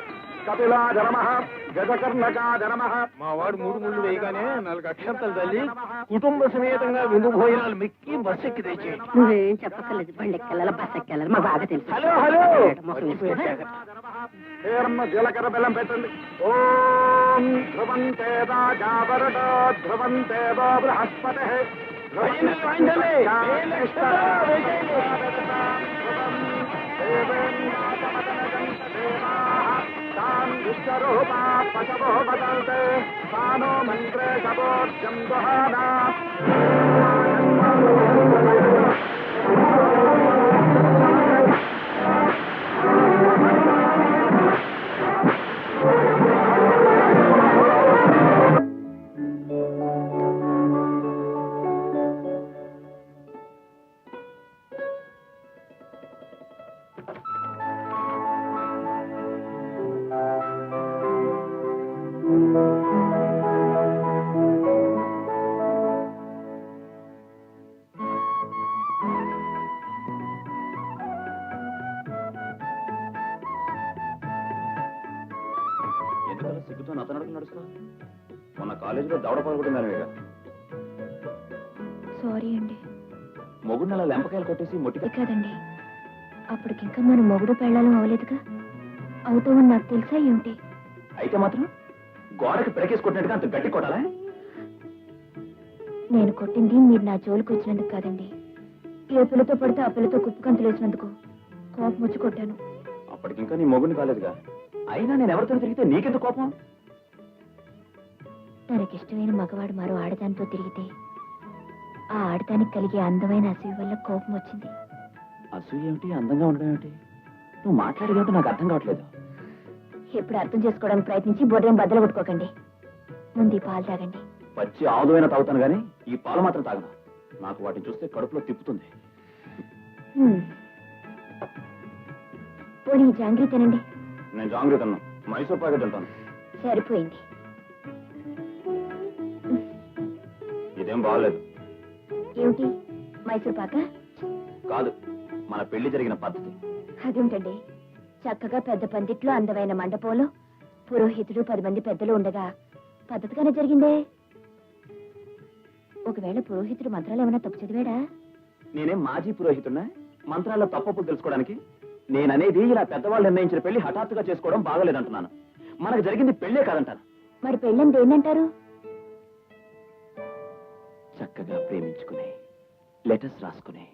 కపిలాయ నమః. గజకర్ణకాయ నమః. మా వాడు 3 ముళ్ళు వేయగానే 4 అక్షంతలు తల్లి కుటుంబ సమేతంగా విందు భోజనాలు మెక్కి బస్ ఎక్కి తెచ్చేయండి. నువ్వేం చెప్పక్కర్లేదు. బండెక్కెళ్ళాలి, బస్ ఎక్కెళ్ళాలి, మా బాగా తెలుసు. హలో హలో హేరమ్మ జీలకర్ర బెల్లం పెట్టండి. ఓం ధ్రువంతే రాజావరట ధ్రువంతే బృహస్పతి విశ్వరూపా పశవో వదంతే సానో మంత్రే శబోర్జం దుహానా. ఎందుకలా సిగ్గుతో నతనడక నడుస్తా? మొన్న కాలేజీలో దవడపాలు కూడా మేనవేగా. సారీ అండి. మొగుడిని అలా లెంపకాయలు కొట్టేసి మొట్టిగా. కాదండి, అప్పటికింకా మన మొగుడు పెళ్ళాలం అవలేదుగా. అవుతామని నాకు తెలుసా ఏమిటి? అయితే మాత్రం గోడకి పెరకేసి కొట్టినట్టుగా అంత గట్టి కొట్టాలా? నేను కొట్టింది మీరు నా జోలికి వచ్చినందుకు కాదండి. ఏ పిల్లతో పడితే ఆ పిల్లతో కుప్పకంతులు వేసినందుకు కోపం వచ్చి కొట్టాను. అప్పటికింకా నీ మొగుడిని కాలేదుగా. అయినా నేను ఎవరితో తిరిగితే నీకెందుకు కోపం? తనకిష్టమైన మగవాడు మరో ఆడదానితో తిరిగితే ఆ ఆడదానికి కలిగే అందమైన అసూయ వల్ల కోపం వచ్చింది. అసూయ ఏమిటి, అందంగా ఉండడం ఏమిటి? నువ్వు మాట్లాడేదేమిటో నాకు అర్థం కావట్లేదు. ఎప్పుడు అర్థం చేసుకోవడానికి ప్రయత్నించి బొర్రేం బద్దలు కొట్టుకోకండి. ముందు ఈ పాలు తాగండి. పచ్చి ఆవుదైనా తాగుతాను గానీ ఈ పాలు మాత్రం తాగను. నాకు వాటిని చూస్తే కడుపులో తిప్పుతుంది. పోనీ జాంగ్రీ తినండి. నేను జాంగ్రీ తిన్నాను, మైసూర్ ప్యాకెట్ తింటాను. సరిపోయింది. ఇదేం బాగలేదు. ఏమిటి, మైసూర్ పాక? కాదు, మన పెళ్లి జరిగిన పద్ధతి. అదేమిటండి, చక్కగా పెద్ద పందిట్లో అందమైన మండపంలో పురోహితుడు 10 మంది పెద్దలు ఉండగా పద్ధతిగానే జరిగిందే. ఒకవేళ పురోహితుడు మంత్రాలు ఏమైనా తప్పు చదివాడా? నేనేం మాజీ పురోహితున్నా మంత్రాల్లో తప్పప్పులు తెలుసుకోవడానికి? నేననేది ఇలా పెద్దవాళ్ళు నిర్ణయించిన పెళ్లి హఠాత్తుగా చేసుకోవడం బాగలేదంటున్నాను. మనకు జరిగింది పెళ్లే కాదంటాను. మరి పెళ్ళని దేన్నంటారు? చక్కగా ప్రేమించుకుని లెటర్స్ రాసుకుని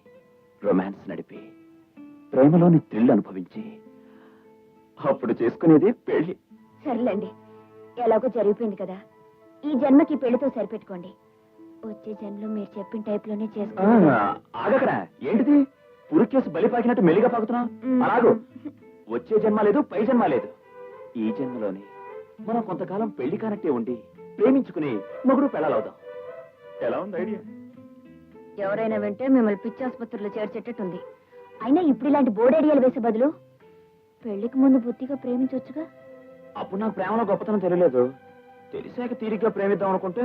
రొమాన్స్ నడిపి ప్రేమలోని థ్రిల్ అనుభవించి అప్పుడు చేసుకునేది పెళ్లి. సర్లేండి, ఎలాగో జరిగిపోయింది కదా, ఈ జన్మకి పెళ్లితో సరిపెట్టుకోండి. వచ్చే జన్మలో మీరు చెప్పిన టైప్ లోనే చేసుకోండి. ఆగకరా, ఏంటిది పురుకేసి బలి పాకినట్టు మెల్లిగా పాకుతున్నావు? అలాగూ వచ్చే జన్మ లేదు, పై జన్మ లేదు. ఈ జన్మలోనే మనం కొంతకాలం పెళ్లి కానట్టే ఉండి ప్రేమించుకుని మొగుడు పెళ్ళాలవుదాం. ఎలా ఉంది ఐడియా? ఎవరైనా వింటే మిమ్మల్ని పిచ్చాసుపత్రిలో చేర్చేటట్టుంది. అయినా ఇప్పుడు ఇలాంటి బోర్డు ఐడియాలు వేసే బదులు పెళ్లికి ముందు బుద్ధిగా ప్రేమించవచ్చుగా. అప్పుడు నాకు ప్రేమలో గొప్పతనం తెలియలేదు. తెలిసాక తీరిగ్గా ప్రేమిద్దాం అనుకుంటే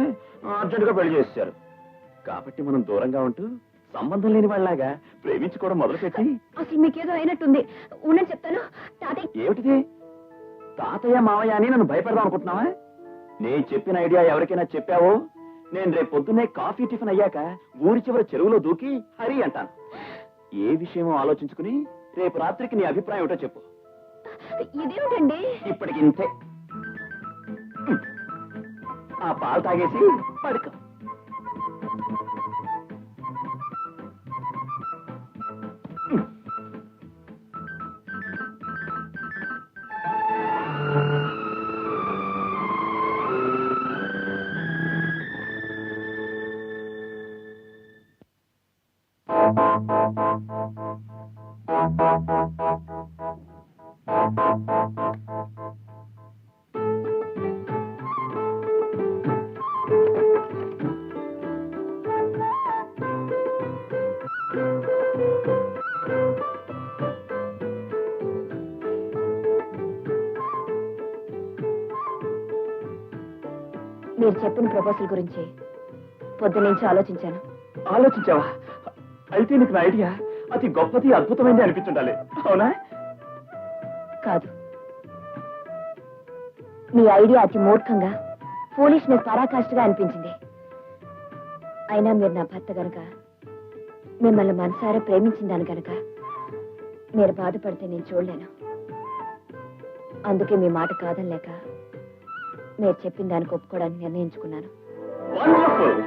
అర్జెంటుగా పెళ్లి చేశారు. కాబట్టి మనం దూరంగా ఉంటూ సంబంధం లేని వాళ్ళలాగా ప్రేమించుకోవడం మొదలుపెట్టి. అసలు మీకేదో అయినట్టుంది, ఉండని చెప్తాను. తాతయ్య. ఏమిటిది? తాతయ్య మావయ్య అని నన్ను భయపెడదాం అనుకుంటున్నావా? నేను చెప్పిన ఐడియా ఎవరికైనా చెప్పావో నేను రేపు పొద్దున్నే కాఫీ టిఫిన్ అయ్యాక ఊరి చివరి చెరువులో దూకి హరి అంటాను. ఏ విషయమో ఆలోచించుకుని రేపు రాత్రికి నీ అభిప్రాయం ఏమిటో చెప్పు. ఇదేమిటండి? ఇప్పటికి ఇంతే. ఆ పాలు తాగేసి పడుకో. మీరు చెప్పిన ప్రపోజల్ గురించి పొద్దునుంచి ఆలోచించాను. ఆలోచించావా? అయితే నీకు నా ఐడియా అతి గొప్పది అద్భుతమైంది అనిపించుండాలి, అవునా? కాదు, మీ ఐడియా అతి మూర్ఖంగా, ఫూలిష్నెస్ పరాకాష్ఠగా అనిపించింది. అయినా మీరు నా భర్త గనక, మిమ్మల్ని మనసారా ప్రేమించిందాను గనక మీరు బాధపడితే నేను చూడలేను. అందుకే మీ మాట కాదనలేక మీరు చెప్పిన దానికి ఒప్పుకోవడానికి నిర్ణయించుకున్నాను.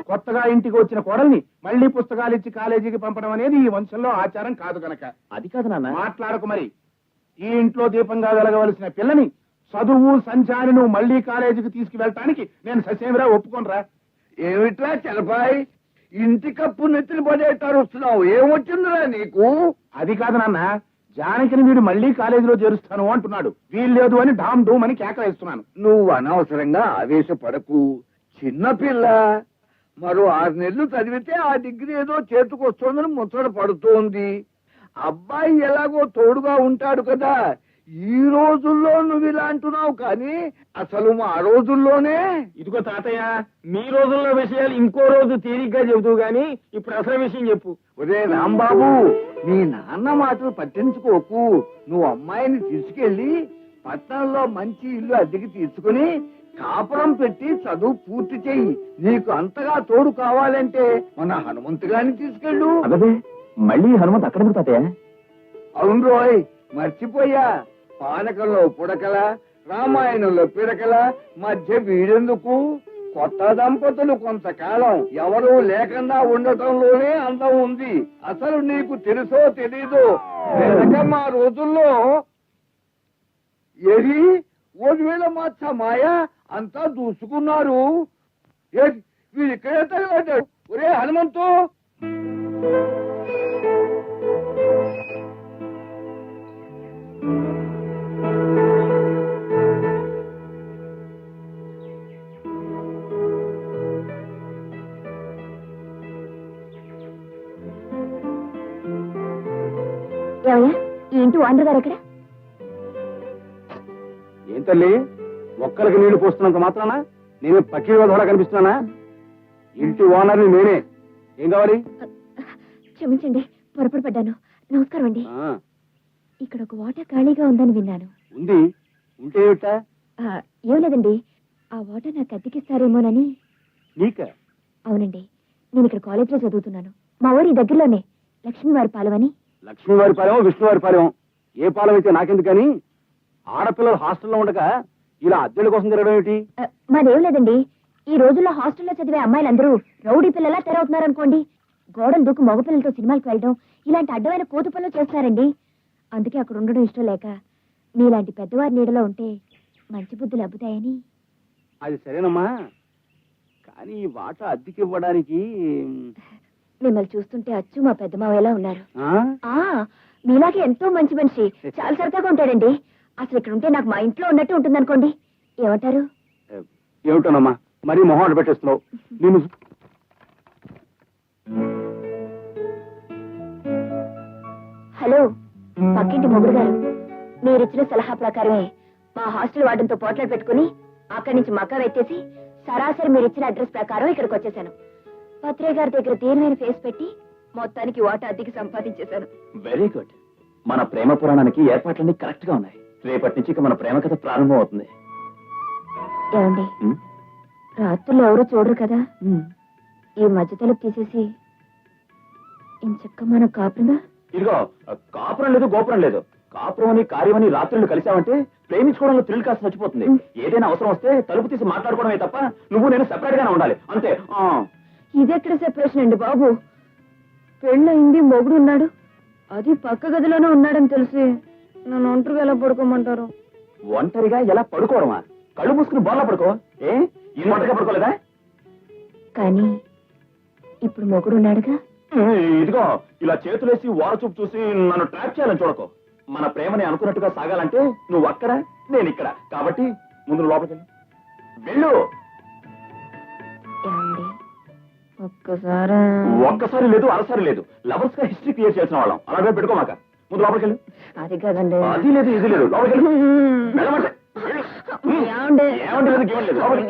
కొత్తగా ఇంటికి వచ్చిన కోడల్ని మళ్ళీ పుస్తకాలు ఇచ్చి కాలేజీకి పంపడం అనేది ఈ వంశంలో ఆచారం కాదు గనక. అది కాదు నాన్న. మాట్లాడకు మరి. ఈ ఇంట్లో దీపంగా వెలగవలసిన పిల్లని చదువు సంచారి నువ్వు మళ్ళీ కాలేజీకి తీసుకువెళ్ళటానికి నేను ససేమిరా ఒప్పుకోనరా. ఏమిట్రా చలపాయ్, ఇంటి కప్పు నెత్తిని పడేటారు వస్తున్నావు? ఏమొచ్చిందిరా నీకు? అది కాదు నాన్న, జానకిని వీడు మళ్ళీ కాలేజీలో చేరుస్తాను అంటున్నాడు. వీల్లేదు అని డామ్ డూమ్ అని కేకలేస్తున్నాను. నువ్వు అనవసరంగా ఆవేశపడకు. చిన్నపిల్ల మరో 6 నెలలు చదివితే ఆ డిగ్రీ ఏదో చేతుకొస్తోందని ముచ్చట పడుతోంది. అబ్బాయి ఎలాగో తోడుగా ఉంటాడు కదా. ఈ రోజుల్లో నువ్వు ఇలా అంటున్నావు, కానీ అసలు మా రోజుల్లోనే. ఇదిగో తాతయ్య, మీ రోజుల్లో విషయాలు ఇంకో రోజు తీరిగ్గా చెబుతూ గాని ఇప్పుడు అసలు విషయం చెప్పు. ఒరే రాంబాబు, నీ నాన్న మాటలు పట్టించుకోకు. నువ్వు అమ్మాయిని తీసుకెళ్లి పట్టణంలో మంచి ఇల్లు అద్దెకి తీసుకుని కాపురం పెట్టి చదువు పూర్తి చెయ్యి. నీకు అంతగా తోడు కావాలంటే మన హనుమంతు గారిని తీసుకెళ్ళు. అదే మళ్ళీ హనుమంత్ అక్కడ తాతయ్య? అవును రోయ్, మర్చిపోయా. పానకంలో పుడకల, రామాయణంలో పిడకల మధ్య వీడెందుకు? కొత్త దంపతులు కొంతకాలం ఎవరూ లేకుండా ఉండటంలోనే అందం ఉంది. అసలు నీకు తెలుసో తెలీదో, వెనక మా రోజుల్లో ఏది 1000 మాత్ర మాయ అంతా దూసుకున్నారు. వీడు ఇక్కడే తగలడ్డాడు. ఒరే హనుమంతు, ఏమయ్యా, ఈ ఇంటి ఓనర్ గారు ఎక్కడ? ఏం తల్లి, మొక్కలకి నీళ్లు పోస్తున్నంత మాత్రానా నేను పక్షిగా కూడా కనిపిస్తున్నానా? ఇంటి ఓనర్ని నేనే. ఏం కావాలి? క్షమించండి, పొరపాటు పడ్డాను. నమస్కారం అండి. ఇక్కడ ఒక వాటర్ ఖాళీగా ఉందని విన్నాను. ఉంది. ఉంటే ఏమిటా? ఏం లేదండి, ఆ వాటర్ నాకు అద్దెకిస్తారేమోనని. నీక? అవునండి, నేను ఇక్కడ కాలేజీలో చదువుతున్నాను. మా ఊరి దగ్గరలోనే లక్ష్మీవారి పాలెం అని. లక్ష్మీవారి పాలెం విష్ణువారి పాలెం ఏ పాలెం అయితే నాకెందుకు కానీ ఆడపిల్లలు హాస్టల్లో ఉండగా ఇలా అద్దెల కోసం తిరగడం ఏంటి? మాదేం లేదండి. ఈ రోజుల్లో హాస్టల్లో చదివే అమ్మాయిలందరూ రౌడీ పిల్లలా తెరవుతున్నారనుకోండి. గోడలు దూకు మగపిల్లలతో సినిమాలకు వెళ్ళడం ఇలాంటి అడ్డమైన కోతు పనులు చేస్తున్నారండి. అందుకే అక్కడ ఉండడం ఇష్టం లేక మీలాంటి పెద్దవారి నీడలో ఉంటే మంచి బుద్ధులు అబ్బుతాయని. అది సరేనమ్మా, కానీ ఈ వాటా అద్దెకి ఇవ్వడానికి మిమ్మల్ని చూస్తుంటే అచ్చు మా పెద్ద మావయ్యలా ఉన్నారు. ఆ? మీలాగే ఎంతో మంచి మనిషి, చాలా సరదాగా ఉంటాడండి. అసలు ఇక్కడ ఉంటే నాకు మా ఇంట్లో ఉన్నట్టు ఉంటుంది అనుకోండి. ఏమంటారు? ఏమిటోనమ్మా మరీ మొహం పెట్టేస్తున్నావు. నేను హలో, పక్కింటి మొగుడు గారు, మీరిచ్చిన సలహా ప్రకారమే మా హాస్టల్ వార్డెన్తో పోట్లాడు పెట్టుకుని అక్కడి నుంచి మక్క వెత్తేసి సరాసరి మీరిచ్చిన అడ్రస్ ప్రకారం ఇక్కడికి వచ్చేసాను. పత్రే గారి దగ్గర తీరుమైన ఫేస్ పెట్టి మొత్తానికి వాటా అద్దెకి సంపాదించేశాను. Very good. మన ప్రేమ పురాణానికి ఏర్పాట్లన్నీ కరెక్ట్ గా ఉన్నాయి. రేపటి నుంచి ఇక మన ప్రేమ కథ ప్రారంభం అవుతుంది. ఏమండి, రాత్రులు ఎవరు చూడరు కదా, ఈ మధ్య తలుపు తీసేసి ఇంచక్క మన కాపురంగా. ఇదిగో కాపురం లేదు గోపురం లేదు, కాపురం అని కార్యమని రాత్రులు కలిసావంటే ప్రేమించుకోవడంలో థ్రిల్ కాస్త చచ్చిపోతుంది. ఏదైనా అవసరం వస్తే తలుపు తీసి మాట్లాడుకోవడమే తప్ప నువ్వు నేను సెపరేట్ గానే ఉండాలి అంతే. ఇదెక్కడ సెపరేషన్ అండి బాబు? పెళ్ళయింది, మొగుడు ఉన్నాడు, అది పక్క గదిలోనే ఉన్నాడని తెలిసి నన్ను ఒంటరిగా ఎలా పడుకోమంటారు? ఒంటరిగా ఎలా పడుకోవడమా? కళ్ళు మూసుకుని బోర్లా పడుకో. ఏ ఈ ఒంటరిగా పడుకోలేదా? కానీ ఇప్పుడు మొగుడు ఉన్నాడుగా. ఇదిగో ఇలా చేతులేసి వారచూపు చూసి నన్ను ట్రాప్ చేయాలని చూడకో. మన ప్రేమని అనుకున్నట్టుగా సాగాలంటే నువ్వు అక్కడ నేను ఇక్కడ, కాబట్టి ముందు లోపలికి వెళ్ళు. ఒక్కసారి లేదు అరసారి లేదు, లవర్స్ గా హిస్టరీ క్రియేట్ చేసిన వాళ్ళం. అలాగే పెట్టుకోమాక, ముందు లోపలికి వెళ్ళు. అది కాదండి. అది లేదు ఇది లేదు, లోపలికి వెళ్ళు. వెళ్ళమంటే ఏమండి లేదు గేమ్ లేదు, లోపలికి.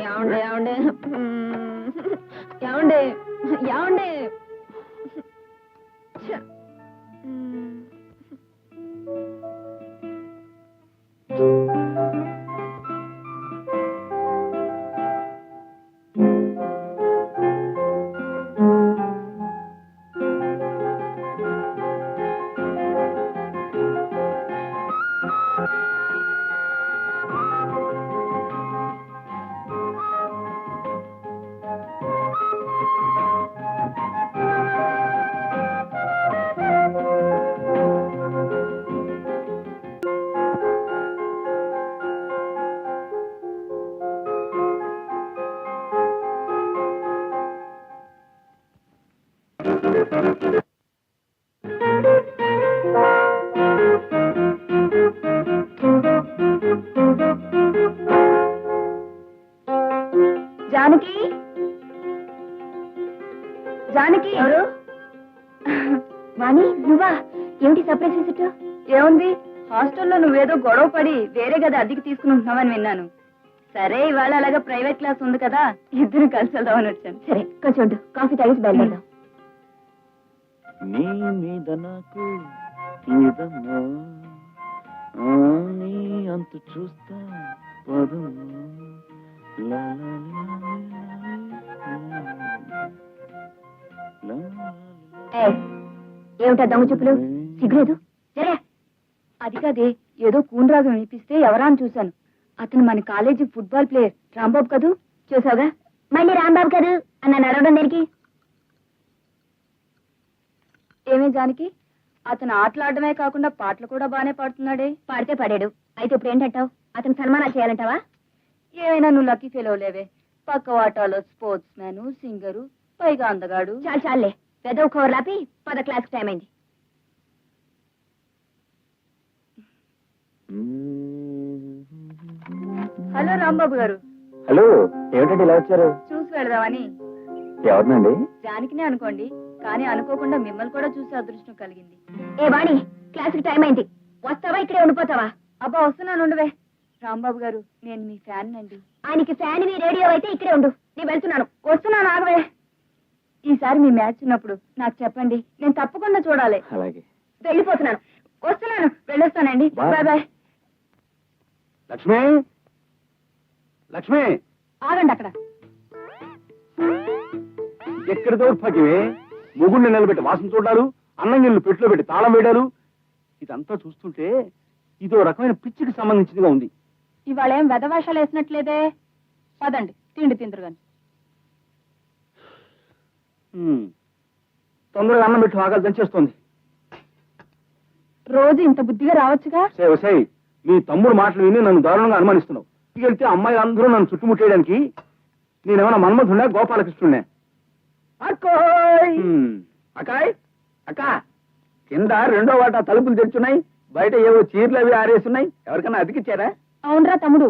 జానకి, జానకి. ఎవరు? వాణి, నువ్వా? ఏమిటి సర్ప్రైజ్ విజిట్? ఏముంది, హాస్టల్లో నువ్వేదో గొడవ పడి వేరే గది అద్దెకి తీసుకుని ఉంటున్నావని విన్నాను. సరే, ఇవాళ అలాగా ప్రైవేట్ క్లాస్ ఉంది కదా, ఇద్దరు కలిసి వెళ్దామని వచ్చాను. సరే, కొంచెం ఉండు, కాఫీ తాగేసి బయలుదేరదాం. నీ మీద నాకు నీ అంత చూస్తా ఏమిటా దమ్ము చెప్పులు? సిగ్గులేదు? సరే, అది కాదే, ఏదో కూనరాగం వినిపిస్తే ఎవరా అని చూశాను. అతను మన కాలేజీ ఫుట్బాల్ ప్లేయర్ రాంబాబు కదూ. చూసావుగా, మళ్ళీ రాంబాబు కదూ అన్న అడగడం దేనికి? ఏమే జానకి, అతను ఆటలాడమే కాకుండా పాటలు కూడా బానే పాడుతున్నాడే. పాడితే పాడాడు, అయితే ఇప్పుడు ఏంటంటావు? అతను సన్మానాలు చేయాలంటావా? ఏమైనా నువ్వు లక్కీ ఫెయిల్ అవలేవే. పక్క వాటాలో స్పోర్ట్స్ మ్యాను, సింగరు, పైగా అందగాడు. చాలు చాలులే, పెద్ద కవర్ లాపి 10 క్లాస్ టైం అయింది. హలో రాంబాబు గారు. హలో, ఏమిటండి ఇలా వచ్చారు? చూసి వెళదామని. ఎవరినండి? జానకినే అనుకోండి, కానీ అనుకోకుండా మిమ్మల్ని కూడా చూసే అదృష్టం కలిగింది. ఏ వాణి, క్లాస్ కి టైం అయింది, వస్తావా ఇక్కడే ఉండిపోతావా? అబ్బా వస్తున్నాను, ఉండవే. రాంబాబు గారు, నేను మీ ఫ్యాన్ అండి. ఆయనకి ఫ్యాన్ మీ రేడియో అయితే ఇక్కడే ఉండు, నేను వెళ్తున్నాను. వస్తున్నాను, ఆగవే. ఈసారి మీ మ్యాచ్ ఉన్నప్పుడు నాకు చెప్పండి, నేను తప్పకుండా చూడాలి. అలాగే. వెళ్ళిపోతున్నాను, వస్తున్నాను, వెళ్ళొస్తానండి. Bye bye. లక్ష్మి, లక్ష్మి, ఆగండి అక్కడ. ఎక్కడి దౌర్భాగ్యమే మొగుడిని నిలబెట్టి వాసన చూడాలు అన్నం గిన్నెలు పెట్టులో పెట్టి తాళం వేయడాలు ఇదంతా చూస్తుంటే ఇదో రకమైన పిచ్చికి సంబంధించిందిగా ఉంది. ఇవాళ ఏం వెధవేషాలు వేసినట్లేదే. పదండి తిండి తిందరు గాని. తొందరగా అన్నం పెట్టి ఆకలి దంచేస్తోంది. రోజు ఇంత బుద్ధిగా రావచ్చుగా. సే మీ తమ్ముడు మాటలు విని నన్ను దారుణంగా అనుమానిస్తున్నావు. వెళ్తే అమ్మాయి అందరూ నన్ను చుట్టుముట్టేయడానికి నేనేమన్నా మన్మధున్నా గోపాలకృష్ణుడినే? అకాయ్ అక్క కింద రెండో వాటా తలుపులు తెచ్చున్నాయి, బయట ఏవో చీరలు అవి ఆరేస్తున్నాయి. ఎవరికన్నా అతికిచ్చారా? అవునరా తమ్ముడు,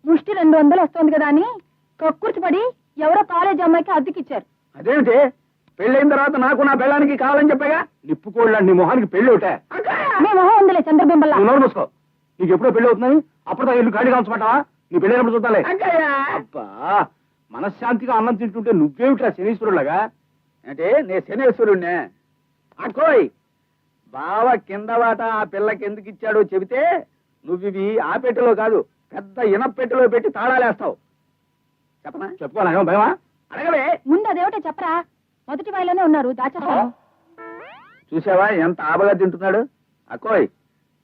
ముష్టి 200 వస్తోంది కదా అని కక్కుర్తిపడి ఎవరో కాలేజ్ అమ్మాయికి అద్దెకిచ్చారు. అదేమిటి పెళ్ళైన తర్వాత నాకు నా పెళ్ళానికి కావాలని చెప్పాగా. నిప్పుకోళ్ళండి నీ మొహానికి పెళ్లి ఒకటే. మీ మొహం ఉందిలే చంద్రబింబల్లా. నువ్వు నోరు మూసుకో. నీకు ఎప్పుడో పెళ్లి అవుతున్నాయి, అప్పుడుదా ఇల్లు ఖాళీ కాల్చమంటావా? నీ పెళ్ళైనప్పుడు చూద్దాలే. అబ్బా మనశ్శాంతిగా అన్నం తింటుంటే నువ్వేమిట్రా శనీశ్వరులాగా? అంటే నే శనేశ్వరుణ్ణే. అక్కోయ్ బావ కింద వాట ఆ పిల్లకి ఎందుకు ఇచ్చాడో చెబితే నువ్వివి ఆ పెట్టెలో కాదు పెద్ద ఇనపెట్టెలో పెట్టి తాళాలేస్తావు. చెప్పనా? చెప్పుకోనా భయమా? అడగలే. ముందు అదేమిటో చెప్పరా. మొదటి వాయిలోనే ఉన్నారు దాచేస్తాను. చూసావా ఎంత ఆబగా తింటున్నాడు? అక్కోయ్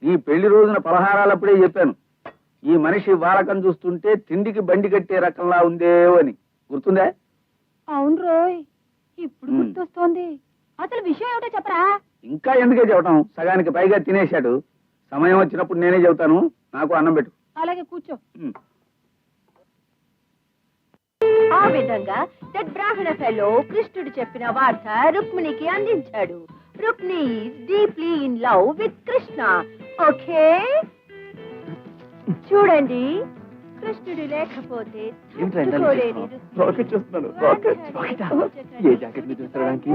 నీ పెళ్లి రోజున పలహారాలప్పుడే చెప్పాను, ఈ మనిషి వాలకం చూస్తుంటే తిండికి బండి కట్టే రకంలా ఉందేవో అని. గుర్తుందే? అవును రోయ్, ఇప్పుడు గుర్తొస్తోంది. అసలు విషయం ఏమిటో చెప్పరా. ఇంకా ఎందుకే చెప్పటం, సగానికి పైగా తినేశాడు. సమయం వచ్చినప్పుడు నేనే చెబుతాను. నాకు అన్నం పెట్టు. అలాగే కూర్చో. ఆ విధంగా దట్ బ్రాహ్మణ ఫెలో కృష్ణుడు చెప్పిన వార్త రుక్మిణికి అందించాడు. Rukmini is deeply in love with Krishna. Okay చూడండి, కృష్ణుడు లేకపోతే తట్టుకోలేని రాకెట్ చూస్తున్నాను. ఏ జాకెట్ మీద చూడడానికి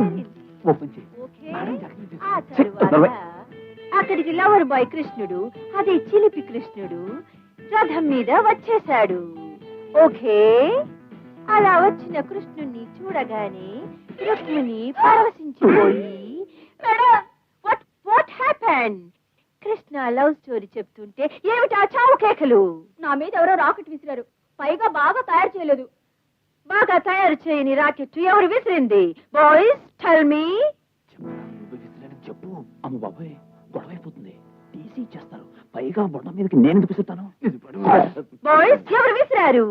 ఓపెన్ చేయి. ఓకే, ఆ తరువాత అక్కడికి లవర్ బాయ్ కృష్ణుడు, అదే చిలిపి కృష్ణుడు రథం మీద వచ్చేశాడు. ఓకే, అలా వచ్చిన కృష్ణుణ్ణి చూడగానే రుక్మిణి పరవశించిపోయి, madam what happened? Krishna love story చెప్తుంటే ఏమిటా చావు కేకలు? నా మీద ఎవరో రాకెట్ విసిరారు, పైగా బాగా తయారు చేయలేదు. బాగా తయారు చేయని రాకెట్ ఎవరు విసిరింది? Boys tell me. చెప్పు. అమ్మ బాబాయ్ గొడవ అయిపోతుంది, తీసి ఇచ్చేస్తారు. పైగా బొండ మీదకి నేను చూపిస్తాను. బాయ్స్ ఎవరు విసిరారు?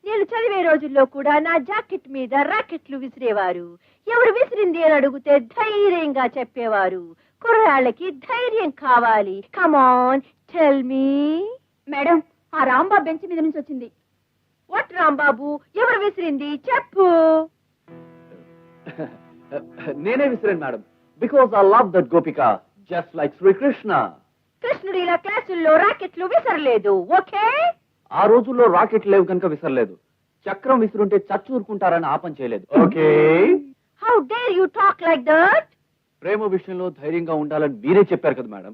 నేను చదివే రోజుల్లో కూడా నా జాకెట్ మీద రాకెట్లు విసిరేవారు. ఎవరు విసిరింది అని అడిగితే ధైర్యంగా చెప్పేవారు. కుర్రాళ్ళకి ధైర్యం కావాలి. Come on tell me. మేడం ఆ రాంబాబు బెంచ్ మీద నుంచి వచ్చింది. వాట్ రాంబాబు? ఎవరు విసిరింది చెప్పు. నేనే విసిరాను madam, because I love that Gopika just like Srikrishna. కృష్ణుడు ఇలా క్లాసుల్లో రాకెట్లు విసరలేదు. ఓకే, ఆ రోజుల్లో రాకెట్ లేవు కనుక విసరలేదు. చక్రం విసురుంటే చచ్చూరుకుంటారని ఆపం చేయలేదు. Okay, how dare you talk like that? ప్రేమ విషయంలో ధైర్యంగా ఉండాలని మీరే చెప్పారు కదా మేడం.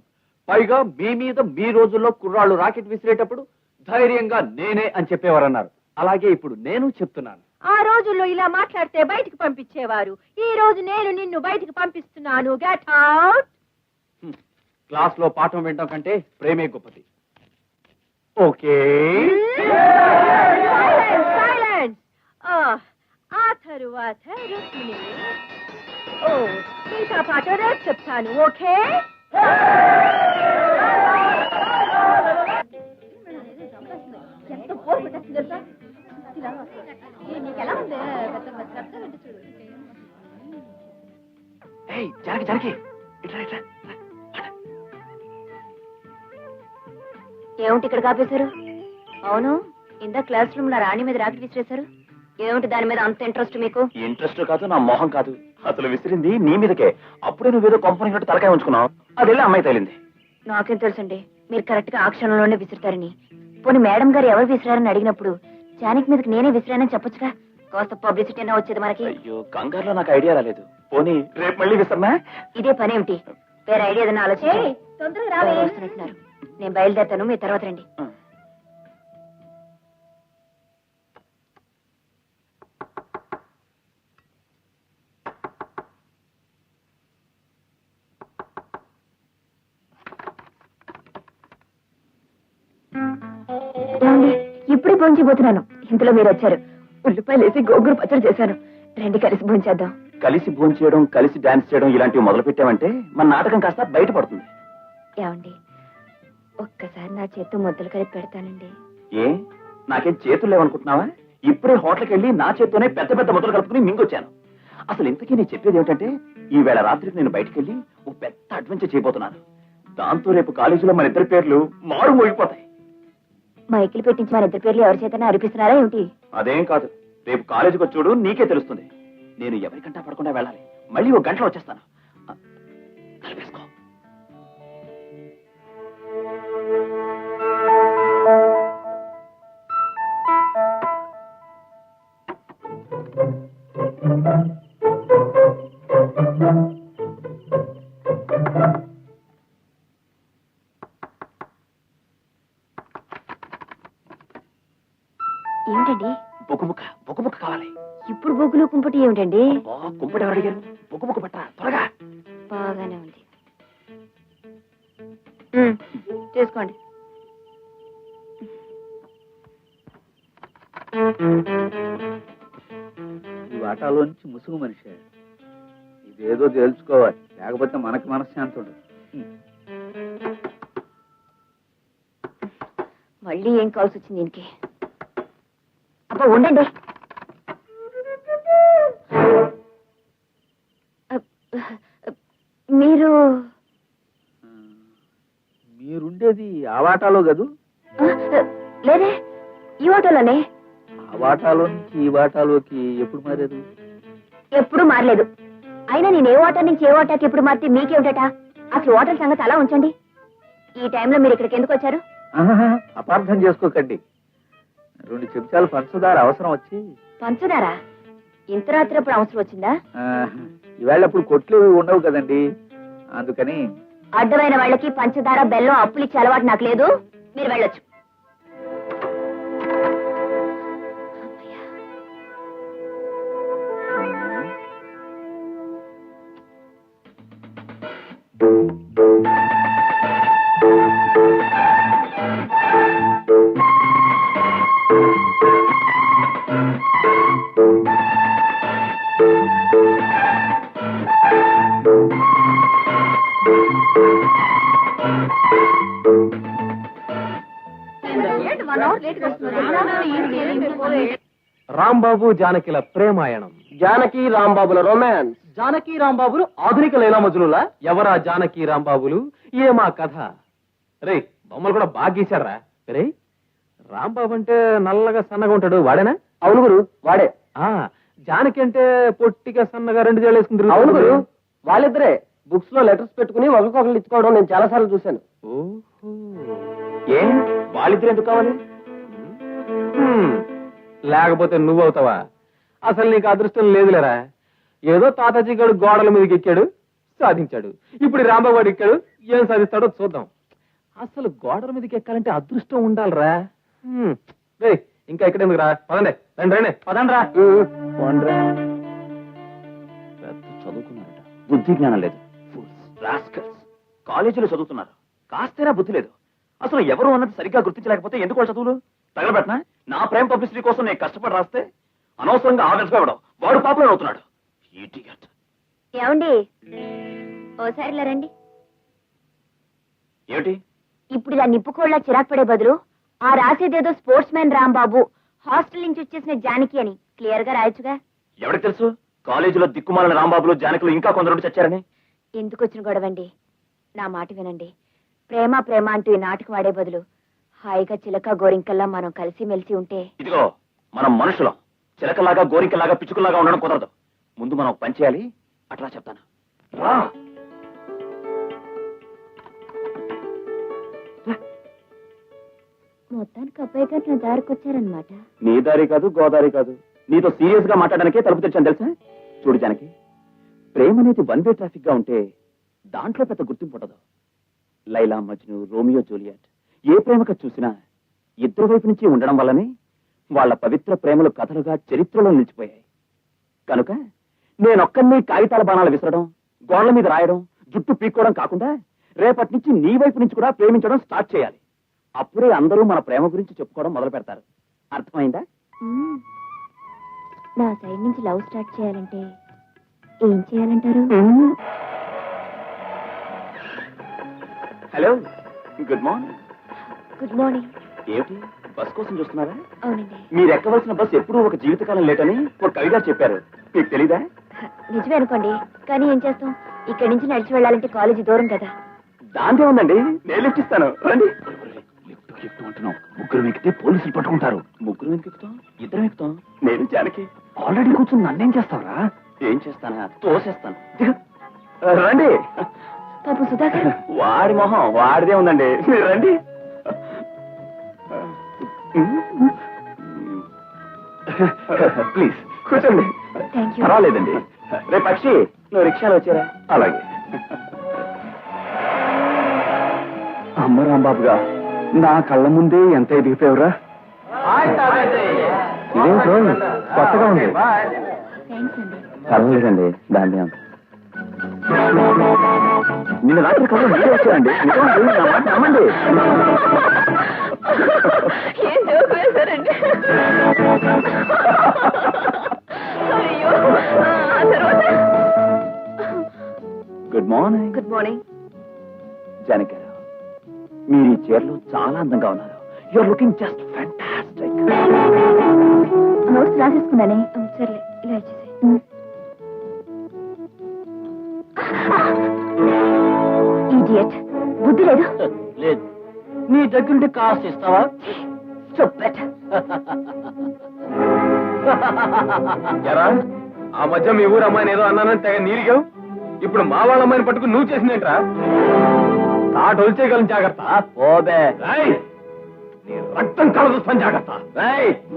పైగా మీ మీద మీ రోజుల్లో కుర్రాళ్ళు రాకెట్ విసిరేటప్పుడు ధైర్యంగా నేనే అని చెప్పేవారన్నారు. అలాగే ఇప్పుడు నేను చెప్తున్నాను. ఆ రోజుల్లో ఇలా మాట్లాడితే బయటికి పంపించేవారు. ఈ రోజు నేను నిన్ను బయటికి పంపిస్తున్నాను. Get out. క్లాస్ లో పాఠం వినడం కంటే ప్రేమే గొప్పది. Okay, silence. ఆ తరువాత రుక్మిణి, ఇంకా పాట రేపు చెప్తాను. ఓకే, ఎంత బోర్ కొట్టేస్తుంది తెలుసా. నీకెలా ఉంది? జరకి ఏమిటి ఇక్కడ కాపేశారు? అవును, ఇందా క్లాస్ రూమ్ లో రాణి మీద రాకెట్ విసిరేశారు. ఏమిటి దాని మీద అంత ఇంట్రెస్ట్ మీకు? ఇంట్రెస్ట్ కాదు, నా మొహం కాదు. అసలు విసిరింది నీ మీదకే. అప్పుడే నువ్వేదో కంపెనీ తలకాయ ఉంచుకున్నావు. అది వెళ్ళి అమ్మాయి తేలింది. నాకేం తెలుసండి, మీరు కరెక్ట్ గా ఆ క్షణంలోనే విసురుతారని. పోనీ మేడం గారు ఎవరు విసిరారని అడిగినప్పుడు జానకి మీదకి నేనే విసిరానని చెప్పొచ్చుగా. కాస్త పబ్లిసిటీ అయినా వచ్చేది మనకి. అయ్యో కంగారులో నాకు ఐడియా రాలేదు. పోనీ రేపు మళ్ళీ విసరనా? ఇదే పనేమిటి? వేరే ఐడియా ఏదైనా ఆలోచించి తొందరగా రావే. వస్తున్నట్టున్నారు. నేను బయలుదేరుతాను, మీ తర్వాత రండి. ఇప్పుడే పోంచిపోతున్నాను, ఇంతలో మీరు వచ్చారు. ఉల్లిపాయలు వేసి గోంగూర పచ్చడి చేశాను. రండి కలిసి భోంచేద్దాం. కలిసి భోంచేయడం, కలిసి డాన్స్ చేయడం ఇలాంటివి మొదలు పెట్టామంటే మన నాటకం కాస్త బయటపడుతుంది. ఏమండి, ఒక్కసారి నా చేత్తో ముద్దలు కలిపి పెడతానండి. ఏ నాకేం చేతులు లేవనుకుంటున్నావా? ఇప్పుడే హోటల్కి వెళ్ళి నా చేత్తోనే పెద్ద పెద్ద ముద్దలు కలుపుకుని మింగొచ్చాను. అసలు ఇంతకీ నేను చెప్పేది ఏమిటంటే, ఈవేళ రాత్రికి నేను బయటికి వెళ్ళి ఓ పెద్ద అడ్వెంచర్ చేయబోతున్నాను. దాంతో రేపు కాలేజీలో మన ఇద్దరి పేర్లు మారు మోగిపోతాయి. మైకిల్ పెట్టించి మన ఇద్దరి పేర్లు ఎవరి చేతనే అరిపిస్తున్నారా ఏమిటి? అదేం కాదు, రేపు కాలేజీకి వచ్చి చూడు, నీకే తెలుస్తుంది. నేను ఎవరికంటా పడకుండా వెళ్ళాలి. మళ్ళీ ఒక గంటలో వచ్చేస్తాను. కలిపేసుకో. ఏమిటండి? బొగ్గుముక్క కావాలి. ఇప్పుడు బొగ్గులు కుంపటి ఏమిటండి? కుంపటి ఎవరు అడిగారు? బొగ్గుముక్క పట్టరా త్వరగా. బాగానే ఉంది, చేసుకోండి. ఈ వాటాలోంచి ముసుగు మనిషి ఇదేదో తేల్చుకోవాలి, లేకపోతే మనకి మనశ్శాంతి ఉండదు. మళ్ళీ ఏం కావాల్సి వచ్చింది దీనికి? అబ్బా ఉండండి. మీరుండేది ఆ వాటాలో కదూ? లేదే, ఈ వాటాలోనే. ఆ వాటాలో నుంచి ఈ వాటాలోకి ఎప్పుడు మారేదు? ఎప్పుడు మారలేదు. అయినా నేను ఏ వాటా నుంచి ఏ వాటాకి ఎప్పుడు మారితే మీకేమిటట? అసలు హోటల్ సంగతి అలా ఉంచండి. ఈ టైంలో మీరు ఇక్కడికి ఎందుకు వచ్చారు? అపార్థం చేసుకోకండి, 2 చెంచాలు పంచదార అవసరం వచ్చి. పంచదారా? ఇంత రాత్రి అప్పుడు అవసరం వచ్చిందా? ఈవేళ అప్పుడు కొట్లు ఉండవు కదండి, అందుకని. అడ్డమైన వాళ్ళకి పంచదార బెల్లం అప్పులు ఇచ్చే అలవాటు నాకు లేదు. మీరు వెళ్ళొచ్చు. రాంబాబు జానకిల ప్రేమాయణం, జానకి రాంబాబుల రొమాన్స్, జానకి రాంబాబులు ఆధునిక లైలా మజ్నులా? ఎవరా జానకి రాంబాబులు? ఏమా కథ? రే బొమ్మలు కూడా బాగా గీశారా? రే రాంబాబు అంటే నల్లగా సన్నగా ఉంటాడు, వాడేనా? అవును గురు, వాడే. జానకి అంటే పొట్టిగా సన్నగా 2 జడలు వేసుకుంటారు. అవును గురు, వాళ్ళిద్దరే. బుక్స్ లో లెటర్స్ పెట్టుకుని ఒకరికొకరు ఇచ్చుకోవడం నేను చాలా సార్లు చూశాను. ఏ వాళ్ళిద్దరు ఎందుకు కావాలి? లేకపోతే నువ్వవుతావా? అసలు నీకు అదృష్టం లేదులేరా. ఏదో తాతాజీ గడు గోడల మీదకి ఎక్కాడు, సాధించాడు. ఇప్పుడు రాంబాబు గారు ఎక్కాడు, ఏం సాధిస్తాడో చూద్దాం. అసలు గోడల మీదకి ఎక్కాలంటే అదృష్టం ఉండాలిరా. ఇంకా ఇక్కడ ఎందుకు రా, పదండి. రండి పదండి రా. చదువుకున్నారట, బుద్ధి జ్ఞానం లేదు. కాలేజీలో చదువుతున్నారు, కాస్తైనా బుద్ధి లేదు. అసలు ఎవరు అన్నది సరిగ్గా గుర్తించలేకపోతే ఎందుకు వాళ్ళు చదువులు? తగలబెట్టినా నా ప్రేమ పబ్లిసిటీ కోసం నేను కష్టపడి రాస్తే అనవసరంగా ఆవేశపడడం, వాడు పాపులర్ అవుతున్నాడు. ఏమండి ఓసారిలా రండి. ఏమిటి ఇప్పుడు ఇలా నిప్పుకోళ్ళ చిరాకు పడే బదులు ఆ రాసేదేదో స్పోర్ట్స్ మ్యాన్ రాంబాబు, హాస్టల్ నుంచి వచ్చేసిన జానకి అని క్లియర్ గా రాయొచ్చుగా. ఎవరికి తెలుసు కాలేజీలో దిక్కుమాలిన రాంబాబులు జానకులు ఇంకా కొందరు చచ్చారని? ఎందుకు వచ్చిన గొడవండి? నా మాట వినండి. ప్రేమ ప్రేమ అంటూ ఈ నాటకం ఆడే బదులు హాయిగా చిలక గోరింకల్లా మనం కలిసి మెలిసి ఉంటే. ఇదిగో మనం మనుషులం, చిలకలాగా గోరింకలాగా పిచ్చుకలాగా ఉండడం కుదరదు. ముందు మనం పని చేయాలి, అట్లా చెప్తాను రా. మొత్తానికి అబ్బాయి గారు నా దారికి వచ్చారనమాట. నీ దారి కాదు, గోదారి కాదు, నీతో సీరియస్ గా మాట్లాడడానికే తలుపు తెచ్చాను తెలుసా. చూడు జానకి, ప్రేమ అనేది 1 వే ట్రాఫిక్ గా ఉంటే దాంట్లో పెద్ద గుర్తింపు ఉండదు. లైలా మజ్ను, రోమియో జూలియట్ ఏ ప్రేమక చూసినా ఇద్దరు వైపు నుంచి ఉండడం వల్లనే వాళ్ళ పవిత్ర ప్రేమలు కథలుగా చరిత్రలో నిలిచిపోయాయి. కనుక నేనొక్కడిని కాగితాల బాణాలు విసరడం, గోడల మీద రాయడం, జుట్టు పీక్కోవడం కాకుండా రేపటి నుంచి నీ వైపు నుంచి కూడా ప్రేమించడం స్టార్ట్ చేయాలి. అప్పుడే అందరూ మన ప్రేమ గురించి చెప్పుకోవడం మొదలు పెడతారు. అర్థమైందా? నా సైడ్ నుంచి లవ్ స్టార్ట్ చేయాలంటే ఏం చేయాలంటారు? Hello, good morning. Good morning. ఏమిటి బస్ కోసం చూస్తున్నారా? అవునండి. మీరు ఎక్కవలసిన బస్ ఎప్పుడూ ఒక జీవితకాలం లేటని ఒక కవిగా చెప్పారు, మీకు తెలీదా? నిజమే అనుకోండి, కానీ ఏం చేస్తాం, ఇక్కడి నుంచి నడిచి వెళ్ళాలంటే కాలేజీ దూరం కదా. దాంతే ఉందండి, నేను లిఫ్ట్ ఇస్తాను, రండి. లిఫ్ట్ అంటున్నాం, ముగ్గురు ఎక్కితే పోలీసులు పట్టుకుంటారు. ముగ్గురు ఎక్కుతాం, ఇద్దరం ఎక్కుతాం. నేను జానకి ఆల్రెడీ కూర్చుని నన్నేం చేస్తావరా? ఏం చేస్తానా, తోసేస్తాను. రండి. పాపం సుధాకర్. వాడి మొహం వాడిదే ఉందండి, మీరు రండి. ప్లీజ్ కూర్చోండి. Thank you. పర్వాలేదండి. రేపు పక్షి, నువ్వు రిక్షాలో వచ్చారా? అలాగే. అమ్మ రాంబాబుగా నా కళ్ళ ముందే ఎంత ఎదిగిపోయావురా. ఇదేంటో కొత్తగా ఉంది. థ్యాంక్స్ అండి. పర్వాలేదండి, దాన్ని అంత. నిన్న రాత్రి కళ్ళు మీరే వచ్చారండి. నమ్మండి. ఏం జోక్ వేశారండి. Good morning. Good morning. Janaki గారు, మీరు ఈ చీరలో చాలా అందంగా ఉన్నారు. You're looking just fantastic. Notes రాసేసుకున్నానే. సర్లే, ఇలా వచ్చేసి. ఇడియట్, బుద్ధి లేదు. లేదు, నీ దగ్గరుంటే కాస్ట్ ఇస్తావా? Stupid. ఆ మధ్య మీ ఊరు అమ్మాయిని ఏదో అన్నానని తెగ నీరిగావు. ఇప్పుడు మా వాళ్ళ అమ్మాయిని పట్టుకుని నువ్వు చేసిందేంట్రా? తాట వచ్చేయగలను, జాగ్రత్త. పోబే, నీ రక్తం కలదూస్తాను, జాగ్రత్త.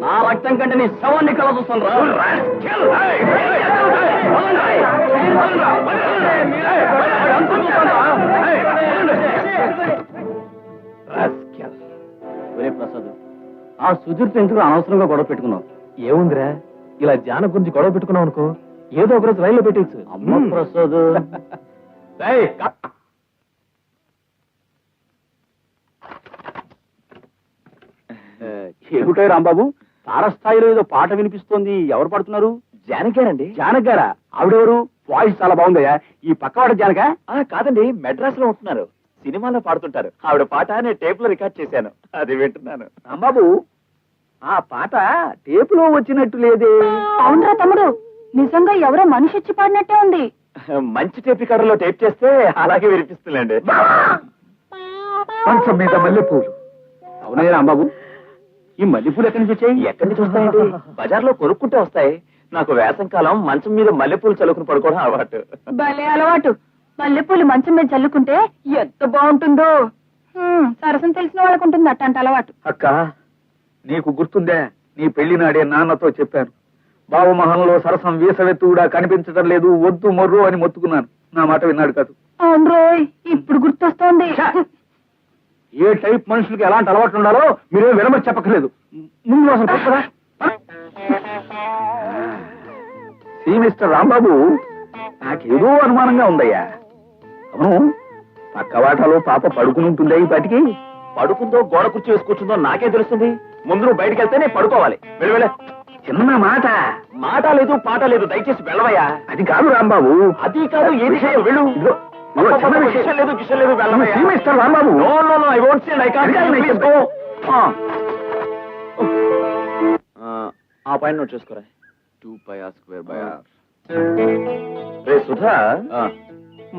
నా రక్తం కంటే నీ శవాన్ని కల చూస్తాను రా. ప్రసాద్, ఆ సుధీర్ ఎందుకు అనవసరంగా గొడవ పెట్టుకున్నావు? ఏముందిరా, ఇలా జాన గురించి గొడవ పెట్టుకున్నావు అనుకో, ఏదో ఒకరోజు రైల్లో పెట్టేచ్చు. అమ్మ ప్రసాద్, ఏమిటో రాంబాబు, తారస్థాయిలో ఏదో పాట వినిపిస్తోంది, ఎవరు పాడుతున్నారు? జానకి గారండి. జానకి గారా? ఆవిడెవరు? వాయిస్ చాలా బాగుందయ్యా. ఈ పక్కవాడ జానక? కాదండి, మెడ్రాస్ లో ఉంటున్నారు, సినిమాలో పాడుతుంటారు. ఆవిడ పాట నేను టేప్ లో రికార్డ్ చేశాను, అది వింటున్నాను. రాంబాబు, ఆ పాట టేప్ లో వచ్చినట్టు లేదే. అవునరా తమ్ముడు, నిజంగా ఎవరో మనిషి వచ్చి పాడినట్టే ఉంది. మంచి టేప్ రికార్డర్ లో టేప్ చేస్తే అలాగే వినిపిస్తుందండి. మంచం మీద మల్లెపూలు. అవునయ్య రాంబాబు, ఈ మల్లెపూలు ఎక్కడి నుంచి వచ్చాయి? ఎక్కడి నుంచి వస్తాయండి? బజార్లో కొనుక్కుంటే వస్తాయి. నాకు వేసం కాలం మంచం మీద మల్లెపూలు చల్లుకుని పడుకోవడం అలవాటు. భలే అలవాటు. మల్లెపూలు మంచం మీద చల్లుకుంటే ఎంత బాగుంటుందో. సరసం తెలిసిన వాళ్ళకు ఉంటుంది అట్టంట అలవాటు. అక్క, నీకు గుర్తుందే, నీ పెళ్లి నాడే నాన్నతో చెప్పాను, బావమహంలో సరసం వీసవెత్తు కూడా కనిపించడం లేదు, వద్దు మొర్రు అని మొత్తుకున్నాను. నా మాట విన్నాడు కాదు. అవును రోయ్, ఇప్పుడు గుర్తొస్తోంది. ఏ టైప్ మనుషులకి ఎలాంటి అలవాట్లు ఉండాలో మీరేం వినమని చెప్పక్కర్లేదు. ముందు అసలు చెప్పరా? మిస్టర్ రాంబాబు, నాకేదో అనుమానంగా ఉందయ్యా. అవును, పక్క వాటాలో పాప పడుకుని ఉంటుందా ఈ పాటికి? పడుకుందో గోడ కుర్చీ వేసి కూర్చుందో నాకేం తెలుస్తుంది? ముందు నువ్వు బయటికి వెళ్తేనే పడుకోవాలి. వెళ్ళ చిన్న మాట. మాట లేదు, పాట లేదు, దయచేసి వెళ్ళవయ్యా. అది కాదు రాంబాబు, అది కాదు, ఏది వెళ్ళు. విషయం లేదు, విషయం లేదు, వెళ్ళవయ్యా. Mister Rambabu, no no no, I won't see, I can't. Please go. ఆ పాయింట్ నోట్ చేసుకోరా. 2πr²/r. రే సుధా,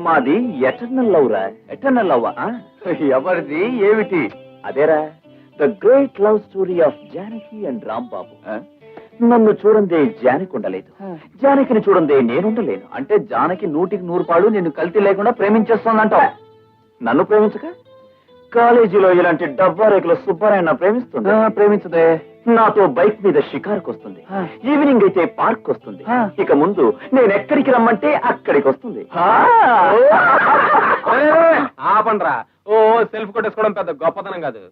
మాది ఎటర్నల్ లవ్ రా. Eternal love? ఎవరిది, ఏమిటి? అదేరా, the great love story of Janaki and Rambabu. నన్ను చూడందే జానకి ఉండలేదు, జానకిని చూడందే నేనుండలేను. అంటే జానకి 100కి 100 పాళ్ళు నిన్ను కల్తీ లేకుండా ప్రేమించేస్తోందంటావు. నన్ను ప్రేమించక కాలేజీలో ఇలాంటి డబ్బా రేకుల సుబ్బారాయణ ప్రేమిస్తుంది? ప్రేమించదే. నాతో బైక్ మీద షికారుకు వస్తుంది, ఈవినింగ్ అయితే పార్క్ వస్తుంది. ఇక ముందు నేను ఎక్కడికి రమ్మంటే అక్కడికి వస్తుంది. ఆపండ్రా. ఓ సెల్ఫ్ కొట్టేసుకోవడం పెద్ద గొప్పతనం కాదు.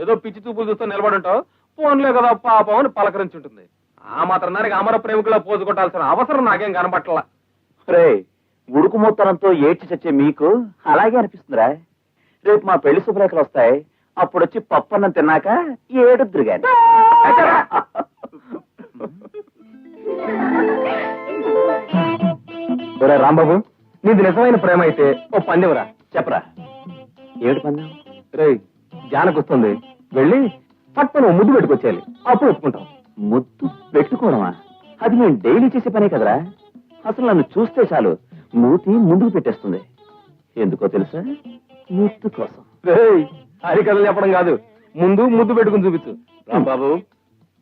ఏదో పిచ్చి చూపులు చూస్తూ నిలబడుంటావు, ఫోన్లే కదా పాపం అని పలకరించుంటుంది. ఆ మాత్రం దానికి అమర ప్రేమికులా పోజు కొట్టాల్సిన అవసరం నాకేం కనబట్టలా. రే, ఉడుకు మొత్తనంతో ఏడ్చి చచ్చే మీకు అలాగే అనిపిస్తుందిరా. రేపు మా పెళ్లి శుభలేఖలు వస్తాయి, అప్పుడొచ్చి పప్పన్నం తిన్నాక ఏడుద్దురు గాని. ఒరే రాంబాబు, నీది నిజమైన ప్రేమ అయితే ఓ పందెవరా. చెప్పరా ఏమిటి పందెం? రే జానకొస్తుంది, వెళ్ళి పట్టును ముద్దు పెట్టుకొచ్చేయాలి, అప్పుడు ఒప్పుకుంటాం. ముద్దు పెట్టుకోవడమా? అది నేను డైలీ చేసే పనే కదరా. అసలు నన్ను చూస్తే చాలు మూతి ముందుకు పెట్టేస్తుంది. ఎందుకో తెలుసా? ముద్దు కోసం. హరికథలు చెప్పడం కాదు, ముందు ముద్దు పెట్టుకుని చూపించు. రాంబాబు,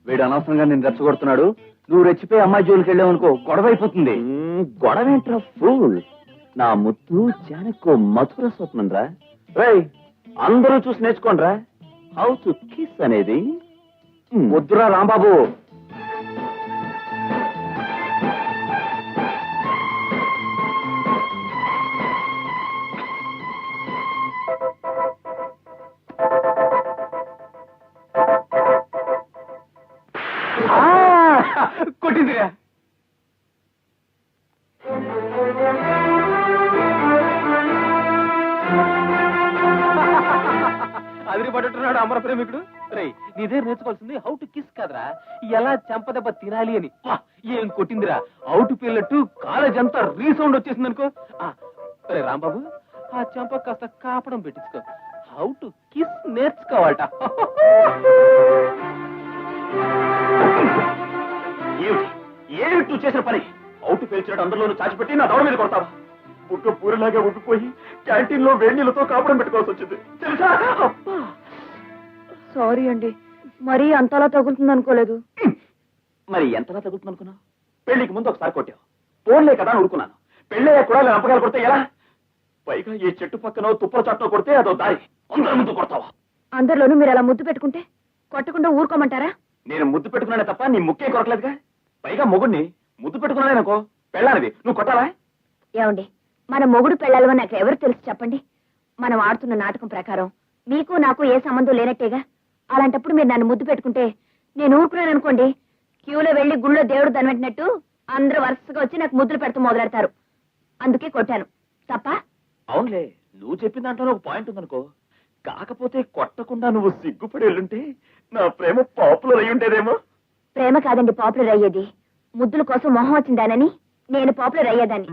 వీడు అనవసరంగా నేను రెచ్చగొడుతున్నాడు. నువ్వు రెచ్చిపోయి అమ్మాయి జోలికి వెళ్ళావనుకో గొడవ అయిపోతుంది. గొడవ ఏంట్రా ఫూల్? నా ముద్దు జానకో మధుర స్వప్నం రా. రేయ్, అందరూ చూసి నేర్చుకోండి రా హౌ టు కిస్ అనేది. వద్దురా రాంబాబు. కొట్టిందిరా. అదిరి పడుతున్నాడు అమర ప్రేమికుడు. రే, నీదే నేర్చుకోవాల్సింది హౌ టు కిస్ కదరా, ఎలా చెంపదెబ్బ తినాలి అని. ఏం కొట్టిందిరా, అవుట్ పిల్లట్టు కాలేజ్ అంతా రీసౌండ్ వచ్చేసింది అనుకో. రే రాంబాబు, ఆ చెంప కాస్త కాపడం పెట్టించుకో. హౌ టు కిస్ నేర్చుకోవాలట. ఏమిటి నువ్వు చేసిన పని? అవుట్ పేల్చినట్టు అందరిలోనూ చాచిపెట్టి నా దౌడ మీద కొడతావా? బుట్ట పూరిలాగా ఉడిపోయి క్యాంటీన్ లో వేడి నీళ్ళతో కాపడం పెట్టుకోవాల్సి వచ్చింది తెలుసా? సారీ అండి, మరీ అంతలా తగులుతుంది అనుకోలేదు. మరి ఎంతలా తగులుతుంది అనుకున్నావు? పెళ్లికి ముందు ఒకసారి కొట్టావు, పోన్లే కదా అని ఊరుకున్నాను. పెళ్ళయ్యా కూడా రంపకాయలు కొడితే ఎలా? పైగా ఈ చెట్టు పక్కన తుప్పల చాట్లో కొడితే అదో దారి, అందరి ముందు కొడతావా? అందరిలోనూ మీరు అలా ముద్దు పెట్టుకుంటే కొట్టకుండా ఊరుకోమంటారా? నేను ముద్దు పెట్టుకున్నానే తప్ప నీ ముక్కే కొరకలేదుగా. పైగా మొగుడిని ముద్దు పెట్టుకున్నానేనుకో పెళ్ళానిది, నువ్వు కొట్టాలా? ఏమండి, మన మొగుడు పెళ్ళాలని నాకు ఎవరు తెలుసు చెప్పండి. మనం ఆడుతున్న నాటకం ప్రకారం మీకు నాకు ఏ సంబంధం లేనట్టేగా. అలాంటప్పుడు మీరు నన్ను ముద్దు పెట్టుకుంటే నేను ఊరుకున్నాను అనుకోండి, క్యూలో వెళ్లి గుళ్ళో దేవుడు దనబెట్టినట్టు అందరూ వరుసగా వచ్చి నాకు ముద్దులు పెడుతూ మొదలెడతారు. అందుకే కొట్టాను. తప్ప? అవునులే, నువ్వు చెప్పిన దాంట్లో ఒక పాయింట్ ఉందనుకో. కాకపోతే కొట్టకుండా నువ్వు సిగ్గుపడి వెళ్ళుంటే నా ప్రేమ పాపులర్ అయి ఉండేదేమో. ప్రేమ కాదండి పాపులర్ అయ్యేది, ముద్దుల కోసం మొహం వచ్చిందానని నేను పాపులర్ అయ్యేదాన్ని.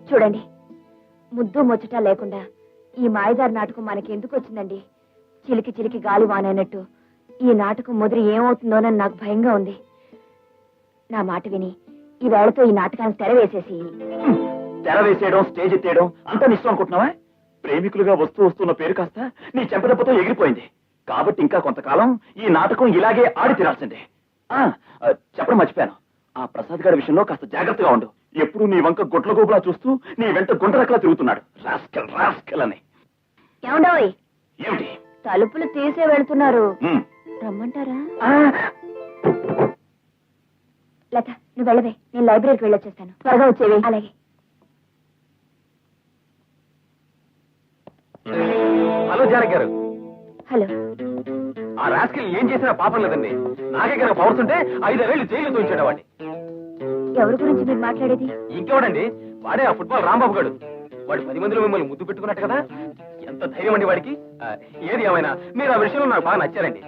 చూడండి, ముద్దు ముచ్చట లేకుండా ఈ మాయదారి నాటకం మనకి ఎందుకు వచ్చిందండి? చిలికి చిలికి గాలి వానైనట్టు ఈ నాటకం ముదిరి ఏమవుతుందోనని నాకు భయంగా ఉంది. నా మాట విని ఈ వేళతో ఈ నాటకానికి తెర వేసేసి. తెర వేసేయడం, స్టేజ్ ఎత్తేయడం అంతా నిష్టం అనుకుంటున్నావా? ప్రేమికులుగా వస్తున్న పేరు కాస్త నీ చెంపదెబ్బతో ఎగిరిపోయింది. కాబట్టి ఇంకా కొంతకాలం ఈ నాటకం ఇలాగే ఆడి తీరాల్సిందే. చెప్పడం మర్చిపోయాను, ఆ ప్రసాద్ గారి విషయంలో కాస్త జాగ్రత్తగా ఉండు. ఎప్పుడు నీ వంక గొడ్ల గోపులా చూస్తూ నీ వెంట గుంటరక్కలా తిరుగుతున్నాడు. రాస్కెల్ రాస్కెల్ అని. ఏమండోయ్, ఏమిటి? తలుపులు తీసే వెళ్తున్నారు, రమ్మంటారా? లత, నువ్వు వెళ్ళవే, నేను లైబ్రరీకి వెళ్ళొచ్చేస్తాను. త్వరగా వచ్చేవి. అలాగే. హలో జానకి గారు. హలో. ఆ రాస్కెల్ ఏం చేసినా పాపం లేదండి. నాకే కనుక పవర్స్ ఉంటే 5 ఏళ్ళు జైలు తోయించాడు వాడిని. ఎవరి గురించి మీరు మాట్లాడేది? ఇంకెవడండి, వాడే ఆ ఫుట్బాల్ రాంబాబు గారు. వాడు 10 మందిలో మిమ్మల్ని ముద్దు పెట్టుకున్నట్టు కదా. ఎంత ధైర్యం అండి వాడికి. ఏది ఏమైనా మీరు ఆ విషయంలో నాకు బాగా నచ్చారండి.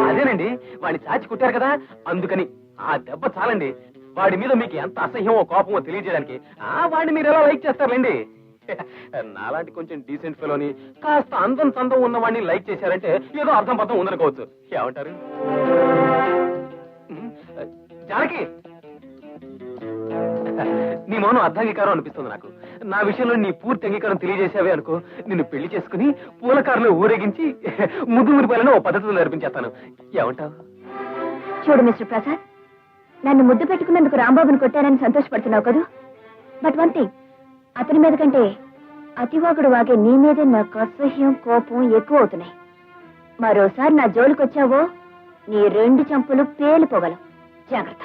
అదేనండి, వాడిని చాచి కొట్టారు కదా, అందుకని ఆ దెబ్బ చాలండి. వాడి మీద మీకు ఎంత అసహ్యమో కోపమో తెలియజేయడానికి. వాడిని మీరు ఎలా లైక్ చేస్తారండి? నాలాంటి కొంచెం డీసెంట్ ఫెలోని, కాస్త అందం సందం ఉన్న వాడిని లైక్ చేశారంటే ఏదో అర్థం పర్థం ఉందనుకోవచ్చు. ఏమంటారు? జానకి, నీ మౌనం అర్ధాంగీకారం అనిపిస్తుంది నాకు. నా విషయంలో నీ పూర్తి అంగీకారం తెలియజేసావే అనుకో, నిన్ను పెళ్లి చేసుకుని పూలకారులో ఊరేగించి ముద్దు మురిపాలను ఓ పద్ధతిలో నేర్పించేస్తాను. ఏమంటావు? చూడు మిస్టర్ ప్రసాద్, నన్ను ముద్దు పెట్టుకున్నందుకు రాంబాబుని కొట్టానని సంతోషపడుతున్నావు కదా. బట్ వన్ థింగ్, అతని మీద కంటే అతివాగుడు వాగే నీ మీదే నాకు అసహ్యం కోపం ఎక్కువ అవుతున్నాయి. మరోసారి నా జోలికొచ్చావో నీ 2 చెంపులు పేలిపోగలవు. జాగ్రత్త.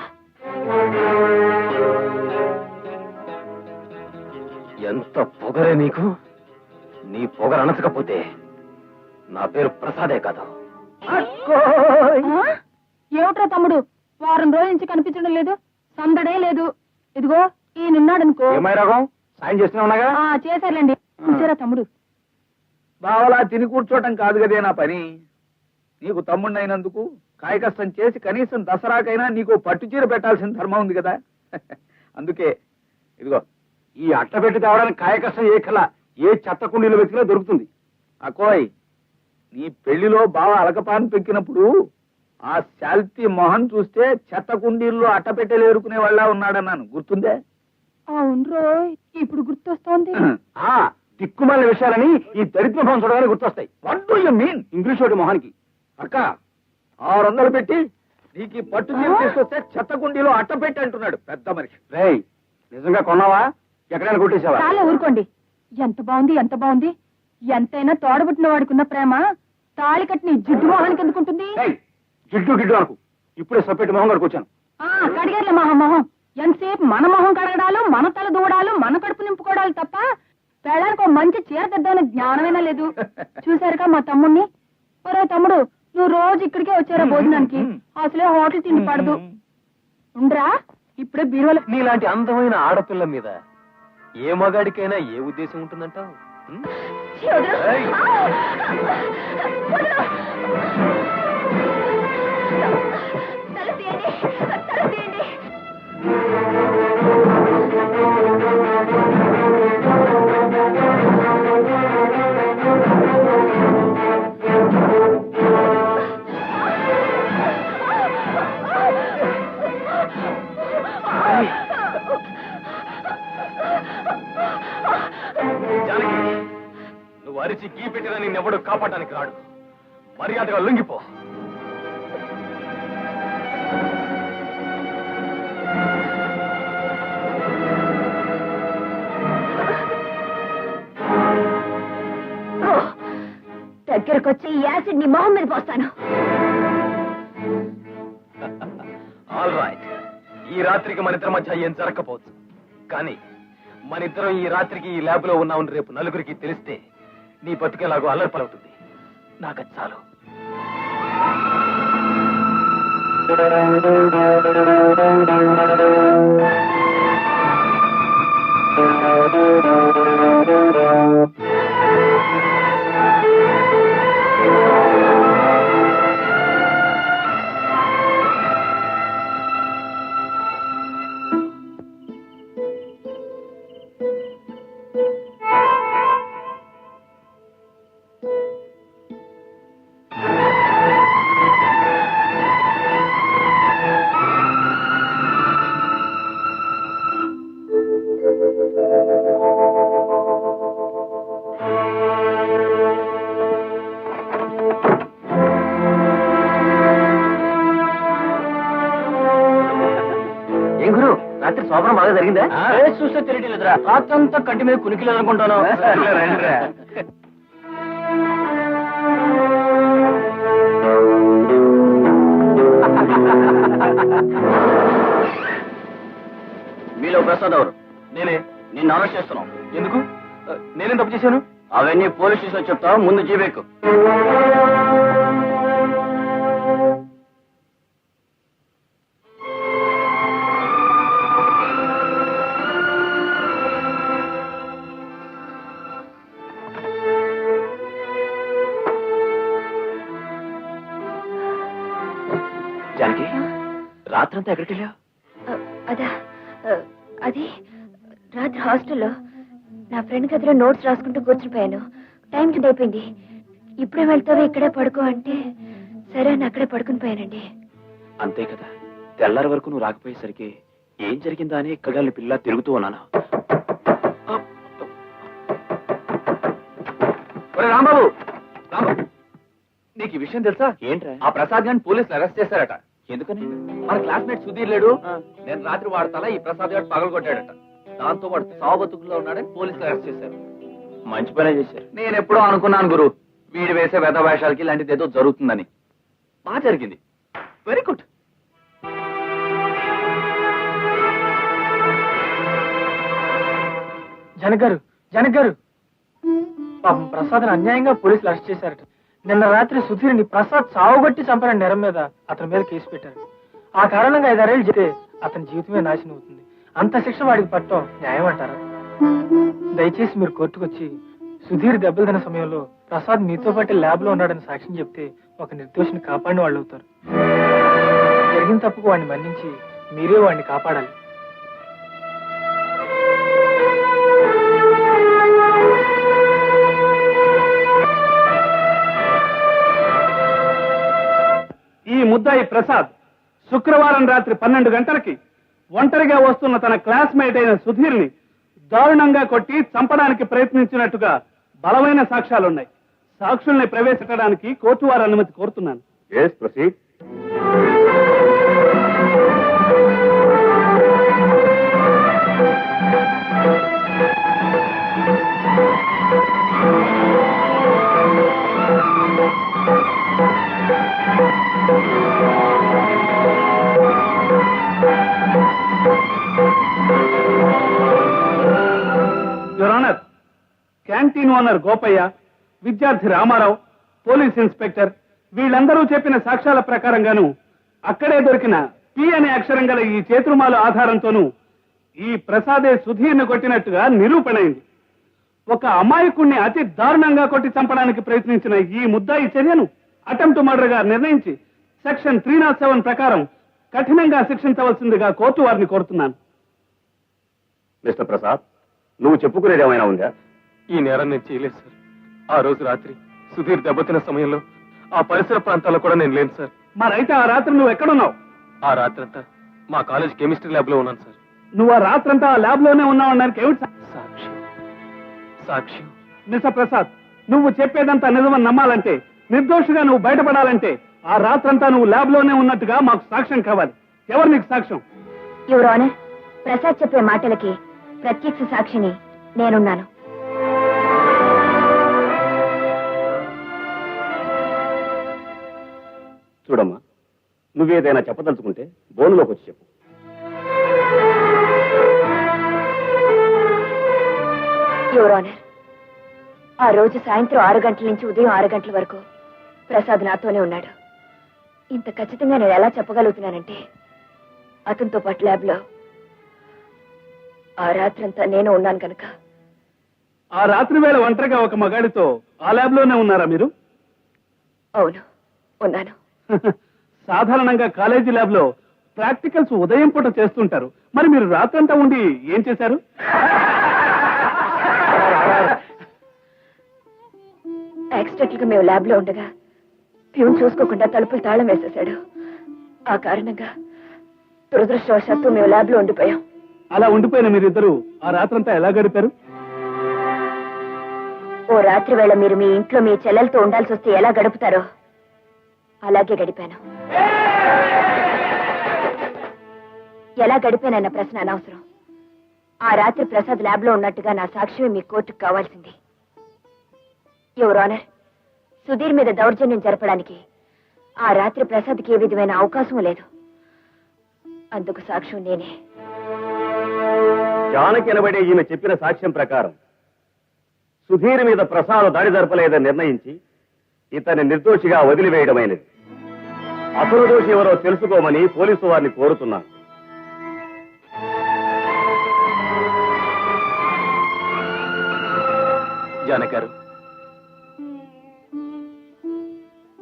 ఎంత పొగరే నీకు! నీ పొగర అనచకపోతే నా పేరు ప్రసాదే కాదు. ఏమిట్రా తమ్ముడు, వారం రోజుల నుంచి కనిపించడం లేదు, సందడే లేదు. ఇదిగో ఈయనున్నాడనుకో. ఏమై రాగం, సాయం చేస్తున్నావుగా? చేశారులేండి. చూసారా తమ్ముడు, బావలా తిని కూర్చోటం కాదు కదే నా పని. నీకు తమ్ముడినైనందుకు కాయ కష్టం చేసి కనీసం దసరాకైనా నీకు పట్టుచీర పెట్టాల్సిన ధర్మం ఉంది కదా. అందుకే ఇదిగో ఈ అట్ట పెట్టి తేవడానికి కాయ కష్టం ఏ కల ఏ చెత్త కుండీలు వెతికినా దొరుకుతుంది. అకోయ్, నీ పెళ్లిలో బాగా అలకపాన్ పెక్కినప్పుడు ఆ శాల్తీ మొహన్ చూస్తే చెత్త కుండీల్లో అట్టపెట్టెలు ఏరుకునే వాళ్ళ ఉన్నాడన్నాను, గుర్తుందే? అవును రోయ్, ఇప్పుడు గుర్తొస్తోంది. ఆ దిక్కుమాలిన విషయాలని ఈ దరిద్ర మొహం చూడగానే గుర్తొస్తాయి. What do you mean? English వాడి మొహానికి. అక్క 600 పెట్టి నీకు ఈ పట్టు చీర తీసుకొస్తే చెత్త కుండీలో అట్టపెట్టి అంటున్నాడు పెద్ద మనిషి. రేయ్, నిజంగా కొన్నావా? ఎక్కడైనా కొట్టేసావా? చాలా ఊరుకోండి. ఎంత బాగుంది, ఎంత బాగుంది. ఎంతైనా తోడబుట్టిన వాడికున్న ప్రేమ తాళి కట్టిన జిడ్డు మొహానికి ఎందుకుంటుంది? రేయ్, జిడ్డు గిడ్డు అనుకు. ఇప్పుడే సపరేట్ మొహం కడుకు వచ్చాను. కడిగేర్లే మొహం. ఎంతసేపు మన మొహం కడగడాలు, మన తల దూడాలు, మన కడుపు నింపుకోవడాలు తప్ప పెళ్ళానికి మంచి చీర తెద్దామని జ్ఞానమైనా లేదు. చూసారుగా మా తమ్ముణ్ణి. ఒరే తమ్ముడు, నువ్వు రోజు ఇక్కడికే వచ్చారా భోజనానికి? అసలే హోటల్ తిండి పడదు. ఉండరా, ఇప్పుడే బీరువాల. నీలాంటి అందమైన ఆడపిల్ల మీద ఏ మగాడికైనా ఏ ఉద్దేశం ఉంటుందంటావు? జానకి, నువ్వు అరిచి గీ పెట్టినా నిన్నెవడూ కాపాడడానికి రాడు. మర్యాదగా లొంగిపో. దగ్గరకొచ్చి ఈ యాసిడ్ నీ మొహం మీద పోస్తాను. ఆల్ రైట్, ఈ రాత్రికి మన ఇద్దరి మధ్య ఏం జరగకపోవచ్చు, కానీ మన ఇద్దరం ఈ రాత్రికి ఈ ల్యాబ్ లో ఉన్నామని రేపు నలుగురికి తెలిస్తే నీ బతుకేలాగో అల్లర్పలవుతుంది. నాకు చాలు. రాత్రి శోభనం బాగా జరిగిందా? చూస్తే తెలియట్లేదురా, రాత్రంతా కంటి మీద కునికిలేదు అనుకుంటాను. మీలో ప్రసాద్ ఎవరు? నేనే. నిన్ను అరెస్ట్ చేస్తున్నాం. ఎందుకు? నేనేం తప్పు చేశాను? అవన్నీ పోలీస్ స్టేషన్ చెప్తావు, ముందు జీబెక్కు. జానకి, రాత్రంతా ఎక్కడికి వెళ్ళావు? అదా, అది రాత్రి హాస్టల్లో నా ఫ్రెండ్ గదిలో నోట్స్ రాసుకుంటూ కూర్చునిపోయాను. టైం కింద అయిపోయింది. ఇప్పుడే వెళ్తావా, ఇక్కడే పడుకో అంటే సరే అని అక్కడే పడుకుని పోయానండి. అంతే కదా, తెల్లారి వరకు నువ్వు రాకపోయేసరికి ఏం జరిగిందా అని కగాలి పిల్ల తిరుగుతూ ఉన్నాను. రాంబాబు, నీకు ఈ విషయం తెలుసా? ఏంట్రా? ఆ ప్రసాద్ గారిని పోలీసులు అరెస్ట్ చేశారట. ఎందుకని? మన క్లాస్మేట్ సుధీర్ లేడు, నేను రాత్రి వాడి తల ఈ ప్రసాద్ గారు పగలగొట్టాడట. దాంతో వాడు సావు బతుకుల్లో ఉన్నాడని పోలీసులు అరెస్ట్ చేశారు. మంచి పనే చేశారు. నేను ఎప్పుడో అనుకున్నాను గురు, వీడు వేసే వేద వేషాలకి ఇలాంటిది ఏదో జరుగుతుందని. బాగా జరిగింది. Very good. జనక్ గారు, పాపం ప్రసాద్ అన్యాయంగా పోలీసులు అరెస్ట్ చేశారట. నిన్న రాత్రి సుధీర్ని ప్రసాద్ సావుగొట్టి చంపిన నేరం మీద అతని మీద కేసు పెట్టారు. ఆ కారణంగా 5 ఏళ్ళు చెప్తే అతని జీవితమే నాశనం అవుతుంది. అంత శిక్ష వాడికి పట్టడం న్యాయం అంటారా? దయచేసి మీరు కోర్టుకొచ్చి సుధీర్ దెబ్బలు తిన్న సమయంలో ప్రసాద్ మీతో పాటు ల్యాబ్ లో ఉన్నాడని సాక్ష్యం చెప్తే ఒక నిర్దోషిని కాపాడిన వాళ్ళు అవుతారు. జరిగిన తప్పుకు వాడిని మన్నించి మీరే వాడిని కాపాడాలి. ముద్దాయి ప్రసాద్ శుక్రవారం రాత్రి 12 గంటలకి ఒంటరిగా వస్తున్న తన క్లాస్మేట్ అయిన సుధీర్ని దారుణంగా కొట్టి చంపడానికి ప్రయత్నించినట్టుగా బలమైన సాక్ష్యాలున్నాయి. సాక్షుల్ని ప్రవేశించడానికి కోర్టు వారి అనుమతి కోరుతున్నాను. Your honour, canteen owner Gopayya, విద్యార్థి రామారావు, పోలీస్ ఇన్స్పెక్టర్ వీళ్ళందరూ చెప్పిన సాక్ష్యాల ప్రకారంగాను అక్కడే దొరికిన పి అనే అక్షరం గల ఈ చేతురుమాల ఆధారంతోనూ ఈ ప్రసాదే సుధీర్ను కొట్టినట్టుగా నిరూపణైంది. ఒక అమాయకుణ్ణి అతి దారుణంగా కొట్టి చంపడానికి ప్రయత్నించిన ఈ ముద్దాయి చర్యను అటెంప్ట్ మర్డర్ గా నిర్ణయించి సెక్షన్ 307 ప్రకారం కఠినంగా శిక్షించవలసిందిగా కోర్టు వారిని కోరుతున్నాను. మిస్టర్ ప్రసాద్, నువ్వు చెప్పుకునేది ఏమైనా ఉందా? ఈ నేరం నేను చేయలేదు సార్. ఆ రోజు రాత్రి సుధీర్ దెబ్బతిన్న సమయంలో ఆ పరిసర ప్రాంతాల్లో కూడా నేను లేను సార్. మరైతే ఆ రాత్రి నువ్వు ఎక్కడున్నావు? ఆ రాత్రంతా మా కాలేజ్ కెమిస్ట్రీ ల్యాబ్ లో ఉన్నాను సార్. నువ్వు ఆ రాత్రంతా ఆ ల్యాబ్ లోనే ఉన్నావడానికి ఏమిటి సాక్ష్యం? మిస్టర్ ప్రసాద్, నువ్వు చెప్పేదంతా నిజమని నమ్మాలంటే, నిర్దోషిగా నువ్వు బయటపడాలంటే ఆ రాత్రంతా నువ్వు ల్యాబ్ లోనే ఉన్నట్టుగా మాకు సాక్ష్యం కావాలి. ఎవరు నీకు సాక్ష్యం? యువర్ ఆనర్, ప్రసాద్ చెప్పే మాటలకి ప్రత్యక్ష సాక్షిని నేనున్నాను. చూడమ్మా, నువ్వేదైనా చెప్పదలుచుకుంటే బోనులోకి వచ్చి చెప్పు. యువర్ ఆనర్, ఆ రోజు సాయంత్రం 6 గంటల నుంచి ఉదయం 6 గంటల వరకు ప్రసాద్ నాతోనే ఉన్నాడు. ఇంత ఖచ్చితంగా నేను ఎలా చెప్పగలుగుతున్నానంటే, అతనితో పాటు ల్యాబ్ లో ఆ రాత్రంతా నేను ఉన్నాను కనుక. ఆ రాత్రి వేళ ఒంటరిగా ఒక మగాడితో ఆ ల్యాబ్ లోనే ఉన్నారా మీరు? అవును, ఉన్నాను. సాధారణంగా కాలేజీ ల్యాబ్ లో ప్రాక్టికల్స్ ఉదయం పూట చేస్తుంటారు. మరి మీరు రాత్రంతా ఉండి ఏం చేశారు? యాక్సిడెంట్ గా మేము ల్యాబ్ లో ఉండగా ప్యూన్ చూసుకోకుండా తలుపులు తాళం వేసేశాడు. ఆ కారణంగా దురదృష్టవశాత్తు మేము ల్యాబ్ లో ఉండిపోయాం. అలా ఉండిపోయిన మీరిద్దరు ఆ రాత్రంతా ఎలా గడిపారు? ఓ రాత్రి వేళ మీరు మీ ఇంట్లో మీ చెల్లెలతో ఉండాల్సి వస్తే ఎలా గడుపుతారో అలాగే గడిపాను. ఎలా గడిపానన్న ప్రశ్న అనవసరం. ఆ రాత్రి ప్రసాద్ ల్యాబ్ లో ఉన్నట్టుగా నా సాక్ష్యమే మీ కోర్టుకు కావాల్సింది. యువర్ ఆనర్, సుధీర్ మీద దౌర్జన్యం జరపడానికి ఆ రాత్రి ప్రసాద్కి ఏ విధమైన అవకాశం లేదు. అందుకు సాక్ష్యం నేనే. జానకి అనబడే ఈమె చెప్పిన సాక్ష్యం ప్రకారం సుధీర్ మీద ప్రసాద్ దాడి జరపలేదని నిర్ణయించి ఇతన్ని నిర్దోషిగా వదిలివేయడమైనది. అసలు దోషి ఎవరో తెలుసుకోమని పోలీసు వారిని కోరుతున్నాను.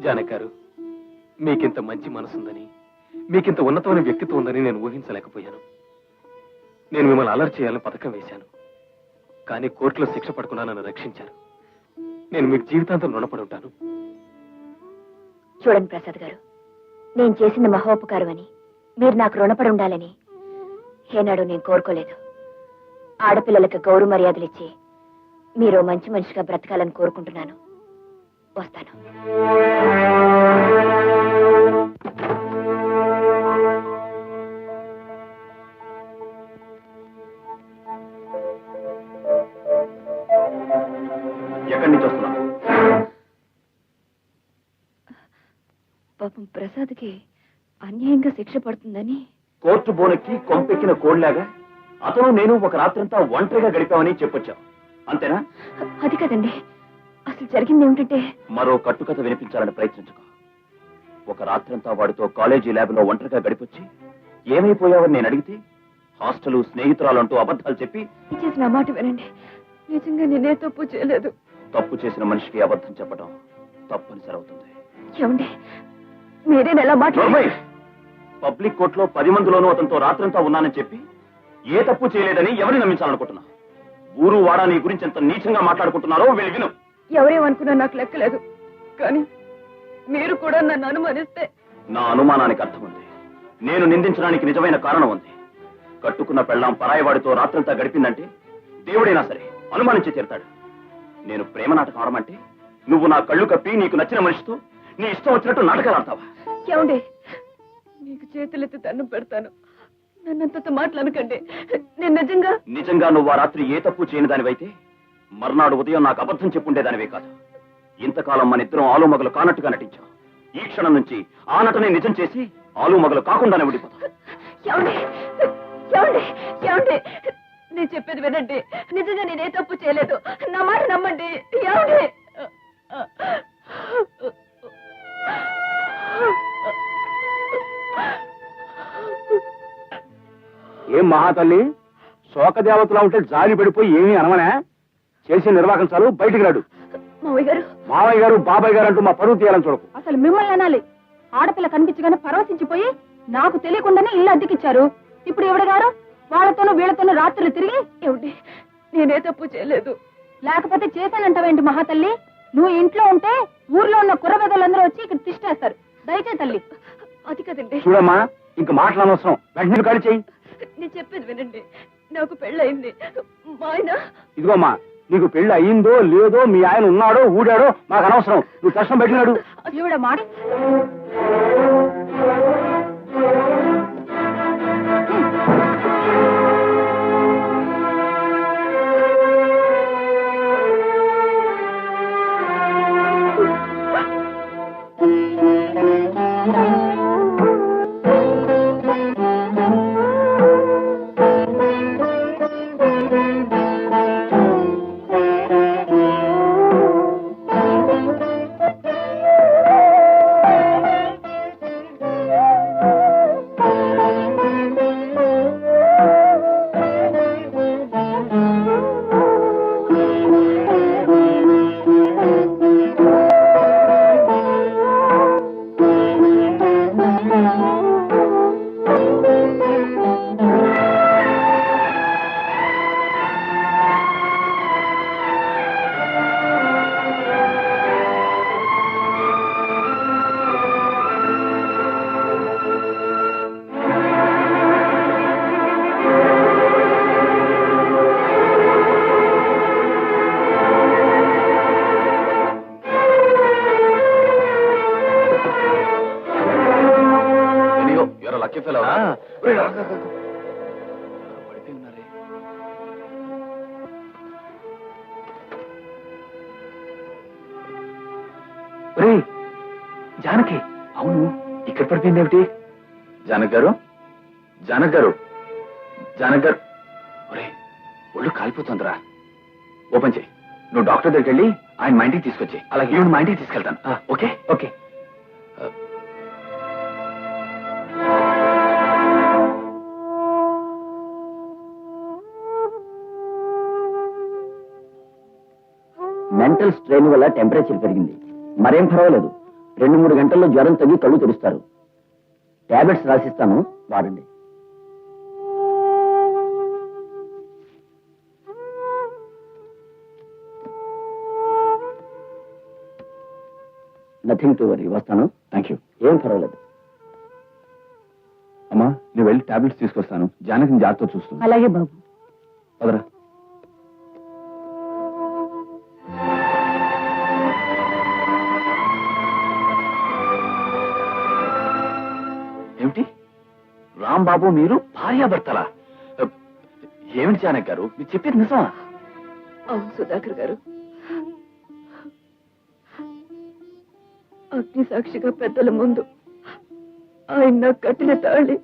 జానకారు, మీకింత మంచి మనసుందని, మీకింత ఉన్నతమైన వ్యక్తిత్వం ఉందని నేను ఊహించలేకపోయాను. నేను మిమ్మల్ని అలర్ట్ చేయాలని పథకం వేశాను. కానీ కోర్టులో శిక్ష పడకుండా నన్ను రక్షించారు. నేను మీకు జీవితాంతం రుణపడి ఉంటాను. చూడండి ప్రసాద్ గారు, నేను చేసిన మహోపకారం అని మీరు నాకు రుణపడి ఉండాలని ఏనాడు నేను కోరుకోలేదు. ఆడపిల్లలకు గౌరవ మర్యాదలు ఇచ్చి మీరు మంచి మనిషిగా బ్రతకాలని కోరుకుంటున్నాను. వస్తాను. ఎక్కడి నుంచి వస్తున్నావు? పాపం ప్రసాద్కి అన్యాయంగా శిక్ష పడుతుందని కోర్టు బోనెక్కి కొంపెక్కిన కోడ్లాగా అతను నేను ఒక రాత్రంతా ఒంటరిగా గడిపామని చెప్పొచ్చావు, అంతేనా? అది కదండి, అసలు జరిగింది ఏమిటంటే, మరో కట్టుకథ వినిపించాలని ప్రయత్నించుకో. ఒక రాత్రంతా వాడితో కాలేజీ ల్యాబ్ లో ఒంటరిగా గడిపొచ్చి ఏమైపోయావని నేను అడిగితే హాస్టల్ స్నేహితురాలంటూ అబద్ధాలు చెప్పి చేసిన మాట వినండి, నిజంగా నేనే తప్పు చేయలేదు. తప్పు చేసిన మనిషికి అబద్ధం చెప్పడం తప్పనిసరి అవుతుంది. ఏమండి, మీరేనా ఎలా మాట్లాడారు? పబ్లిక్ కోర్టులో 10 మందిలోనూ అతనితో రాత్రంతా ఉన్నానని చెప్పి ఏ తప్పు చేయలేదని ఎవరిని నమ్మించాలనుకుంటున్నా? ఊరు వాడా నీ గురించి ఎంత నీచంగా మాట్లాడుకుంటున్నారో వెళ్ళి విను. ఎవరేమనుకున్నా నాకు లెక్కలేదు, కానీ మీరు కూడా నన్ను అనుమానిస్తే నా అనుమానానికి అర్థం ఉంది. నేను నిందించడానికి నిజమైన కారణం ఉంది. కట్టుకున్న పెళ్ళాం పరాయవాడితో రాత్రంతా గడిపిందంటే దేవుడైనా సరే అనుమానించి తీరుతాడు. నేను ప్రేమ నాటకం ఆడమంటే నువ్వు నా కళ్ళు కప్పి నీకు నచ్చిన మనిషితో నీ ఇష్టం వచ్చినట్టు నాటకాలు ఆడతావా? ఏమండి, మీకు చేతులెత్తి దండం పెడతాను, నన్నంతతో మాట్లాడకండి. నేను నిజంగా నువ్వు ఆ రాత్రి ఏ తప్పు చేయని దానివైతే మర్నాడు ఉదయం నాకు అబద్ధం చెప్పుండేదానివే కాదు. ఇంతకాలం మన ఇద్దరం ఆలుమగలు కానట్టుగా నటించాం. ఈ క్షణం నుంచి ఆ నటనే నిజం చేసి ఆలుమగలు కాకుండానే విడిపోతాం. ఏమండి ఏమండి ఏమండి, నేను చెప్పేది వినండి. నిజంగా నేనే తప్పు చేయలేదు, నా మాట నమ్మండి. ఏమండి, ఏం మహాతల్లి, శోకదేవతలా ఉంటే జాలి పడిపోయి ఏమీ అనవనా? చేసి నిర్వాహకం చాలు, బయటికి రాడు. మావయ్య గారు, మావయ్య గారు, బాబాయ్ గారు అంటూ మా పరువు తీయాలని చూడకు. అసలు మిమ్మల్ని అనాలి. ఆడపిల్ల కనిపించగానే పరవశించిపోయి నాకు తెలియకుండానే ఇల్లు అద్దెకిచ్చారు. ఇప్పుడు ఎవడి గారు వాళ్ళతోనూ వీళ్ళతోనూ రాత్రులు తిరిగి ఏమండి, నేనే తప్పు చేయలేదు. లేకపోతే చేశానంటావేంటి మహాతల్లి? నువ్వు ఇంట్లో ఉంటే ఊర్లో ఉన్న కుర్రబెదలందరూ వచ్చి ఇక్కడ తిష్టేస్తారు. దయచే తల్లి. అది కదండి. చూడమ్మా, ఇంక మాటలు అనవసరం, వెంటనే ఖాళీ చెయ్యి. నేను చెప్పేది వినండి. నాకు పెళ్ళయింది. మా ఆయన ఇదిగోమ్మా, నీకు పెళ్లి అయ్యిందో లేదో, మీ ఆయన ఉన్నాడో ఊడాడో మాకు అనవసరం. నువ్వు కష్టం పెట్టినాడు. ఈవిడ మాట జానకి, అవును ఇక్కడ పడిపోయింది ఏమిటి? జానక్ గారు, జానక్ గారు, జానక్ గారు, ఒరే ఒళ్ళు కాలిపోతుందిరా. ఓపెన్ చేయి. నువ్వు డాక్టర్ దగ్గరికి వెళ్ళి ఆయన మా ఇంటికి తీసుకొచ్చి, అలాగే ఈవిడ మా ఇంటికి తీసుకెళ్తాను. Okay okay. మెంటల్ స్ట్రెయిన్ వల్ల టెంపరేచర్ పెరిగింది. మరేం పర్వాలేదు, 2-3 గంటల్లో జ్వరం తగ్గి కళ్ళు తెరుస్తారు. టాబ్లెట్స్ రాసిస్తాను, వాడండి. Nothing to worry. వస్తాను. Thank you. ఏం పర్వాలేదు. అమ్మా, నేను వెళ్ళి టాబ్లెట్స్ తీసుకొస్తాను. జానకిని జాగ్రత్త చూస్తాను. అలాగే బాబు. వదరా. ఏమిటి రాంబాబు, మీరు భార్యాభర్తలా? ఏమిటి జానక్ గారు, మీరు చెప్పేది నిజమా? అవును సుధాకర్ గారు, అగ్ని సాక్షిగా పెద్దల ముందు ఆయన నాకు కట్టిన తాళి,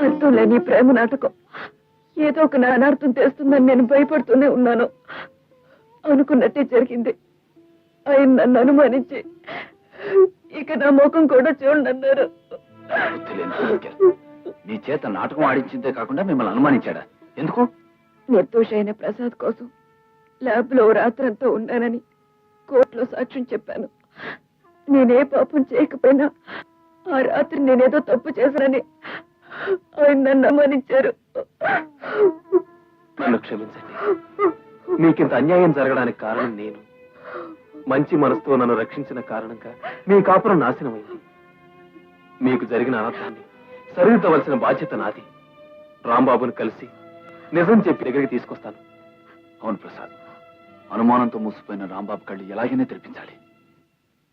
అర్థం లేని ప్రేమ నాటకం ఏదో ఒక నానార్థం తెస్తుందని నేను భయపడుతూనే ఉన్నాను. అనుకున్నట్టే జరిగింది. ఆయన నన్ను అనుమానించి ఇక నా ముఖం కూడా చూడన్నారు. నీ చేత నాటకం ఆడించిందే కాకుండా మిమ్మల్ని అనుమానించాడా? ఎందుకు? నిర్దోషైన ప్రసాద్ కోసం ల్యాబ్ లో రాత్రంతా ఉన్నానని కోర్టులో సాక్ష్యం చెప్పాను. నేనే పాపం చేయకపోయినా ఆ రాత్రి నేనేదో తప్పు చేశానని ఆయన నన్ను అనుమానించారు. నన్ను క్షమించండి. మీకింత అన్యాయం జరగడానికి కారణం నేను. మంచి మనసుతో నన్ను రక్షించిన కారణంగా మీ కాపురం నాశనమైంది. మీకు జరిగిన అనర్థాన్ని సరిదిద్దవలసిన బాధ్యత నాది. రాంబాబుని కలిసి నిజం చెప్పి దగ్గరికి తీసుకొస్తాను. అవును ప్రసాద్, అనుమానంతో మూసిపోయిన రాంబాబు కళ్ళు ఎలాగైనా తెరిపించాలి.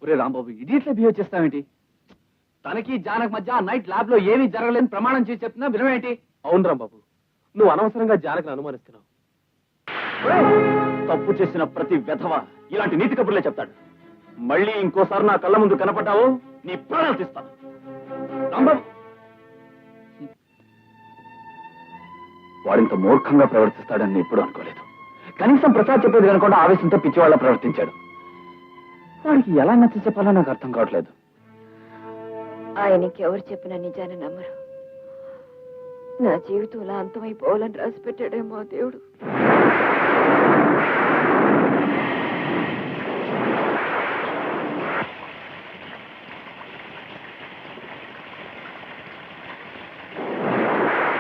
ఒరే రాంబాబు, ఇడియట్లే బిహేవ్ చేస్తావేంటి? తనకి జానకి మధ్య నైట్ ల్యాబ్ లో ఏమీ జరగలేని ప్రమాణం చేసి చెప్తున్నా వినవేంటి? అవును రాంబాబు, నువ్వు అనవసరంగా జానకిని అనుమానిస్తున్నావు. తప్పు చేసిన ప్రతి వెధవ ఇలాంటి నీతి కబుర్లే చెప్తాడు. మళ్ళీ ఇంకోసారి నా కళ్ళ ముందు కనపడ్డావు, నీ ప్రాణాలు తీస్తాను. రాంబాబు వాడింత మూర్ఖంగా ప్రవర్తిస్తాడని నేను ఎప్పుడూ అనుకోలేదు. కనీసం ప్రసాద్ చెప్పేది కనుకుండా ఆవేశంతో పిచ్చివాళ్ళ ప్రవర్తించాడు. వాడికి ఎలా నచ్చ చెప్పాలో నాకు అర్థం కావట్లేదు. ఆయనకి ఎవరు చెప్పిన నిజాన్ని నమ్మరు. నా జీవితంలో అంతమైపోవాలని రాసి పెట్టాడేమో దేవుడు.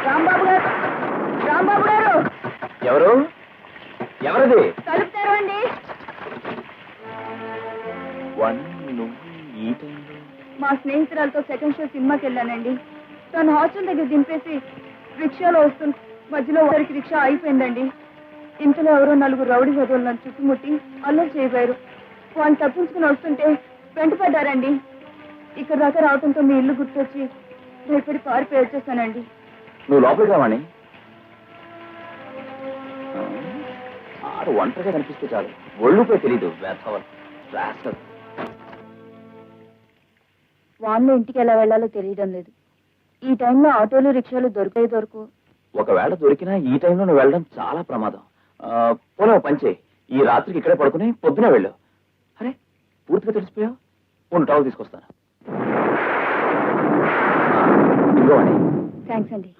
రాంబాబు గారు, రాంబాబు గారు, ఎవరు? ఎవరది? తలుపు తెరవండి. ఈ టైంలో మా స్నేహితురాలతో సెకండ్ షో సినిమాకి వెళ్ళానండి. తను హాస్టల్ దగ్గర దింపేసి రిక్షాలో వస్తుంది. మధ్యలో ఒకరికి రిక్షా అయిపోయిందండి. ఇంతలో ఎవరో 4 రౌడీ చదువులు నన్ను చుట్టుముట్టి అల్లరి చేయబోయారు. వాళ్ళు తప్పించుకుని వస్తుంటే వెంటపడ్డారండి. ఇక్కడ దాకా రావడంతో మీ ఇల్లు గుర్తొచ్చి భయపడి పారిపోయి వచ్చేసానండి. నువ్వు లోపలికి రావాణి. ఆడు ఒంటరిగా కనిపిస్తే చాలు, ఒళ్ళుపై తెలీదు. వాన్లో ఇంటికి ఎలా వెళ్లాలో తెలియడం లేదు. ఈ టైంలో ఆటోలు రిక్షాలు దొరకవు. ఒకవేళ దొరికినా ఈ టైంలో నువ్వు వెళ్ళడం చాలా ప్రమాదం. పోలే పంచే, ఈ రాత్రికి ఇక్కడే పడుకుని పొద్దునే వెళ్ళు. అరే పూర్తిగా తెలిసిపోయావు. కొన్ని టవల్ తీసుకొస్తాను. ఇదిగోండి. థ్యాంక్స్ అండి.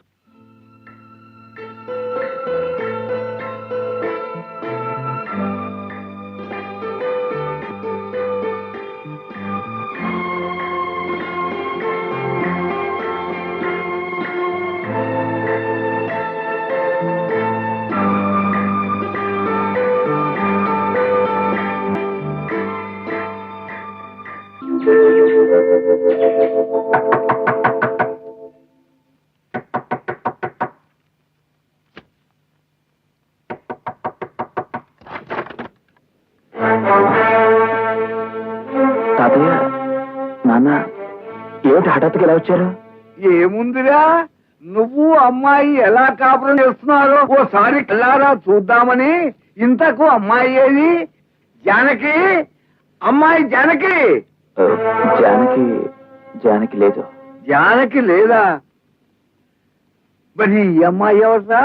తాతయ్య, నాన్న, ఏమిటి హఠాత్తుగా ఎలా వచ్చారు? ఏముందిరా, నువ్వు అమ్మాయి ఎలా కాపురం చేస్తున్నారో ఓసారి కళ్ళారా చూద్దామని. ఇంతకు అమ్మాయి ఏది? జానకి, అమ్మాయి జానకి. జానకి జానకి లేదు. జానకి లేదా? మరి ఈ అమ్మాయి ఎవరా?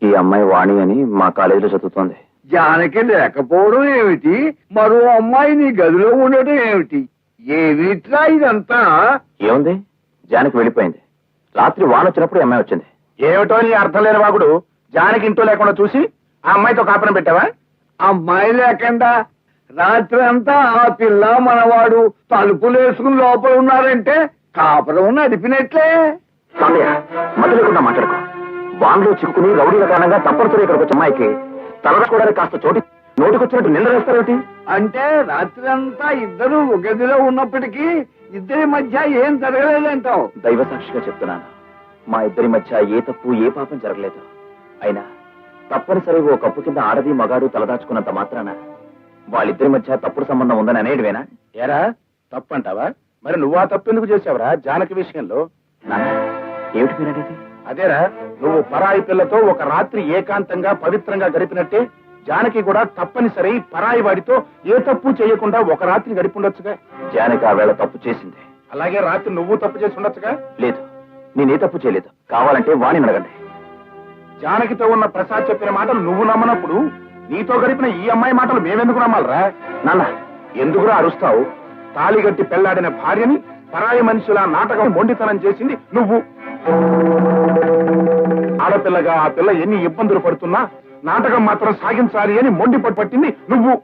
ఈ అమ్మాయి వాణి అని మా కాలేజీలో చదువుతోంది. జానకి లేకపోవడం ఏమిటి? మరో అమ్మాయి నీ గదిలో ఉండటం ఏమిటి? ఏమిట్రా ఇదంతా? ఏముంది, జానకి వెళ్ళిపోయింది. రాత్రి వాన వచ్చినప్పుడు ఈ అమ్మాయి వచ్చింది. ఏమిటో నీ అర్థం లేని వాగుడు. జానకి ఇంట్లో లేకుండా చూసి ఆ అమ్మాయితో కాపురం పెట్టావా? అమ్మాయి లేకుండా రాత్రి అంతా ఆ పిల్ల మనవాడు తలుపులు వేసుకుని లోపల ఉన్నారంటే కాపురం నడిపినట్లే. మధ్య లేకుండా మాట్లాడుకో. వాన్లో చిక్కుకుని రౌడీల కారణంగా తప్పనిసరి ఇక్కడికి వచ్చే అమ్మాయికి తలరాసుకోవడానికి కాస్త చోటి నోటికొచ్చినట్టు నింద వేస్తారేమిటి? అంటే రాత్రి అంతా ఇద్దరు ఒక గదిలో ఉన్నప్పటికీ ఇద్దరి మధ్య ఏం జరగలేదంటావు? దైవ సాక్షిగా చెప్తున్నాను, మా ఇద్దరి మధ్య ఏ తప్పు ఏ పాపం జరగలేదు. అయినా తప్పనిసరి ఓ కప్పు కింద ఆడది మగాడు తలదాచుకున్నంత మాత్రాన వాళ్ళిద్దరి మధ్య తప్పుడు సంబంధం ఉందని అనేటివేనా? ఏరా తప్పంటావా? మరి నువ్వు ఆ తప్పు ఎందుకు చేసావురా జానకి విషయంలో? నాన్న, ఏమిటి మీరనేది? అదేరా, నువ్వు పరాయి పిల్లతో ఒక రాత్రి ఏకాంతంగా పవిత్రంగా గడిపినట్టే జానకి కూడా తప్పనిసరి పరాయి వాడితో ఏ తప్పు చేయకుండా ఒక రాత్రి గడిపుండొచ్చుగా. జానకి ఆ వేళ తప్పు చేసింది. అలాగే రాత్రి నువ్వు తప్పు చేసి ఉండొచ్చుగా. లేదు, నేనే తప్పు చేయలేదు. కావాలంటే వాణిని అడగండి. జానకితో ఉన్న ప్రసాద్ చెప్పిన మాటలు నువ్వు నమ్మనప్పుడు నీతో గడిపిన ఈ అమ్మాయి మాటలు మేమెందుకు నమ్మాలరా? నాన్న, ఎందుకురా అరుస్తావు? తాళిగట్టి పెళ్లాడిన భార్యని పరాయి మనిషిలా నాటకం మొండితనం చేసింది నువ్వు. ఆడపిల్లగా ఆ పిల్ల ఎన్ని ఇబ్బందులు పడుతున్నా నాటకం మాత్రం సాగించాలి అని మొండి పట్టింది నువ్వు.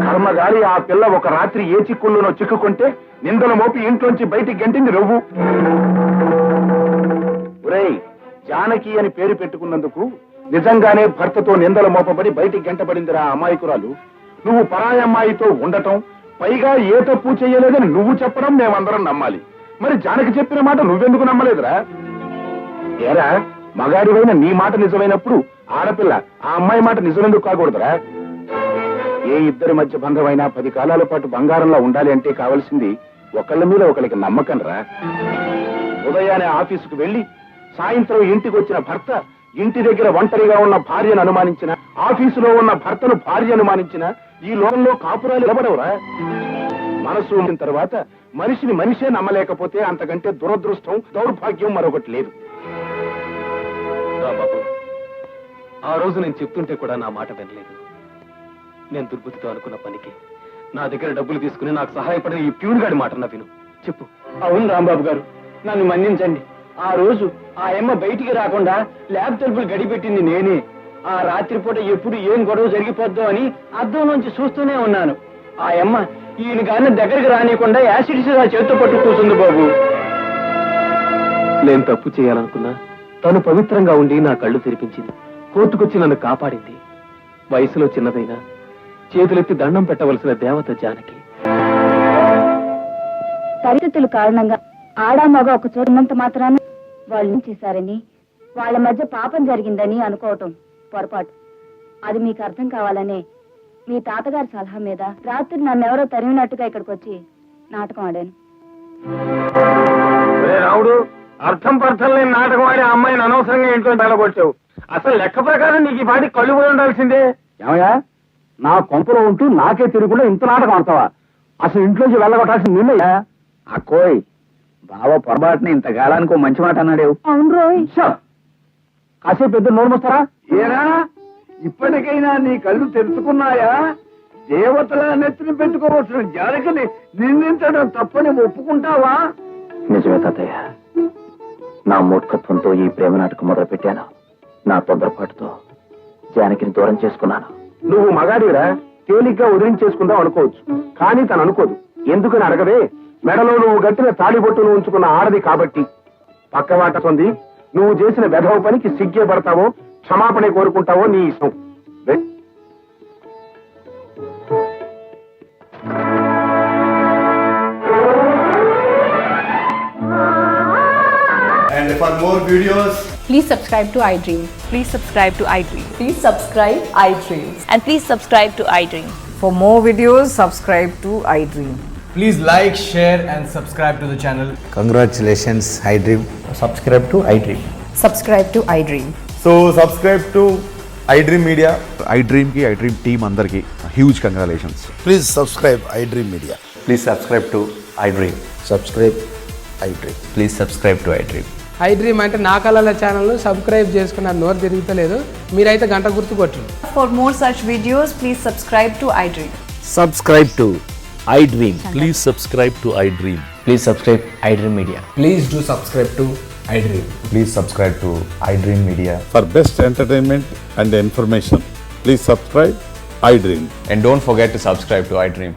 కర్మగాలి ఆ పిల్ల ఒక రాత్రి ఏ చిక్కుల్లోనో చిక్కుకుంటే నిందలు మోపి ఇంట్లోంచి బయటికి గంటింది నువ్వు. ఒరేయ్, జానకి అని పేరు పెట్టుకున్నందుకు నిజంగానే భర్తతో నిందల మోపబడి బయటికి గంటబడిందిరా అమాయకురాలు. నువ్వు పరాయి అమ్మాయితో ఉండటం, పైగా ఏ తప్పు చేయలేదని నువ్వు చెప్పడం మేమందరం నమ్మాలి. మరి జానకి చెప్పిన మాట నువ్వెందుకు నమ్మలేదురా? ఏరా, మగాడివైన నీ మాట నిజమైనప్పుడు ఆడపిల్ల ఆ అమ్మాయి మాట నిజమెందుకు కాకూడదురా? ఏ ఇద్దరి మధ్య బంధమైనా 10 కాలాల పాటు బంగారంలో ఉండాలి అంటే కావలసింది ఒకళ్ళ మీద ఒకరికి నమ్మకం రా. ఉదయాన్నే ఆఫీసుకు వెళ్లి సాయంత్రం ఇంటికి వచ్చిన భర్త ఇంటి దగ్గర ఒంటరిగా ఉన్న భార్యను అనుమానించిన, ఆఫీసులో ఉన్న భర్తను భార్య అనుమానించిన ఈ లోకంలో కాపురాలు నిలబడవురా. మనసు ఉన్న తర్వాత మనిషిని మనిషే నమ్మలేకపోతే అంతకంటే దురదృష్టం, దౌర్భాగ్యం మరొకటి లేదు. బాబు, ఆ రోజు నేను చెప్తుంటే కూడా నా మాట వినలేదు. నేను దుర్బుద్ధితో అనుకున్న పనికి నా దగ్గర డబ్బులు తీసుకుని నాకు సహాయపడిన ఈ ప్యూన్ గాడి మాట నా విను. చెప్పు. అవును రాంబాబు గారు, నన్ను మన్నించండి. ఆ రోజు ఆ అమ్మ బయటికి రాకుండా ల్యాబ్ తలుపులు గడిపెట్టింది నేనే. ఆ రాత్రిపూట ఎప్పుడు ఏం గొడవ జరిగిపోద్దో అని అద్దం నుంచి చూస్తూనే ఉన్నాను. ఆ అమ్మ ఈయన గారిని దగ్గరికి రానియకుండా యాసిడ్ సిరా చేతితో పట్టు కూర్చుంది బాబు. నేను తప్పు చేయాలనుకున్నా తను పవిత్రంగా ఉండి నా కళ్ళు తెరిపించింది. కోర్టుకొచ్చి నన్ను కాపాడింది. వయసులో చిన్నదైనా చేతులెత్తి దండం పెట్టవలసిన దేవత జానకి. పరిస్థితుల కారణంగా ఆడా మగ ఒక చోట ఉన్నంత మాత్రాన వాళ్ళు చేశారని, వాళ్ళ మధ్య పాపం జరిగిందని అనుకోవటం పొరపాటు. అది మీకు అర్థం కావాలనే మీ తాతగారి సలహా మీద రాత్రి నన్నెవరో తరిమినట్టుగా ఇక్కడికి వచ్చి నాటకం ఆడాను. రావుడు, అర్థం పర్థం లేని నాటకం ఆడి ఆ అమ్మాయిని అనవసరంగా ఇంట్లో తగలబొచ్చావు. అసలు లెక్క ప్రకారం నీకు ఈ పాటి కళ్ళు పోయి ఉండాల్సిందే. ఏమయ్యా, నా కొంపలో ఉంటూ నాకే తిరగకుండా ఇంత నాటకం ఆడతావా? అసలు ఇంట్లోంచి వెళ్ళగొట్టాల్సింది నిన్నయ్యా. అక్కోయ్, బావ పొరపాటున ఇంతకాలానికి మంచి మాట అన్నాడు. అవును రోయ్, కాసేపు పెద్ద నోరు మోస్తారా? ఏరా, ఇప్పటికైనా నీ కళ్ళు తెరుచుకున్నాయా? దేవతల నెత్తిని పెట్టుకోవచ్చిన జానకిని నిందించడం తప్పని ఒప్పుకుంటావా? నిజమే తాతయ్య, నా మూర్ఖత్వంతో ఈ ప్రేమ నాటకం మొదలు పెట్టాను. నా తొందరపాటుతో జానకిని దూరం చేసుకున్నాను. నువ్వు మగాడిరా, తేలిగ్గా వదిలించేసుకుందాం అనుకోవచ్చు. కానీ తను అనుకోదు. ఎందుకని అడగదే? మెడలో నువ్వు గట్టిన తాళిబొట్టును ఉంచుకున్న ఆడది కాబట్టి. పక్కవాట సొంది నువ్వు చేసిన వెధవ పనికి సిగ్గే పడతావో, క్షమాపణ కోరుకుంటావో నీ ఇష్టం. And for more videos, please subscribe to iDream. Please subscribe to iDream. Please subscribe iDream. And please subscribe to iDream. For more videos, subscribe to iDream. please like, share and subscribe to the channel. Congratulations, iDream. Subscribe to iDream. Subscribe to iDream. So subscribe to iDream Media. iDream ki iDream team andarki huge congratulations. Please subscribe iDream Media. Please subscribe to iDream. Subscribe iDream. Please subscribe to iDream. iDream అంటే నా కళల channel subscribe చేసుకున్న నోరు తిరుగుతలేదు. మీరైతే గంట గుర్తు కొట్టండి. For more such videos, please subscribe to iDream. Subscribe to iDream. Please subscribe to iDream. Please subscribe iDream Media. Please do subscribe to iDream. Please subscribe to iDream Media. For best entertainment and information, please subscribe iDream. And don't forget to subscribe to iDream.